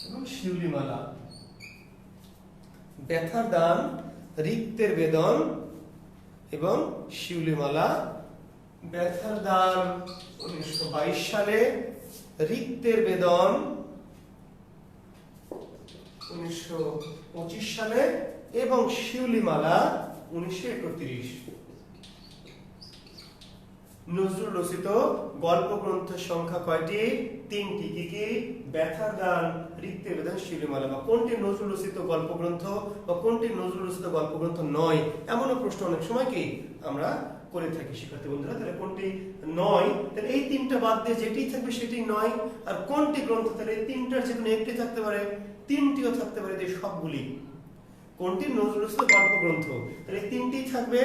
এবং শিউলিমালা। ব্যথার দান, রিক্তের বেদন এবং শিউলিমালা। ব্যথার দান 1922 সালে, রিক্তের বেদন 1925 সালে এবং শিউলিমালা 1931। নজরুল রচিত গল্প গ্রন্থের সংখ্যা কয়টি? 3টি। কি কি? ব্যথার দান, রিক্তের বেদন, শিউলিমালা। বা কোনটি নজরুল রচিত গল্প গ্রন্থ বা কোনটি নজরুল রচিত গল্প গ্রন্থ নয়, এমনও প্রশ্ন অনেক সময় কি আমরা করে থাকি শিক্ষার্থী বন্ধুরা। তাহলে কোনটি নয়, তাহলে এই 3টা বাদ দিয়ে যেটি থাকবে সেটি নয়। আর কোনটি গ্রন্থ, তাহলে এই 3টার যে কোনো একটি থাকতে পারে, 3টিও থাকতে পারে, যে সবগুলি। কোনটি নজরুল রচিত গল্প গ্রন্থ, তাহলে এই 3টি থাকবে,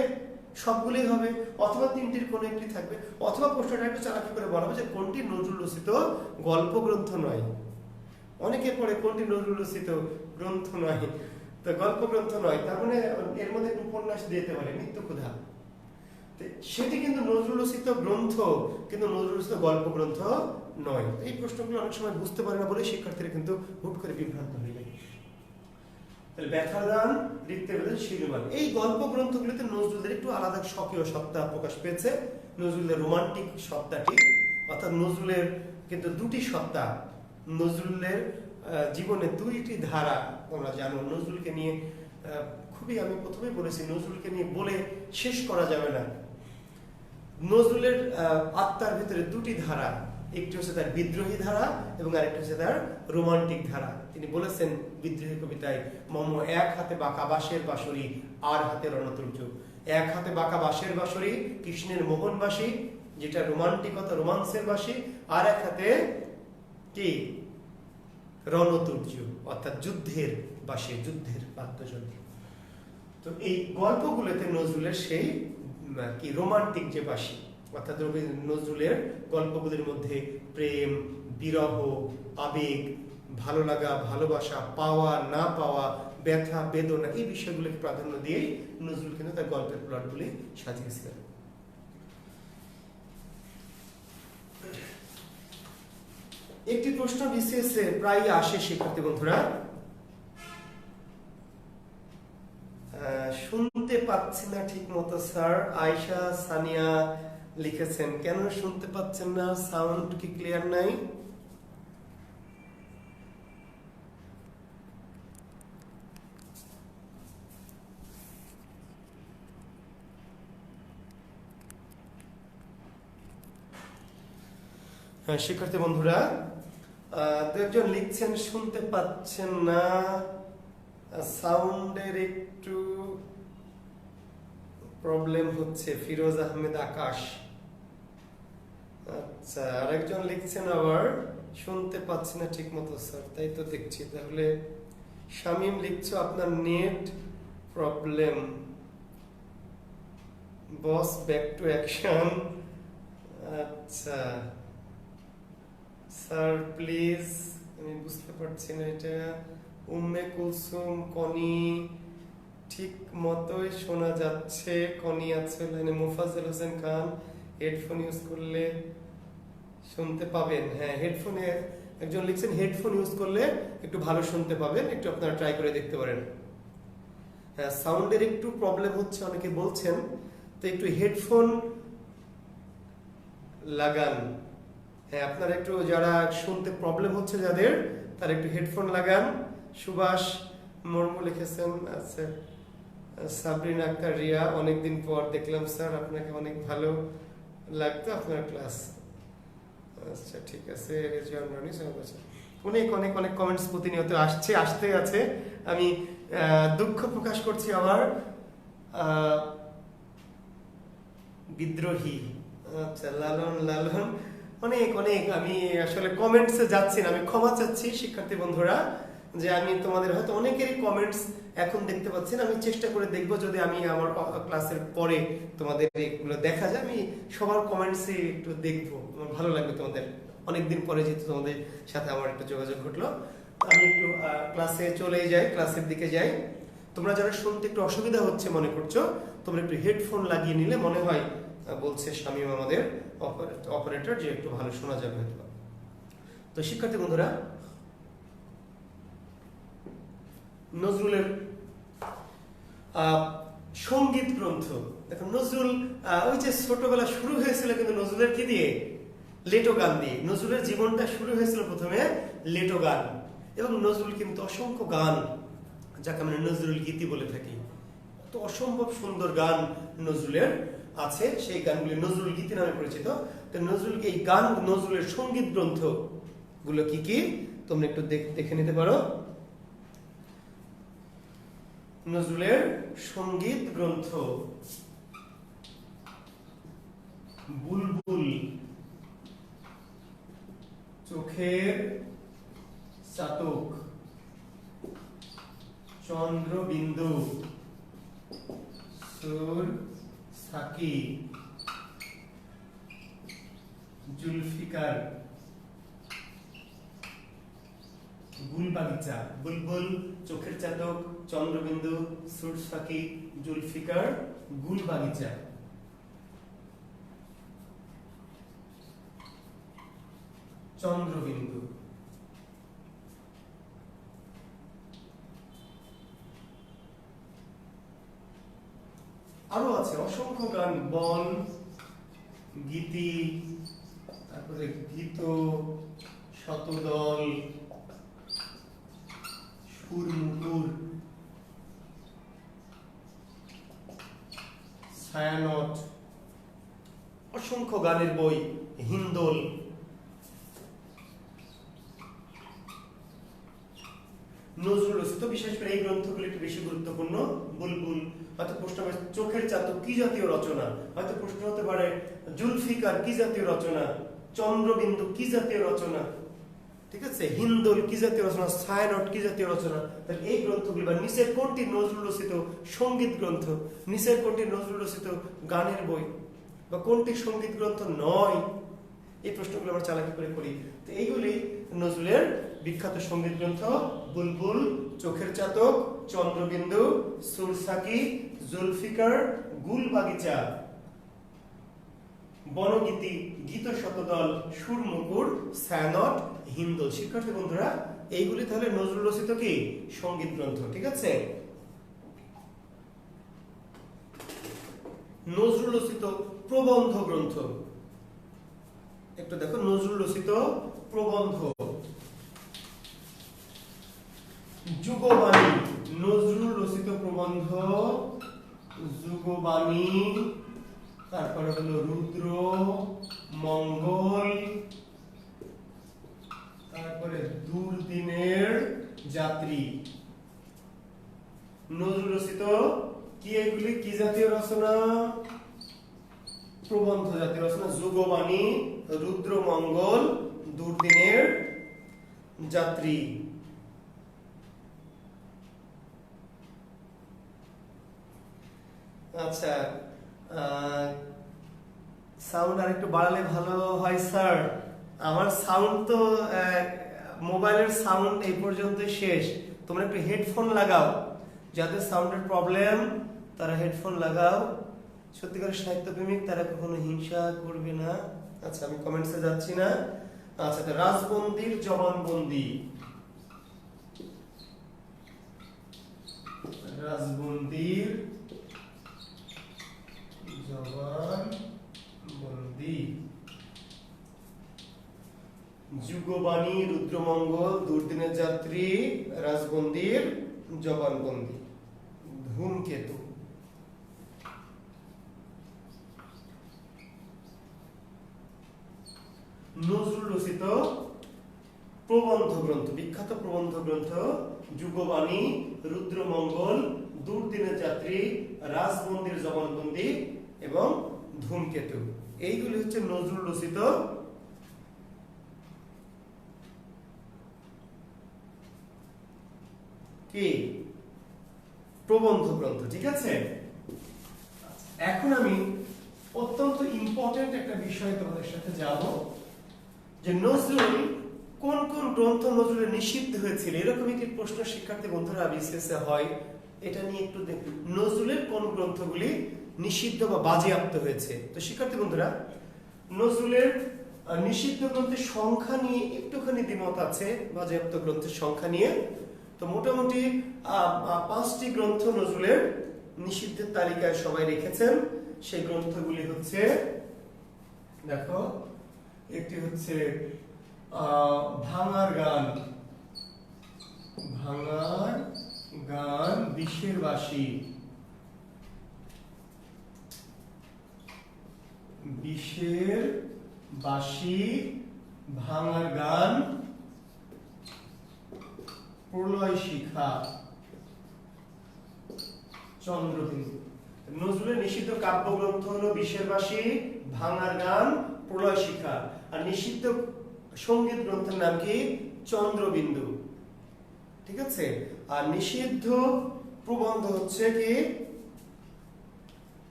সবগুলি হবে, অথবা 3টির কোনো একটি থাকবে, অথবা প্রশ্নটা একটু চালাকি করে বলা হবে যে কোনটি নজরুল রচিত গল্প গ্রন্থ নয়। অনেকে পড়ে কোনটি নজরুল রচিত গ্রন্থ নয়, তো গল্প গ্রন্থ নয়, তার মানে এর মধ্যে উপন্যাস দিতে পারে মৃত্যুক্ষুধা, সেটি কিন্তু নজরুল রচিত গ্রন্থ, কিন্তু নজরুল রচিত গল্প গ্রন্থ নয়। এই প্রশ্নগুলো অনেক সময় বুঝতে পারে না বলে শিক্ষার্থীরা কিন্তু হুট করে বিভ্রান্ত হয়ে যায়। তাহলে ব্যথার দান, রিক্তের বেদন, শিউলিমালা, এই গল্প গ্রন্থগুলিতে নজরুলের একটু আলাদা স্বকীয় সত্তা প্রকাশ পেয়েছে। নজরুলের রোমান্টিক সত্তাটি, অর্থাৎ নজরুলের কিন্তু দুটি সত্তা। নজরুলের জীবনে 2টি ধারা, তোমরা জানো। নজরুলকে নিয়ে খুবই, আমি প্রথমেই বলেছি, নজরুলকে নিয়ে বলে শেষ করা যাবে না। নজরুলের আত্মার ভিতরে 2টি ধারা, একটি হচ্ছে তার বিদ্রোহী ধারা এবং আরেকটি হচ্ছে তার রোমান্টিক ধারা। তিনি বলেছেন বিদ্রোহী কবিতায়, মম এক হাতে বাঁকা বাঁশের বাঁশরি, আর হাতে রণতুর্য। এক হাতে বাঁকা বাঁশের বাঁশরি, কৃষ্ণের মোহনবাসী, যেটা রোমান্টিকতা, রোমান্সের বাঁশি, আর এক হাতে কি? রণতুর্য, অর্থাৎ যুদ্ধের বাঁশি, যুদ্ধের বাদ্যযন্ত্র। তো এই গল্পগুলোতে নজরুলের সেই কি রোমান্টিক যে বাঁশি, অর্থাৎ নজরুলের গল্পগুলির মধ্যে প্রেম, বিরহ, আবেগ, ভালো লাগা, ভালোবাসা, পাওয়া না পাওয়া, ব্যথা, বেদনা, এই বিষয়গুলোকে প্রাধান্য দিয়ে নজরুল কিন্তু তার গল্পের প্লটগুলি সাজিয়েছিলেন। একটি প্রশ্ন বিসিএস এ প্রায় আসে শিক্ষার্থী বন্ধুরা, শুনতে পাচ্ছি না ঠিক মতো স্যার। আয়শা সানিয়া লিখেছেন, কেন শুনতে পাচ্ছেন না? সাউন্ড কি ক্লিয়ার নাই? হ্যাঁ শিক্ষার্থী বন্ধুরা, দু একজন লিখছেন শুনতে পাচ্ছেন না, সাউন্ডের একটু প্রবলেম হচ্ছে। ফিরোজ আহমেদ আকাশ। আচ্ছা, আরেকজন লিখছেন আবার শুনতে পাচ্ছি না ঠিক মতো স্যার, তাই তো দেখছি। তাহলে শামীম লিখছো আপনার net problem. Boss back to action. আচ্ছা স্যার প্লিজ, আমি বুঝতে পারছি না এটা। উম্মে কুলসুম, কনি ঠিক মতোই শোনা যাচ্ছে। কনি আছে লাইনে। মুফাজ্জল হোসেন খান, হেডফোন ইউজ করলে শুনতে পাবেন। হ্যাঁ, হেডফোনে একজন লিখছেন হেডফোন ইউজ করলে একটু ভালো শুনতে পাবেন, একটু আপনারা ট্রাই করে দেখতে পারেন। হ্যাঁ, সাউন্ডের একটু প্রবলেম হচ্ছে অনেকে বলছেন, তো একটু হেডফোন লাগান। হ্যাঁ, আপনারা একটু, যারা শুনতে প্রবলেম হচ্ছে যাদের, তারা একটু হেডফোন লাগান। সুভাষ মুর্মু লিখেছেন। আচ্ছা, সাবরিন আক্তার রিয়া, অনেকদিন পর দেখলাম স্যার, আপনাকে অনেক ভালো লাগতো আপনার ক্লাস। আচ্ছা ঠিক আছে, অনেক অনেক অনেক কমেন্টস প্রতিনিয়ত আসতে আছে। আমি দুঃখ প্রকাশ করছি আবার। বিদ্রোহী, আচ্ছা লালন লালন, অনেক অনেক, আমি আসলে কমেন্টসে যাচ্ছি না, আমি ক্ষমা চাচ্ছি শিক্ষার্থী বন্ধুরা, যে আমি তোমাদের হয়তো অনেকেরই কমেন্টস এখন দেখতে পাচ্ছি না। আমি চেষ্টা করে দেখবো, যদি আমি আমার ক্লাসের পরে তোমাদের এগুলো দেখা যায়, আমি সবার কমেন্টসে একটু দেখবো, আমার ভালো লাগবে। তোমাদের অনেকদিন পরে যেহেতু তোমাদের সাথে আমার একটু যোগাযোগ ঘটলো, আমি একটু ক্লাসে চলে যাই, ক্লাসের দিকে যাই। তোমরা যারা শুনতে একটু অসুবিধা হচ্ছে মনে করছো, তোমরা একটু হেডফোন লাগিয়ে নিলে মনে হয় বলছে শামীম আমাদের অপারেটর যে একটু ভালো শোনা যাবে হয়তো। তো শিক্ষার্থী বন্ধুরা, নজরুলের সঙ্গীত গ্রন্থ দেখো, নজরুল ওই যে ছোটবেলা শুরু হয়েছিল কিন্তু নজরুলের কি দিয়ে? লেটো গান দিয়ে। নজরুলের জীবনটা শুরু হয়েছিল প্রথমে লেটো গান, এবং নজরুল কিন্তু অসংখ্য গান, যাকে আমরা নজরুল গীতি বলে থাকি, তো অসম্ভব সুন্দর গান নজরুলের আছে, সেই গানগুলি নজরুল গীতি নামে পরিচিত। তো নজরুল এই গান, নজরুলের সঙ্গীত গ্রন্থ গুলো কি কি তোমরা একটু দেখে নিতে পারো। নজরুলের সঙ্গীত গ্রন্থ: বুলবুল, চোখের চাতক, চন্দ্রবিন্দু, সুর সাকি, জুলফিকার, গুলবাগিচা। বুলবুল, চোখের চাতক, চন্দ্রবিন্দু, সুর সাকি, জুলফিকার, গুলবাগিচা। চন্দ্রবিন্দু। আরো আছে অসংখ্য গান, বন, গীতি, তারপরে গীত, শতদল, সুরমুকুর, ছায়ানট, অসংখ্য গানের বই, হিন্দোল। নজরুল রচিত বিশেষ করে এই গ্রন্থগুলি একটু বেশি গুরুত্বপূর্ণ। বুলবুল, হয়তো প্রশ্ন হবে চোখের চাতক কি জাতীয় রচনা, হয়তো প্রশ্ন হতে পারে জুলফিকার কি জাতীয় রচনা, চন্দ্রবিন্দু কি জাতীয় রচনা, ঠিক আছে, হিন্দোল কি জাতীয় রচনা, ছায়ানট কি জাতীয় রচনা। তাহলে এই গ্রন্থগুলি বা নিচের কোনটি নজরুল রচিত সঙ্গীত গ্রন্থ, নিচের কোনটি নজরুল রচিত গানের বই, বা কোনটি সঙ্গীত গ্রন্থ নয়, এই প্রশ্নগুলো আমরা চালাকি করে করি। তো এইগুলি নজরুলের বিখ্যাত সঙ্গীত গ্রন্থ: বুলবুল, চোখের চাতক, চন্দ্রবিন্দু, সুর সাকি, জুলফিকার, গুলবাগিচা, বনগীতি, গীত শতদল, সুরমুকুর, ছায়ানট, হিন্দোল। শিক্ষার্থী বন্ধুরা, এইগুলি তাহলে নজরুল রচিত কি সঙ্গীত গ্রন্থ, ঠিক আছে। নজরুল রচিত প্রবন্ধ গ্রন্থ একটু দেখো। নজরুল রচিত প্রবন্ধ: যুগবাণী। নজরুল রচিত প্রবন্ধ যুগবাণী, তারপরে হলো রুদ্র, মঙ্গল, তারপরে দুর্দিনের যাত্রী। নজরুল রচিত কি এগুলি কি জাতীয় রচনা? প্রবন্ধ জাতীয় রচনা। যুগবাণী, রুদ্র, মঙ্গল, দুর্দিনের যাত্রী। আচ্ছা, সাউন্ড আর একটু বাড়ালে ভালো হয় স্যার। আমার সাউন্ড তো মোবাইলের সাউন্ড এই পর্যন্ত শেষ। তোমরা একটু হেডফোন লাগাও, যাদের সাউন্ডের প্রবলেম তারা হেডফোন লাগাও। সত্যিকারের সাহিত্যপ্রেমিক তারা কখনো হিংসা করবে না। আচ্ছা, আমি কমেন্টসে যাচ্ছি না। আচ্ছা, রাজবন্দির জবানবন্দি। রাজবন্দির জবানবন্দি। যুগবাণী, রুদ্রমঙ্গল, দুর্দিনের যাত্রী, রাজবন্দির জবানবন্দি। ধূমকেতু। নজরুল রচিত প্রবন্ধ গ্রন্থ, বিখ্যাত প্রবন্ধ গ্রন্থ: যুগবাণী, রুদ্রমঙ্গল, দুর্দিনের যাত্রী, রাজবন্দির জবানবন্দি এবং ধূমকেতু। এইগুলি হচ্ছে নজরুল রচিত কি প্রবন্ধ গ্রন্থ, ঠিক আছে। এখন আমি অত্যন্ত ইম্পর্টেন্ট একটা বিষয় তোমাদের সাথে যাব, যে নজরুল কোন কোন গ্রন্থ নজরুলের নিষিদ্ধ হয়েছিল। এরকম একটি প্রশ্ন শিক্ষার্থী বন্ধুরা বিসিএসে হয়, এটা নিয়ে একটু নজরুলের কোন গ্রন্থগুলি নিষিদ্ধ বা বাজেয়াপ্ত হয়েছে। তো শিক্ষার্থী বন্ধুরা, নজরুলের নিষিদ্ধ গ্রন্থের সংখ্যা নিয়ে একটুখানি দ্বিমত আছে, বাজেয়াপ্ত গ্রন্থের সংখ্যা নিয়ে। তো মোটামুটি 5টি গ্রন্থ নজরুলের নিষিদ্ধের তালিকায় সবাই রেখেছেন। সেই গ্রন্থগুলি হচ্ছে, দেখো, একটি হচ্ছে ভাঙার গান, বিষের বাঁশি, ভাঙার গান, প্রলয় শিখা, চন্দ্রবিন্দু। নজরুলের নিষিদ্ধ কাব্যগ্রন্থ হলো বিষের বাঁশি, ভাঙার গান, প্রলয় শিখা। আর নিষিদ্ধ সঙ্গীত গ্রন্থের নাম কি? চন্দ্রবিন্দু। ঠিক আছে। আর নিষিদ্ধ প্রবন্ধ হচ্ছে কি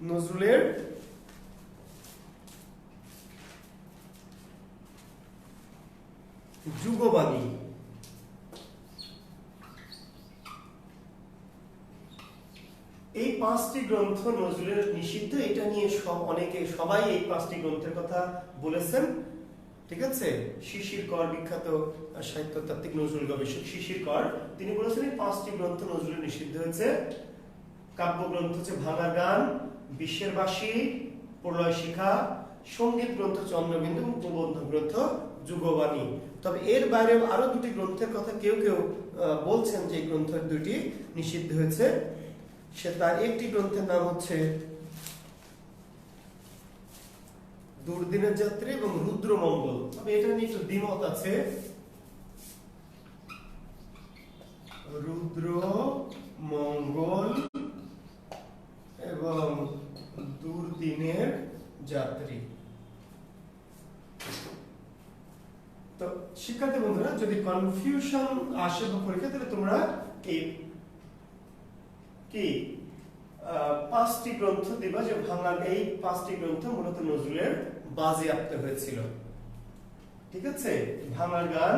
নজরুলের যুগবাণী। এই 5টি গ্রন্থ নজরুলের নিষিদ্ধ। এটা নিয়ে সবাই এই 5টি গ্রন্থের কথা বলেছেন। ঠিক আছে। শিশির কর, বিখ্যাত সাহিত্যতাত্ত্বিক নজরুল গবেষক শিশির কর, তিনি বলেছেন এই 5টি গ্রন্থ নজরুলের নিষিদ্ধ হয়েছে। কাব্যগ্রন্থ হচ্ছে ভাঙার গান, বিষের বাঁশি, প্রলয় শিখা, সঙ্গীত গ্রন্থ চন্দ্রবিন্দু, প্রবন্ধ গ্রন্থ যুগবাণী। তবে এর বাইরে আরো 2টি গ্রন্থের কথা কেউ কেউ বলছেন যে এই গ্রন্থ 2টি নিষিদ্ধ হয়েছে। তার একটি গ্রন্থের নাম হচ্ছে দুর্দিনের যাত্রী এবং রুদ্রমঙ্গল। তবে এটা নিয়ে একটু দ্বিমত আছে। রুদ্রমঙ্গল এবং দুর্দিনের যাত্রী। তো শিক্ষার্থী বন্ধুরা, যদি কনফিউশন আসে বা পরীক্ষা, তাহলে তোমরা এই 5টি গ্রন্থ দিবা যে ভাঙার। এই 5টি গ্রন্থ মূলত নজরুলের বাজেয়াপ্ত হয়েছিল। ঠিক আছে। ভাঙার গান,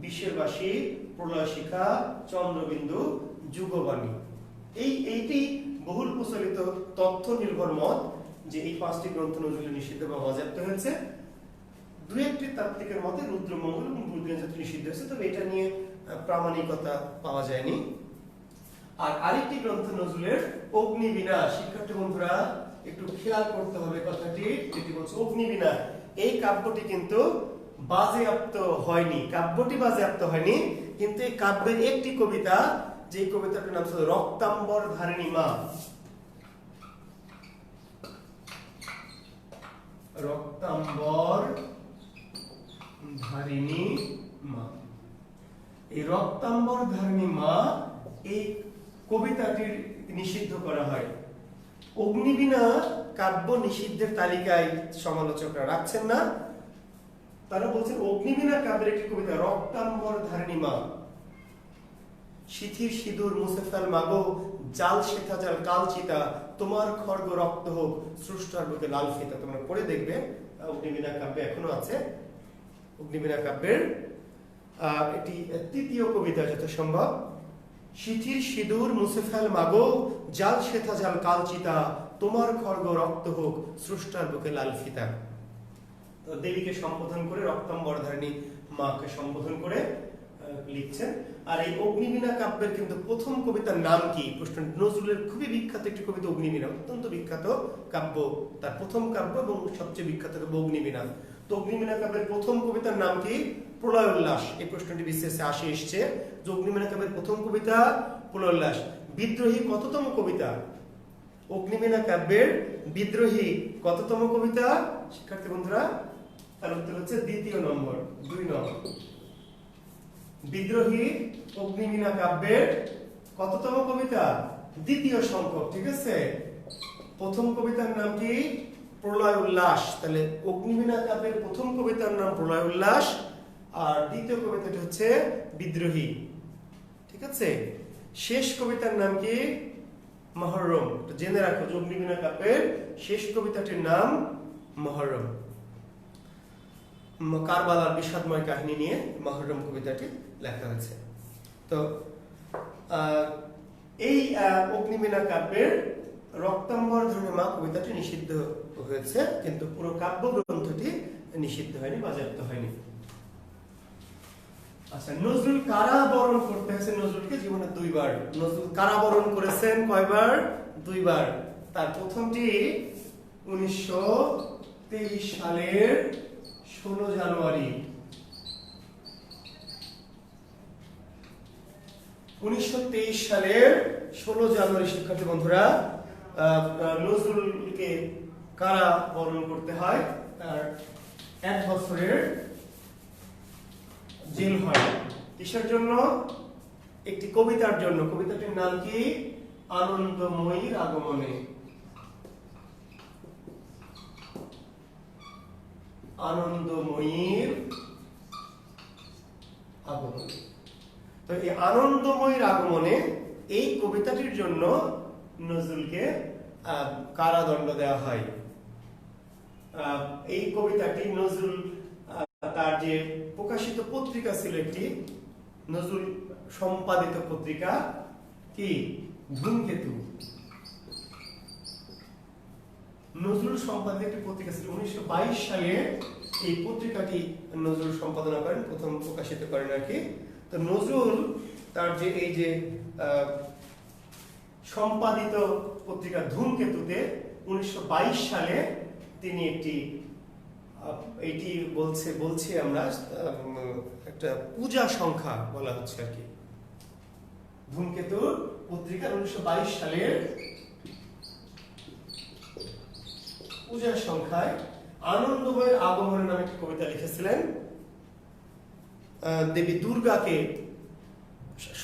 বিষের বাঁশি, প্রলয় শিখা, চন্দ্রবিন্দু, যুগবাণী। এইটি বহুল প্রচলিত তথ্য নির্ভর মত যে এই 5টি গ্রন্থ নজরুলের নিষিদ্ধ বা বাজেয়াপ্ত হয়েছে। 2-1টি তাত্ত্বিকের মতে রুদ্রমঙ্গল এবং দুর্দিনের যাত্রী নিষিদ্ধ হয়েছে, তবে এটা নিয়ে প্রামাণিকতা পাওয়া যায়নি। আর আরেকটি গ্রন্থ নজরুলের অগ্নিবীণা। শিক্ষার্থী বন্ধুরা, একটু খেয়াল করতে হবে কথাটি, যেটি বলছে অগ্নিবীণা। এই কাব্যটি কিন্তু বাজেয়াপ্ত হয়নি। কাব্যটি বাজেয়াপ্ত হয়নি, কিন্তু এই কাব্যের একটি কবিতা, যে কবিতাটির নাম ছিল রক্তাম্বর ধারিণী মা। রক্তাম্বর ধারিণী মা। এই রক্তাম্বর ধারিণী মা, এই কবিতাটির নিষিদ্ধ করা হয়। অগ্নিবীণা কাব্য নিষিদ্ধের তালিকায় সমালোচকরা রাখছেন না। তারা বলছেন অগ্নিবীণা কাব্যের একটি কবিতা রক্তাম্বর ধারিণী মা। শিথির সিঁদুর মুছে ফেল মাগো, জাল শেথা জাল কালচিতা, তোমার খড়গ রক্ত হোক, স্রষ্টার বুকে লাল ফিতা। তোমরা পড়ে দেখবে, অগ্নিবীণা কাব্যে এখনো আছে। অগ্নিবীণা কাব্যের এটি 3য় কবিতা যথাসম্ভব। শিথির সিঁদুর মুছে ফেল মাগো, জাল শেথা জাল কালচিতা, তোমার খড়গ রক্ত হোক, স্রষ্টার বুকে লাল ফিতা। তো দেবীকে সম্বোধন করে, রক্তাম্বর ধারিণী মাকে সম্বোধন করে লিখছেন। আর এই অগ্নিবীণা কাব্যের কিন্তু প্রথম কবিতার নাম কি? প্রশ্ন। নজরুলের খুবই বিখ্যাত একটি কবিতা অগ্নিবীণা, অত্যন্ত বিখ্যাত কাব্য, তার প্রথম কাব্য এবং সবচেয়ে বিখ্যাত কাব্য অগ্নিবীণা। তো অগ্নিবীণা কাব্যের প্রথম কবিতার নাম কি? প্রলয় উল্লাস। এই প্রশ্নটি বিশেষে এসছে যে অগ্নিবীণা কাব্যের প্রথম কবিতা প্রলয় উল্লাস। বিদ্রোহী কততম কবিতা? অগ্নিবীণা কাব্যের বিদ্রোহী কততম কবিতা? শিক্ষার্থী বন্ধুরা, তার উত্তর হচ্ছে 2 নম্বর। বিদ্রোহী অগ্নিবীণা কাব্যের কততম কবিতা? 2য় সংখ্যক। ঠিক আছে। প্রথম কবিতার নাম কি? প্রলয় উল্লাস। তাহলে অগ্নিবীণা কাব্যের প্রথম কবিতার নাম প্রলয় উল্লাস, আর 2য় কবিতাটি হচ্ছে বিদ্রোহী। ঠিক আছে। শেষ কবিতার নাম কি? মহরম। জেনে রাখো, অগ্নিবীণা কাব্যের শেষ কবিতাটির নাম মহরম। কারবালার বিষাদময় কাহিনী নিয়ে মহরম কবিতাটি লেখা হয়েছে। তো এই অগ্নিবীণা কাব্যের রক্তাম্বর ধরনের মা কবিতাটি নিষিদ্ধ হয়েছে, কিন্তু পুরো কাব্যগ্রন্থটি নিষিদ্ধ হয়নি, বাজেয়াপ্ত হয়নি। আচ্ছা, নজরুল কারাবরণ করতে হয়েছে নজরুলকে জীবনে 2 বার। নজরুল কারাবরণ করেছেন কয়বার? 2 বার। তার প্রথমটি 1923 সালের 16 জানুয়ারি। 1923 সালের 16 জানুয়ারি শিক্ষার্থী বন্ধুরা নজরুলকে কারাবরণ করতে হয়, তার 1 বছরের জেল হয়। কিসের জন্য? একটি কবিতার জন্য। কবিতাটির নাম কি? আনন্দময়ীর আগমনে। আনন্দময়ীর আগমনে। তো এই আনন্দময়ীর আগমনে এই কবিতাটির জন্য নজরুলকে কারাদণ্ড দেওয়া হয়। এই কবিতাটি নজরুল তার যে প্রকাশিত পত্রিকা ছিল, একটি নজরুল সম্পাদিত পত্রিকা, কি? ধূমকেতু। নজরুল সম্পাদিত একটি পত্রিকা ছিল। 1922 সালে এই পত্রিকাটি নজরুল সম্পাদনা করেন, প্রথম প্রকাশিত করেন আর কি। তো নজরুল তার যে এই যে সম্পাদিত পত্রিকা ধূমকেতুতে 1922 সালে তিনি একটি এটি বলছি আমরা একটা পূজা সংখ্যা বলা হচ্ছে আর কি। ধূমকেতু পত্রিকা 1922 সালের পূজা সংখ্যায় আনন্দময়ের আগমন নামে একটি কবিতা লিখেছিলেন, দেবী দুর্গাকে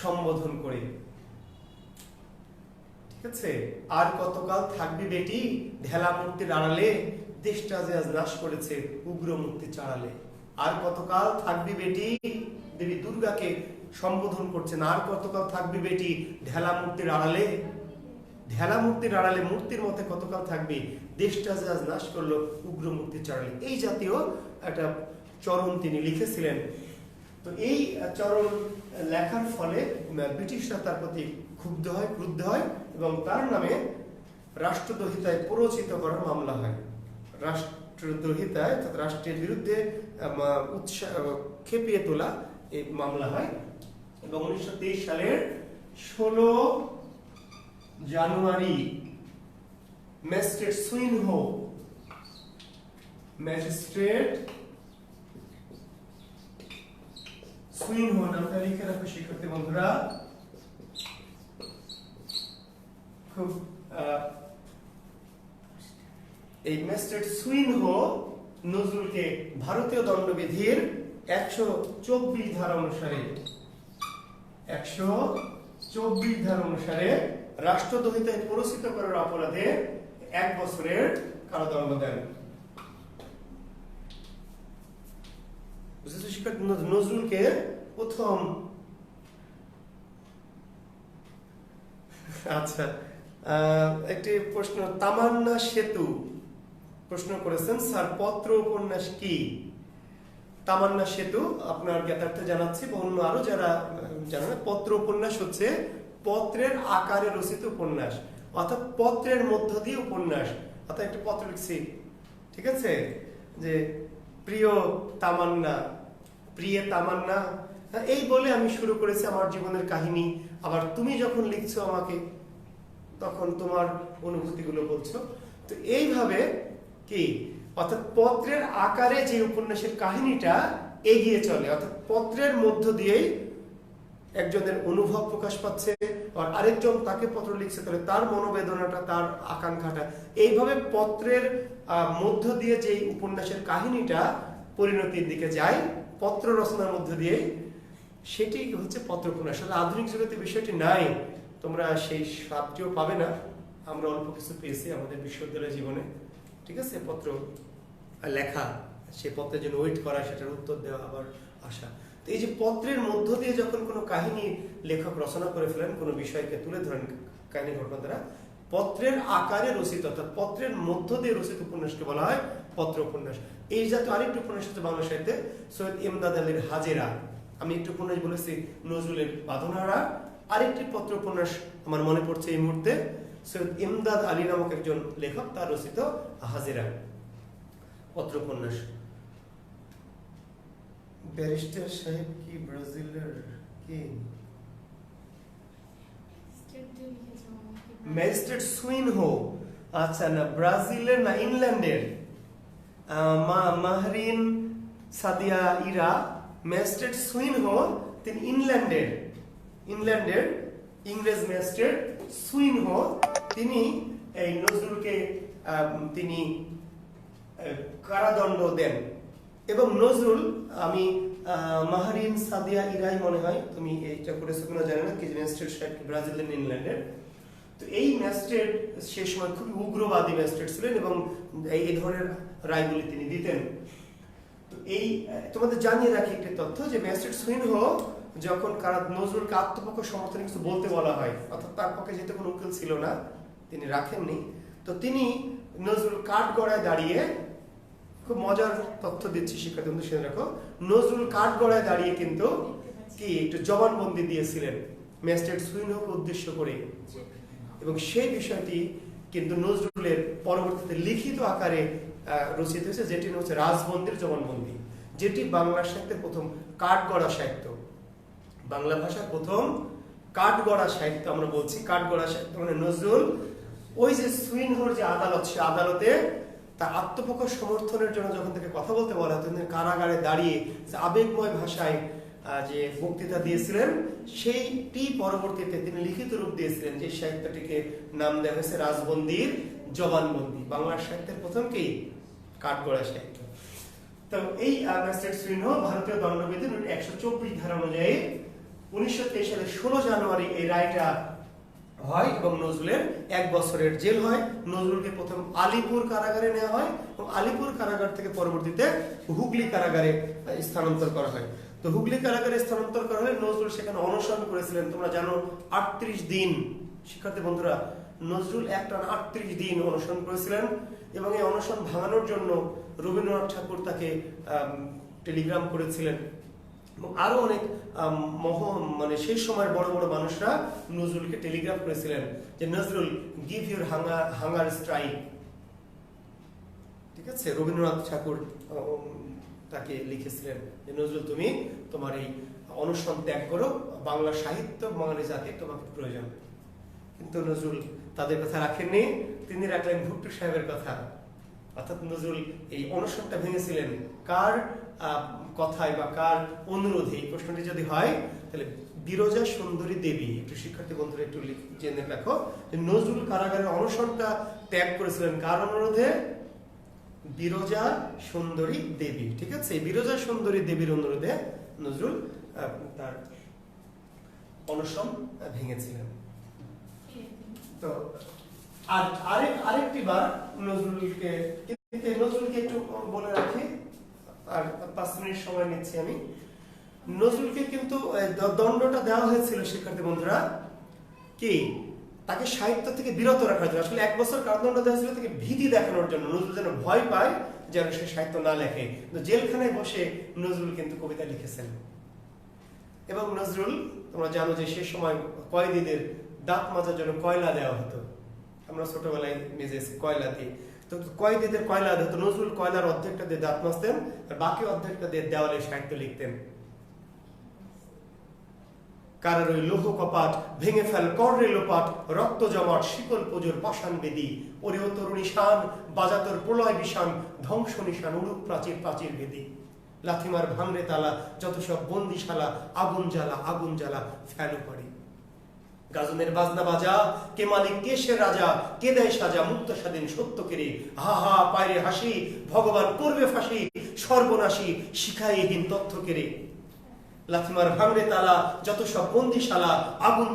সম্বোধন করে। ঠিক আছে? আর কতকাল থাকবি বেটি ঢেলা মূর্তির আড়ালে, দেশটা যে আজ নাশ করেছে উগ্র মূর্তি চাড়ালে। আর কতকাল থাকবি বেটি, দেবী দুর্গাকে সম্বোধন করছেন, আর কতকাল থাকবি বেটি ঢেলা মূর্তির আড়ালে। ঢেলা মূর্তির আড়ালে মূর্তির মতে কতকাল থাকবি, দেশটা যে আজ নাশ করলো উগ্র মূর্তি চাড়ালে। এই জাতীয় একটা চরণ তিনি লিখেছিলেন। তো এই চরণ লেখার ফলে ব্রিটিশরা তার প্রতি ক্ষুব্ধ হয়, ক্রুদ্ধ হয় এবং তার নামে রাষ্ট্রদ্রোহিতায় প্ররোচিত করার মামলা হয়। রাষ্ট্রদ্রোহিতায়, রাষ্ট্রের বিরুদ্ধে খেপিয়ে তোলা এই মামলা হয় এবং 1923 সালের 16 জানুয়ারি ম্যাজিস্ট্রেট সুইনহো নামটা লিখে রাখো শিক্ষার্থী বন্ধুরা। খুব এই ম্যাজিস্ট্রেট সুইনহো নজরুলকে ভারতীয় দণ্ডবিধির 124 ধারা অনুসারে 124 ধারা অনুসারে রাষ্ট্রদ্রোহিতায় প্ররোচিত করার অপরাধে 1 বছরের কারাদণ্ড দেন। নজরুলকে প্রথম আচ্ছা একটি প্রশ্ন, তামান্না সেতু প্রশ্ন করেছেন, স্যার পত্র উপন্যাস কি? তামান্না সেতু আপনার জ্ঞাতার্থে জানাচ্ছি বা অন্য আরো যারা জানে না, পত্র উপন্যাস হচ্ছে পত্রের আকারে রচিত উপন্যাস, অর্থাৎ পত্রের মধ্য দিয়ে উপন্যাস। অর্থাৎ একটা পত্র লিখছি, ঠিক আছে, যে প্রিয় তামান্না, প্রিয় তামান্না, এই বলে আমি শুরু করেছি আমার জীবনের কাহিনী। আবার তুমি যখন লিখছো আমাকে, তখন তোমার অনুভূতিগুলো বলছো। তো এইভাবে কি, অর্থাৎ পত্রের আকারে যে উপন্যাসের কাহিনীটা এগিয়ে চলে, অর্থাৎ পত্রের মধ্য দিয়েই একজনের অনুভব প্রকাশ পাচ্ছে, আর আরেকজন তাকে পত্র লিখছে, তাহলে তার মনোবেদনাটা, তার আকাঙ্ক্ষাটা, এইভাবে পত্রের মধ্য দিয়ে যে উপন্যাসের কাহিনীটা পরিণতির দিকে যায় পত্র রচনার মধ্য দিয়ে, সেটি হচ্ছে পত্র উপন্যাস। আধুনিক জগতে বিষয়টি নাই, তোমরা সেই স্বাদটিও পাবে না। আমরা অল্প কিছু পেয়েছি আমাদের বিশ্ববিদ্যালয় জীবনে, ঠিক আছে, পত্র লেখা, সেই পত্রের জন্য ওয়েট করা, সেটার উত্তর দেওয়া, আবার আসা। তো এই যে পত্রের মধ্য দিয়ে যখন কোনো কাহিনী লেখক রচনা করে ফেলেন, কোনো বিষয়কে তুলে ধরেন কাহিনী ঘটনা দ্বারা, পত্রের আকারে রচিত, অর্থাৎ পত্রের মধ্য দিয়ে রচিত উপন্যাসকে বলা হয় পত্র উপন্যাস। এই জাতীয় আরেকটি উপন্যাস হচ্ছে বাংলা সাহিত্যে সৈয়দ ইমদাদ আলীর হাজেরা। আমি একটু উপন্যাস বলেছি নজরুলের বাঁধনহারা। আরেকটি পত্র উপন্যাস আমার মনে পড়ছে এই মুহূর্তে, সৈয়দ ইমদাদ আলী নামক একজন লেখক, তার রচিত হাজিরা পত্র উপন্যাস। ব্যারিস্টার সাহেব কি ব্রাজিলের কি? ম্যাজিস্ট্রেট সুইনহো, আচ্ছা না ব্রাজিলের না ইংল্যান্ডের মাহরিন সাদিয়া ইরা। ম্যাজিস্ট্রেট সুইনহো তিনি ইংল্যান্ডের ইংরেজ ম্যাজিস্ট্রেট সুইনহো তিনি এই নজরুলকে তিনি কারাদণ্ড দেন। এবং নজরুল, আমি মাহরিন সাদিয়া ইরাই মনে হয়, তুমি এইটা করেছো কিনা জানি না, কি ম্যাজিস্ট্রেট সাহেব ব্রাজিলের ইংল্যান্ডের। তো এই ম্যাজিস্ট্রেট সে সময় খুবই উগ্রবাদী ম্যাজিস্ট্রেট ছিলেন এবং এই ধরনের রায়গুলি তিনি দিতেন। তো এই তোমাদের জানিয়ে রাখি একটি তথ্য যে ম্যাজিস্ট্রেট সুইনহো যখন নজরুলকে আত্মপক্ষ সমর্থনে কিছু বলতে বলা হয়, অর্থাৎ তার পক্ষে যেহেতু কোনো উকিল ছিল না, তিনি রাখেননি, তো তিনি নজরুল কাঠগড়ায় দাঁড়িয়ে, খুব মজার তথ্য দিচ্ছি শিক্ষার্থী বন্ধু শুনে রাখো, নজরুল কাঠগড়ায় দাঁড়িয়ে কিন্তু কি একটু জবানবন্দি দিয়েছিলেন ম্যাজিস্ট্রেট সুইনহোকে উদ্দেশ্য করে। এবং সেই বিষয়টি কিন্তু নজরুলের পরবর্তীতে লিখিত আকারে রচিত হয়েছে, যেটি হচ্ছে রাজবন্দির জবানবন্দি, যেটি বাংলা সাহিত্যের প্রথম কাঠগড়া সাহিত্য, বাংলা ভাষার প্রথম কাঠগড়া সাহিত্য। আমরা বলছি কাঠগড়া সাহিত্য মানে নজরুল ওই যে সুইনহোর যে আদালত, সে আদালতে তার আত্মপক্ষ সমর্থনের জন্য যখন থেকে কথা বলতে বলা হতো, কারাগারে দাঁড়িয়ে যে আবেগময় ভাষায় যে বক্তৃতা দিয়েছিলেন, সেইটি পরবর্তীতে তিনি লিখিত রূপ দিয়েছিলেন, যে সাহিত্যটিকে নাম দেওয়া হয়েছে রাজবন্দির জবানবন্দি। বাংলা সাহিত্যের প্রথম কি কাঠগড়া সাহিত্য। তো এই ম্যাজিস্ট্রেট সুইনহো ভারতীয় দণ্ডবিধির 124 ধারা অনুযায়ী 1923 সালের 16 জানুয়ারি এই রায়টা হয় এবং নজরুলের 1 বছরের জেল হয়। নজরুলকে প্রথম আলিপুর কারাগারে নেওয়া হয় এবং আলিপুর কারাগার থেকে পরবর্তীতে হুগলি কারাগারে স্থানান্তর করা হয়। তো হুগলি কারাগারে স্থানান্তর করা হলে নজরুল সেখানে অনশন করেছিলেন, তোমরা জানো 38 দিন। শিক্ষার্থী বন্ধুরা, নজরুল একটানা 38 দিন অনশন করেছিলেন এবং এই অনশন ভাঙানোর জন্য রবীন্দ্রনাথ ঠাকুর তাকে টেলিগ্রাম করেছিলেন এবং আরো অনেক মানে সেই সময়ের বড় বড় মানুষরা নজরুলকে টেলিগ্রাম করেছিলেন যে Nazrul give your hunger strike. ঠিক আছে, রবীন্দ্রনাথ ঠাকুর তাকে লিখেছিলেন যে নজরুল তুমি তোমার এই অনশন ত্যাগ করো, বাংলা সাহিত্য বাঙালি জাতির তোমাকে প্রয়োজন। কিন্তু নজরুল তাদের কথা রাখেননি, তিনি রাখলেন ভুট্টো সাহেবের কথা। অর্থাৎ নজরুল এই অনশনটা ভেঙেছিলেন কার কথায় বা কার অনুরোধে? এই প্রশ্নটি যদি হয় তাহলে বিরজা সুন্দরী দেবী, একটু শিক্ষার্থী বন্ধুরা একটু জেনে রাখো যে নজরুল কারাগারের অনশনটা ত্যাগ করেছিলেন কার অনুরোধে? বিরজা সুন্দরী দেবী। ঠিক আছে, বিরজা সুন্দরী দেবীর অনুরোধে নজরুল তার অনশন ভেঙেছিলেন। তো আর আরেকটি বার নজরুলকে একটু বলে রাখি, আর 5 মিনিট সময় নিচ্ছি আমি। নজরুলকে কিন্তু দণ্ডটা দেওয়া হয়েছিল শিক্ষার্থী বন্ধুরা কি তাকে সাহিত্য থেকে বিরত রাখার জন্য। আসলে 1 বছর কারাদণ্ড দেওয়া হয়েছিল তাকে ভীতি দেখানোর জন্য, নজরুল যেন ভয় পায় যেন সে সাহিত্য না লেখে। জেলখানায় বসে নজরুল কিন্তু কবিতা লিখেছেন। এবং নজরুল, তোমরা জানো যে সে সময় কয়েদিদের দাঁত মাজার জন্য কয়লা দেওয়া হতো, আমরা ছোটবেলায় মেজেছি কয়লা দিয়ে। তো কয়েদিদের কয়লা হতো, নজরুল কয়লার অর্ধেকটা দিয়ে দাঁত মাজতেন আর বাকি অর্ধেকটা দিয়ে দেওয়ালে সাহিত্য লিখতেন। কারার ওই লৌহ কপাট ভেঙে ফেল কররে লোপাট, রক্ত জমাট শিকল পুজোর পাষাণ বেদি, ওরে ও তরুণী শান বাজাতর প্রলয় বিষান, ধ্বংস নিশান উড়ুক প্রাচীর প্রাচীর ভেদি, লাথিমার ভাঙরে তালা যত সব বন্দিশালা, আগুন জ্বালা ফেলো পারি। গাজনের বাজনা বাজা, কে মালিক কে সে রাজা, কে দেয় সাজা মুক্ত স্বাধীন সত্য কেড়ে, হা হা পায়রে হাসি ভগবান করবে ফাঁসি, সর্বনাশী শিখাইহীন তথ্য কেড়ে। লাথিমার ভাঙরে তালা যত সব বন্দিশালা, আগুন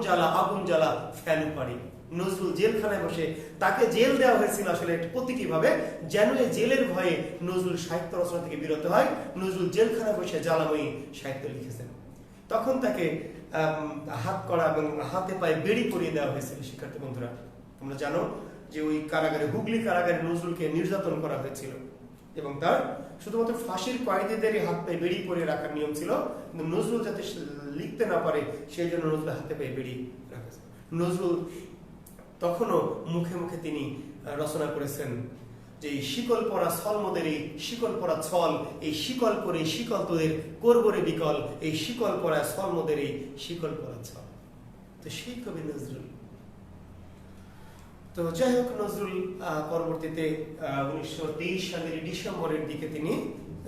জ্বালা ফেলো পারি। নজরুল জেলখানায় বসে, তাকে জেল দেওয়া হয়েছিল আসলে একটা প্রতীকী ভাবে, যেন এই জেলের ভয়ে নজরুল সাহিত্য রচনা থেকে বিরত হয়। নজরুল জেলখানায় বসে জ্বালাময়ী সাহিত্য লিখেছেন। তখন তাকে হাত করা এবং হাতে পায়ে বেড়ি পরিয়ে দেওয়া হয়েছিল। শিক্ষার্থী বন্ধুরা, তোমরা জানো যে ওই কারাগারে, হুগলি কারাগারে নজরুলকে নির্যাতন করা হয়েছিল এবং তার শুধুমাত্র ফাঁসির কয়েদিদেরই হাত পায়ে বেড়ি পরিয়ে রাখার নিয়ম ছিল, কিন্তু নজরুল যাতে লিখতে না পারে সেই জন্য নজরুল হাতে পায়ে বেড়ি রাখা। নজরুল তখনও মুখে মুখে তিনি রচনা করেছেন যে এই শিকল পরা ছল মোদের, এই শিকল পরা ছল, এই শিকল করে শিকল তোদের করবরে বিকল, এই শিকল পরা ছল মোদের, এই শিকল পরা ছল। তো সেই কবি নজরুল। তো যাই হোক, নজরুল পরবর্তীতে 1923 সালের ডিসেম্বরের দিকে তিনি,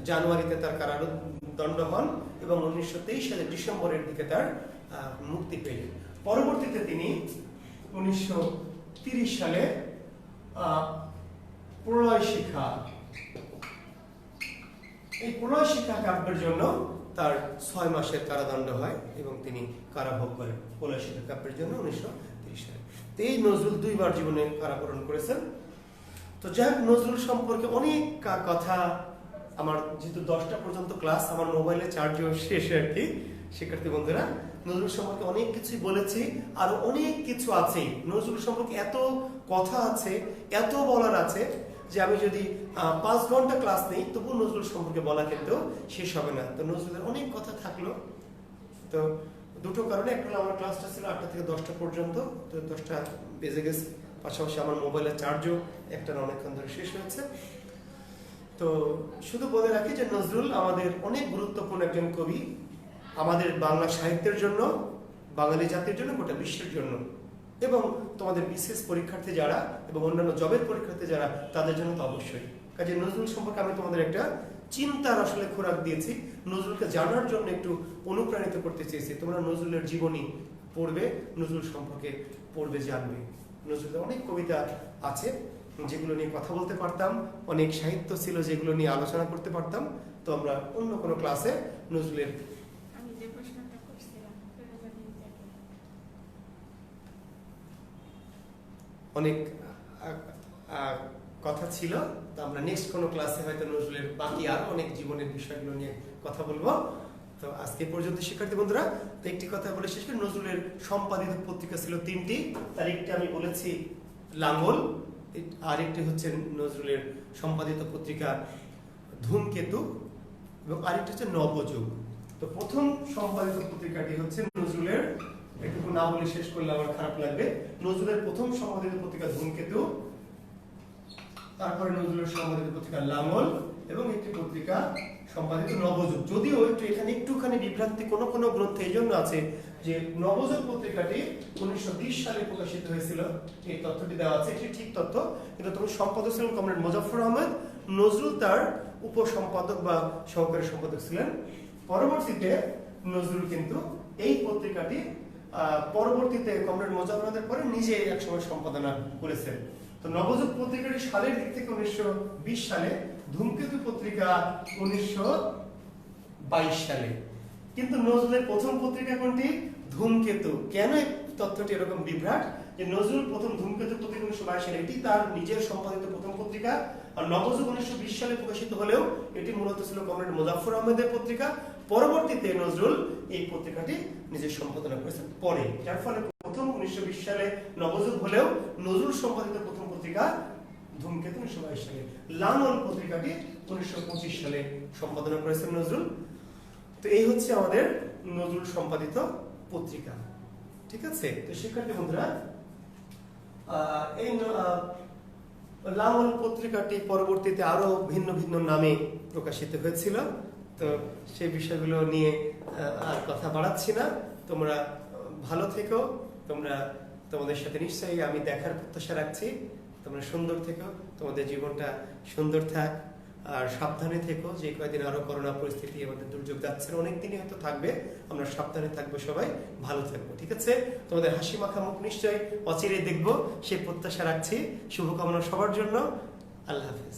জানুয়ারিতে তার কারাদণ্ড হন এবং 1923 সালের ডিসেম্বরের দিকে তার মুক্তি পেলেন। পরবর্তীতে তিনি 1930 সালে প্রলয় শিখা, এই প্রলয় শিখা কাব্যের জন্য তার 6 মাসের কারাদণ্ড হয় এবং তিনি কারাভোগ করেন প্রলয় শিখা কাব্যের জন্য 1930 সালে। তো এই নজরুল 2 বার জীবনে কারাবরণ করেছেন। তো যাই হোক, নজরুল সম্পর্কে অনেক কথা, আমার যেহেতু 10টা পর্যন্ত ক্লাস, আমার মোবাইলে চার্জও শেষ আর কি, শিক্ষার্থী বন্ধুরা, নজরুল সম্পর্কে অনেক কিছুই বলেছি, আর অনেক কিছু আছে। নজরুল সম্পর্কে এত কথা আছে, এত বলার আছে যে আমি যদি 5 ঘন্টা ক্লাস নেই তবু নজরুল সম্পর্কে বলা কিন্তু শেষ হবে না। তো নজরুলের অনেক কথা থাকলো। তো দুটো কারণে, একটা হলো আমার ক্লাসটা ছিল 8টা থেকে 10টা পর্যন্ত, তো 10টা বেজে গেছে, পাশাপাশি আমার মোবাইলের চার্জও একটা অনেকক্ষণ ধরে শেষ হয়েছে। তো শুধু বলে রাখি যে নজরুল আমাদের অনেক গুরুত্বপূর্ণ একজন কবি, আমাদের বাংলা সাহিত্যের জন্য, বাঙালি জাতির জন্য, গোটা বিশ্বের জন্য, এবং তোমাদের বিশেষ পরীক্ষার্থী যারা এবং অন্যান্য জবের পরীক্ষার্থী যারা, তাদের জন্য তো অবশ্যই। কাজে নজরুল সম্পর্কে আমি তোমাদের একটা চিন্তার আসলে খোরাক দিয়েছি, নজরুলকে জানার জন্য একটু অনুপ্রাণিত করতে চেয়েছি। তোমরা নজরুলের জীবনী পড়বে, নজরুল সম্পর্কে পড়বে, জানবে। নজরুলের অনেক কবিতা আছে যেগুলো নিয়ে কথা বলতে পারতাম, অনেক সাহিত্য ছিল যেগুলো নিয়ে আলোচনা করতে পারতাম। তো আমরা অন্য কোনো ক্লাসে নজরুলের অনেক কথা ছিল, তো আমরা নেক্সট কোনো ক্লাসে হয়তো নজরুলের বাকি আরো অনেক জীবনের বিষয়গুলো নিয়ে কথা বলবো। তো আজকে পর্যন্ত শিক্ষার্থী বন্ধুরা, তো একটি কথা বলে শেষ করি, নজরুলের সম্পাদিত পত্রিকা ছিল 3টি, তার একটি আমি বলেছি লাঙ্গল, আরেকটি হচ্ছে নজরুলের সম্পাদিত পত্রিকা ধূমকেতু, এবং আরেকটি হচ্ছে নবযুগ। তো প্রথম সম্পাদিত পত্রিকাটি হচ্ছে নজরুলের, একটু না বলে শেষ করলে আমার খারাপ লাগবে, নজরুলের প্রথম সম্পাদিত পত্রিকা ধূমকেতু, তারপরে নজরুলের সম্পাদিত পত্রিকা লাঙ্গল, এবং একটি পত্রিকা সম্পাদিত নবযুগ। যদিও একটু এখানে একটুখানি বিভ্রান্তি কোনো কোনো গ্রন্থে এই জন্য আছে যে নবযুগ পত্রিকাটি 1920 সালে প্রকাশিত হয়েছিল, এই তথ্যটি দেওয়া আছে, এটি ঠিক তথ্য, কিন্তু তখন সম্পাদক ছিলেন কমরেড মোজাফফর আহমেদ, নজরুল তার উপসম্পাদক বা সহকারী সম্পাদক ছিলেন। পরবর্তীতে নজরুল কিন্তু এই পত্রিকাটি পরবর্তীতে কমরেড মোজাফফর আহমেদের পরে নিজে একসময় সম্পাদনা করেছেন। তো নবযুগ পত্রিকাটি সালের দিক থেকে 1920 সালে, ধূমকেতু পত্রিকা 1922 সালে। কিন্তু নজরুলের প্রথম পত্রিকা কোনটি? ধূমকেতু। কেন এই তথ্যটি এরকম বিভ্রাট যে নজরুল প্রথম ধূমকেতু পত্রিকা 1922 সালে, এটি তার নিজের সম্পাদিত প্রথম পত্রিকা, আর নবযুগ 1920 সালে প্রকাশিত হলেও এটি মূলত ছিল কমরেড মোজাফফর আহমেদের পত্রিকা। পরবর্তীতে নজরুল এই পত্রিকাটি নিজের সম্পাদনা করেছেন পরে, যার ফলে প্রথম 1920 সালে নবযুগ হলেও নজরুল সম্পাদিত প্রথম পত্রিকা ধূমকেতু 1922 সালে। লাঙ্গল পত্রিকাটি 1925 সালে সম্পাদনা করেছেন নজরুল। তো এই হচ্ছে আমাদের নজরুল সম্পাদিত পত্রিকা, ঠিক আছে? তো শিক্ষার্থী বন্ধুরা, এই লাঙ্গল পত্রিকাটি পরবর্তীতে আরো ভিন্ন ভিন্ন নামে প্রকাশিত হয়েছিল। তো সেই বিষয়গুলো নিয়ে আর কথা বাড়াচ্ছি না। তোমরা ভালো থেকো, তোমাদের সাথে নিশ্চয়ই আমি দেখার প্রত্যাশা রাখছি। তোমরা সুন্দর থেকো, তোমাদের জীবনটা সুন্দর থাক, আর সাবধানে থেকো। যে কয়েকদিন আরো করোনা পরিস্থিতি, আমাদের দুর্যোগ যাচ্ছে, অনেকদিনই হয়তো থাকবে, আমরা সাবধানে থাকবো, সবাই ভালো থাকবো, ঠিক আছে? তোমাদের হাসি মাখা মুখ নিশ্চয়ই অচিরেই দেখবো, সেই প্রত্যাশা রাখছি। শুভকামনা সবার জন্য। আল্লাহ হাফেজ।